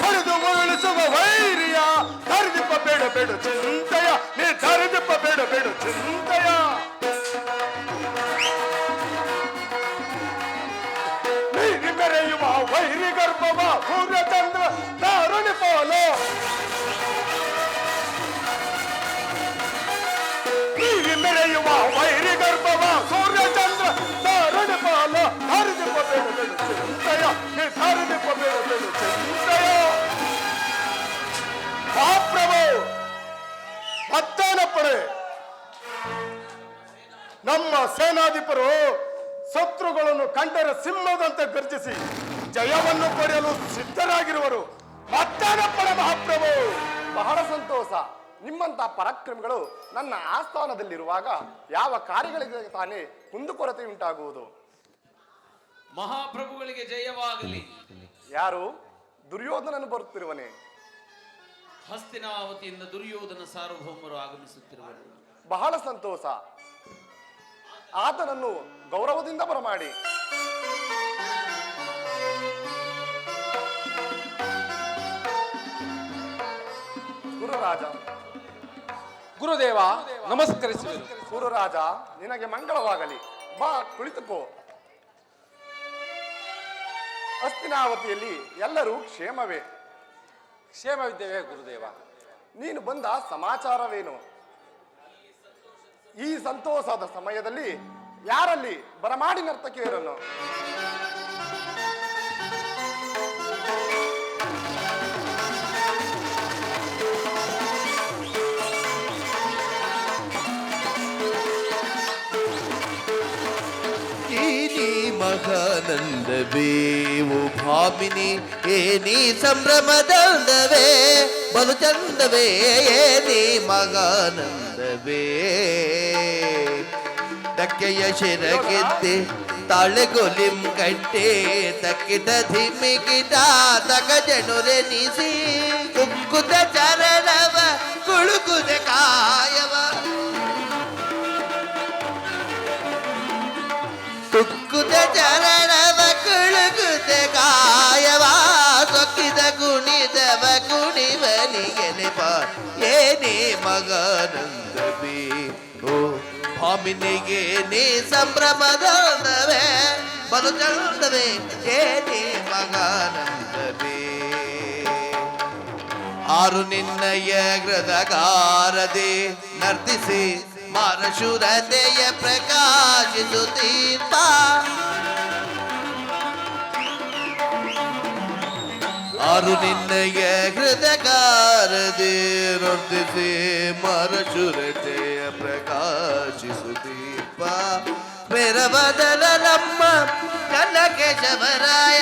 ಕರೆದು ಉರುಳಿಸುವ ವೈರ್ಯ. ದಾರಿದೀಪ ಬೇಡ ಬೇಡ ಚಿಂತೆಯ, ದಾರಿದೀಪ ಬೇಡ ಬೇಡ ಚಿಂತೆಯ. ನೀರಿ ಮೆರೆಯುವ ವೈರಿ ಗರ್ಭವ ಸೂರ್ಯಚಂದ್ರ ದಾರುಣಿ ಪೋಲು. ನೀರಿ ಮೆರೆಯುವ ವೈರಿ ಗರ್ಭವ ಸೂರ್ಯಚಂದ್ರ ದಾರುಣಿ ಪೋಲು. ದಾರಿದೀಪ ಬೇಡ ಬೇಡ ಚಿಂತೆಯ, ದಾರಿದೀಪ ಬೇಡ ಬೇಡ ಚಿಂತೆಯ. ಸೇನಾಧಿಪರು ಶತ್ರುಗಳನ್ನು ಕಂಡರೆ ಸಿಂಹದಂತೆ ಗರ್ಜಿಸಿ ಜಯವನ್ನು ಪಡೆಯಲು ಸಿದ್ಧರಾಗಿರುವರು. ಮತ್ತೇನಪ್ಪಣ ಮಹಾಪ್ರಭು. ಬಹಳ ಸಂತೋಷ. ನಿಮ್ಮಂತ ಪರಾಕ್ರಮಿಗಳು ನನ್ನ ಆಸ್ಥಾನದಲ್ಲಿರುವಾಗ ಯಾವ ಕಾರ್ಯಗಳಿಗೆ ತಾನೇ ಕುಂದುಕೊರತೆ ಉಂಟಾಗುವುದು? ಮಹಾಪ್ರಭುಗಳಿಗೆ ಜಯವಾಗಲಿ. ಯಾರು? ದುರ್ಯೋಧನನು ಬರುತ್ತಿರುವನೇ? ಹಸ್ತಿನಾವತಿಯಿಂದ ದುರ್ಯೋಧನ ಸಾರ್ವಭೌಮರು ಆಗಮಿಸುತ್ತಿರುವರು. ಬಹಳ ಸಂತೋಷ. ಆತನನ್ನು ಗೌರವದಿಂದ ಬರಮಾಡಿ. ಗುರುರಾಜ. ಗುರುದೇವ ನಮಸ್ಕರಿಸುವೆನು. ಗುರುರಾಜ, ನಿನಗೆ ಮಂಗಳವಾಗಲಿ. ಬಾ, ಕುಳಿತುಕೋ. ಹಸ್ತಿನಾವತಿಯಲ್ಲಿ ಎಲ್ಲರೂ ಕ್ಷೇಮವೇ? ಕ್ಷೇಮವಿದ್ದೇವೆ ಗುರುದೇವ. ನೀನು ಬಂದ ಸಮಾಚಾರವೇನು? ಈ ಸಂತೋಷದ ಸಮಯದಲ್ಲಿ ಯಾರಲ್ಲಿ ಬರಮಾಡಿ ನರ್ತಕಿಯರನ್ನು? ಮಹಾನಂದವೇವು ಭಾಮಿನಿ ಏನಿ ಸಂಭ್ರಮದಂದವೇ ಬಲು ಚಂದವೇ ಏನಿ ಮಗಾನಂದವೇ ದಕ್ಕೆಯ ಶಿರಗೆದ್ದೆ ತಾಳೆಗೊಲಿಂ ಕಟ್ಟೆ ತಕ್ಕಿದ ಧಿಮ್ಮಿಗಿದ ತಗಜನುರೆ ನಿಸಿ ಕುಕ್ಕುದ ಚರಣವ ಕುಳುಕುದ ಕಾಯವ ತುಕ್ಕುದ ಚರಣವ ಕುಳುಕುದ ಕಾಯವ ಸೊಕ್ಕಿದ ಕುಣಿದವ ಕುಣಿವನಿಗೆ ನೆಪ ಏನೇ ಮಗಾನಂದವೇ ಓ ಭಾಮಿನಿಗೆ ನೀ ಸಂಭ್ರಮದವೇ ಬಲು ಚಂದವೇ ಏನೇ ಮಗಾನಂದವೇ ಆರು ನಿನ್ನಯ ಗೃದಗಾರದೆ ನರ್ತಿಸಿ ಮಾರಶುರತೆಯ ಪ್ರಕಾಶಿಸುತ್ತೀರ್ಪ ಆರು ನಿನ್ನಯ ಹೃದಗಾರದೆ ನರ್ತಿಸಿ ಮಾರಶುರತೆಯ ಪ್ರಕಾಶಿಸುತ್ತೀರ್ಪ ಮೇರ ಬದಲ ನಮ್ಮ ನನ್ನ ಕೇಶವರಾಯ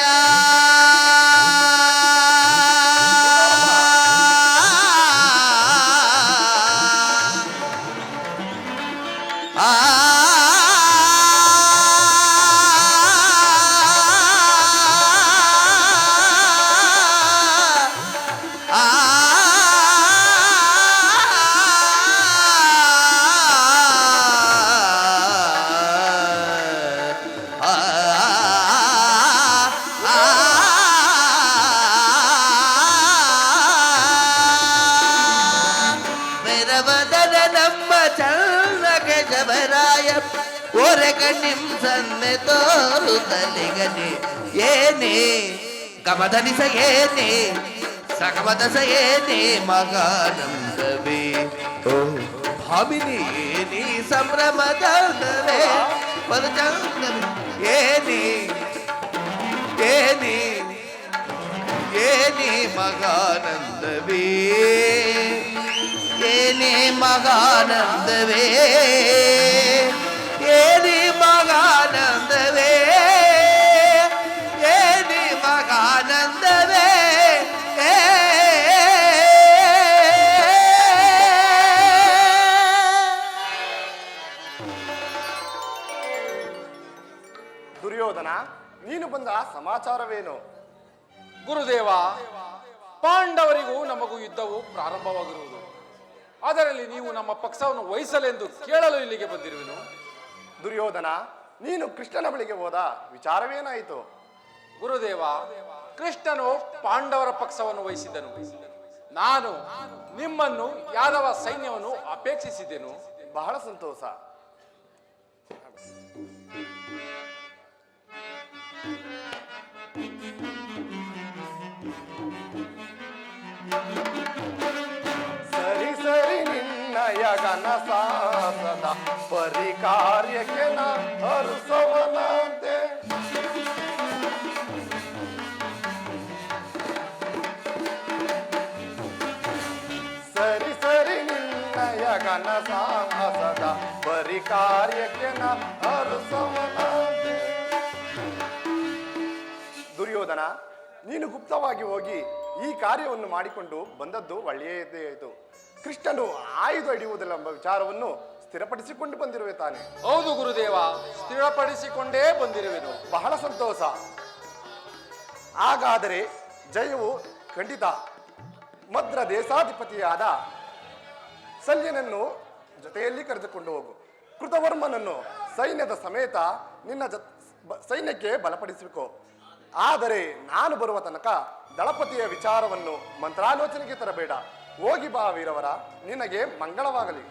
ಕಣ್ಣಿಂ ಸನ್ನೆ ತೋರುತ್ತಲಿಗನೆ ಏನೇ ಗಮಧನಿಸ ಏನೇ ಸಗಮದಸ ಏನೇ ಮಗಾನಂದವೇ ಓ ಭಾಮಿನಿ ಏನಿ ಸಂಭ್ರಮದವೇ ಪರಚಂದವೇ ಏನೇ ಏನೇ ಏನೇ ಮಗಾನಂದವೇ ಏನೇ ಮಗಾನಂದವೇ ಏನಿ ಮಗಾನಂದವೇ ಏನಿ ಮಗಾನಂದವೇ ದುರ್ಯೋಧನ, ನೀನು ಬಂದ ಸಮಾಚಾರವೇನು? ಗುರುದೇವ, ಪಾಂಡವರಿಗೂ ನಮಗೂ ಯುದ್ಧವು ಪ್ರಾರಂಭವಾಗಿರುವುದು. ಅದರಲ್ಲಿ ನೀವು ನಮ್ಮ ಪಕ್ಷವನ್ನು ವಹಿಸಲೆಂದು ಕೇಳಲು ಇಲ್ಲಿಗೆ ಬಂದಿರುವೆನು. ದುರ್ಯೋಧನ, ನೀನು ಕೃಷ್ಣನ ಬಳಿಗೆ ಹೋದ ವಿಚಾರವೇನಾಯಿತು? ಗುರುದೇವ, ಕೃಷ್ಣನು ಪಾಂಡವರ ಪಕ್ಷವನ್ನು ವಹಿಸಿದ್ದನು. ನಾನು ನಿಮ್ಮನ್ನು ಯಾದವ ಸೈನ್ಯವನ್ನು ಅಪೇಕ್ಷಿಸಿದ್ದೆನು. ಬಹಳ ಸಂತೋಷ. ಸರಿ ಸರಿ ನಿನ್ನಯ ಗನಸಾಸದ ಪರಿಕಾರ್ಯಕ್ಕೆ ನಾ ಹರುಸವನಂತೆ ಸರಿ ಸರಿ ನಿನ್ನಯ ನನ್ನ ಸಾಹಸದ ಬರಿ ಕಾರ್ಯಕ್ಕೆ ನ ಅರಸವನಾದೆ. ದುರ್ಯೋಧನ, ನೀನು ಗುಪ್ತವಾಗಿ ಹೋಗಿ ಈ ಕಾರ್ಯವನ್ನು ಮಾಡಿಕೊಂಡು ಬಂದದ್ದು ಒಳ್ಳೆಯದೇ ಆಯಿತು. ಕೃಷ್ಣನು ಆಯುಧ ಹಿಡಿಯುವುದೆಂಬ ವಿಚಾರವನ್ನು ಸ್ಥಿರಪಡಿಸಿಕೊಂಡು ಬಂದಿರುವೆ ತಾನೆ? ಹೌದು ಗುರುದೇವ, ಸ್ಥಿರಪಡಿಸಿಕೊಂಡೇ ಬಂದಿರುವೆನು. ಬಹಳ ಸಂತೋಷ. ಹಾಗಾದರೆ ಜಯವು ಖಂಡಿತ. ಮದ್ರ ದೇಶಾಧಿಪತಿಯಾದ ಶಲ್ಯನನ್ನು ಜೊತೆಯಲ್ಲಿ ಕರೆದುಕೊಂಡು ಹೋಗು. ಕೃತವರ್ಮನನ್ನು ಸೈನ್ಯದ ಸಮೇತ ನಿನ್ನ ಸೈನ್ಯಕ್ಕೆ ಬಲಪಡಿಸಬೇಕು. ಆದರೆ ನಾನು ಬರುವ ತನಕ ದಳಪತಿಯ ವಿಚಾರವನ್ನು ಮಂತ್ರಾಲೋಚನೆಗೆ ತರಬೇಡ. ಹೋಗಿ ಬಾ ವೀರವರ, ನಿನಗೆ ಮಂಗಳವಾಗಲಿ.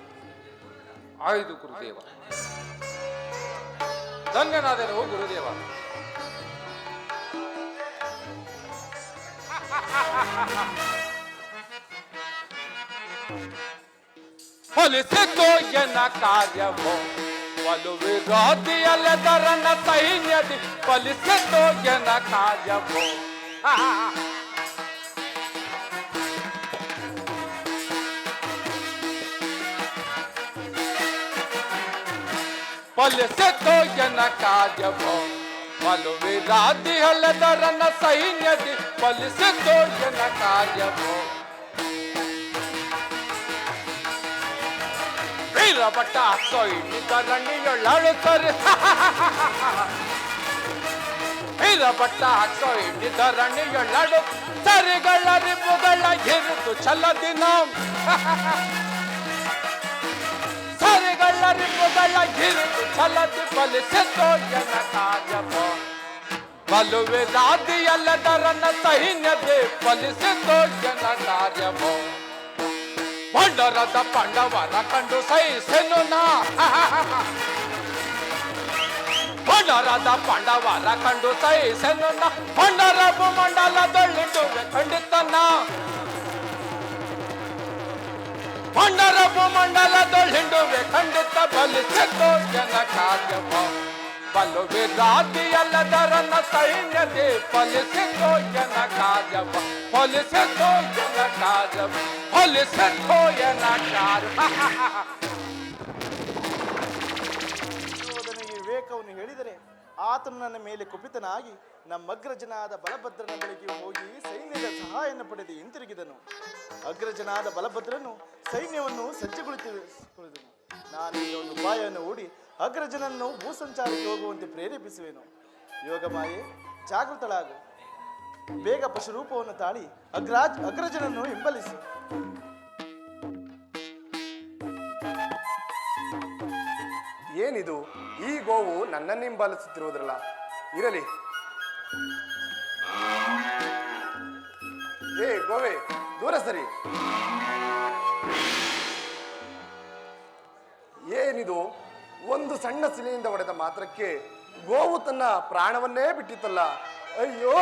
ಆಯ್ತು ಗುರುದೇವ. ಧನ್ಯನಾದೆನು ಗುರುದೇವ. ಫಲಿಸಿತು ಎನ್ನ ಕಾರ್ಯವು ಒಲು ವಿರೋಧಿಯಲ್ಲದರನ್ನ ಸೈನ್ಯದಿ ಫಲಿಸಿತು ಎನ್ನ ಕಾರ್ಯವು. ಫಲಿಸಿತು ಎನ್ನ ಕಾರ್ಯವು ಒಲು ವಿರೋಧಿಯಲ್ಲದರನ್ನ ಸೈನ್ಯದಿ ಫಲಿಸಿತು ಎನ್ನ ಕಾರ್ಯವು. ವೀರಭಟ ಸೊಯ್ನಿದರಣಿಯೊಳ್ಳಾಡುತ್ತಾರೆ. ವೀರಭಟ ಸೊಯ್ನಿದರಣಿಯೊಳ್ಳಾಡು ಸರಿಗಳ ರಿಬುಗಳ ಇರುತ್ತು ಛಲದಿನ. ಸರಿಗಳ ರಿಬುಗಳ ಇರುತ್ತು ಛಲದಿ ಫಲಿಸಿತು ಎನ್ನ ಕಾರ್ಯವು. ಬಲುವೆ ರಾದಿಯಲ್ಲದರನ್ನ ಸೈನ್ಯದೆ ಫಲಿಸಿತು ಎನ್ನ ಕಾರ್ಯವು. ಭಂಡರದ ಪಾಂಡವರ ಕಂಡು ಸಹಿಸೆನು ನಾ. ಭಂಡರದ ಪಾಂಡವರ ಕಂಡು ಸಹಿಸೆನು ನಾ. ಭಂಡರ ಭೂಮಂಡಲದೊಳ್ಳಿಡುವೆ ಖಂಡಿತನ. ಭಂಡರ ಭೂಮಂಡಲದೊಳ್ಳಿಡುವೆ ಖಂಡಿತ ಫಲಿಸಿತು ಎನ್ನ ಕಾರ್ಯವ. ಬಲುವೆ ರಾದಿಯಲ್ಲದರನ್ನ ಸೈನ್ಯದೆ ಫಲಿಸಿತು ಎನ್ನ ಕಾರ್ಯವ. ಫಲಿಸಿತು ಎನ್ನ ಕಾರ್ಯವ. ಫಲಿಸಿತು ಎನ್ನ ಕಾರ್ಯ. ದುರ್ಯೋಧನಿಗೆ ವಿವೇಕವನ್ನು ಹೇಳಿದರೆ ಆತನು ನನ್ನ ಮೇಲೆ ಕುಪಿತನಾಗಿ ನಮ್ಮ ಅಗ್ರಜನಾದ ಬಲಭದ್ರನ ಬಳಿಗೆ ಹೋಗಿ ಸೈನ್ಯದ ಸಹಾಯವನ್ನು ಪಡೆದು ಹಿಂತಿರುಗಿದನು. ಅಗ್ರಜನಾದ ಬಲಭದ್ರನು ಸೈನ್ಯವನ್ನು ಸಜ್ಜುಗೊಳಿಸಿದನು. ನಾನು ಈ ಒಂದು ಉಪಾಯವನ್ನು ಹೂಡಿ ಅಗ್ರಜನನ್ನು ಭೂಸಂಚಾರಕ್ಕೆ ಹೋಗುವಂತೆ ಪ್ರೇರೇಪಿಸುವೆನು. ಯೋಗಮಾಯೆ, ಜಾಗೃತಳಾಗು. ಬೇಗ ಪಶುರೂಪವನ್ನು ತಾಳಿ ಅಗ್ರಜನನ್ನು ಹಿಂಬಲಿಸು. ಏನಿದು? ಈ ಗೋವು ನನ್ನನ್ನು ಹಿಂಬಾಲಿಸುತ್ತಿರುವುದರಲ್ಲ. ಇರಲಿ. ಏ ಗೋವೆ, ದೂರ ಸರಿ. ಏನಿದು? ಒಂದು ಸಣ್ಣ ಶಿಲೆಯಿಂದ ಹೊಡೆದ ಮಾತ್ರಕ್ಕೆ ಗೋವು ತನ್ನ ಪ್ರಾಣವನ್ನೇ ಬಿಟ್ಟಿತ್ತಲ್ಲ. ಅಯ್ಯೋ!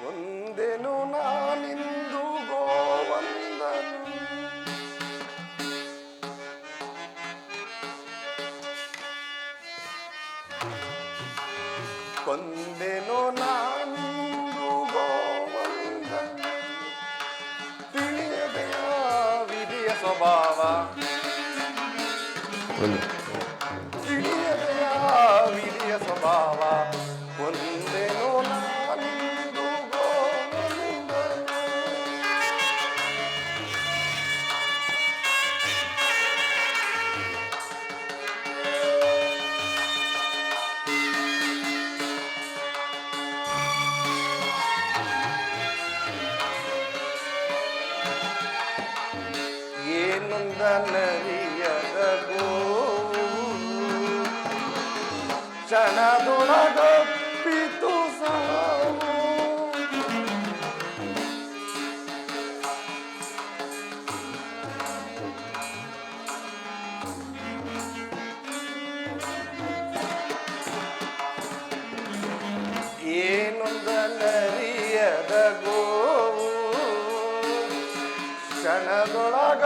ಒಂದೇನು ನಾನಿಂದು ಗೋವಂದನು. ಕೊಂದೆನು ನಾನಿಂದು ಗೋವಂದನು. ತಿಳಿಯದೆಯ ವಿಧಿಯ ಸ್ವಭಾವ, ತಿಳಿಯದೆಯ ವಿಧಿಯ ಸ್ವಭಾವ. ಒಂದೇನು ನಾನಿಂದು ಗೋವಂದನು. ಏನೊಂದನರಿಯದ ಗೋವು ಕ್ಷಣದೊಳಗಪ್ಪಿತು ಸಾವು. ಏನೊಂದನರಿಯ ಗೋವು ಕ್ಷಣದೊಳಗ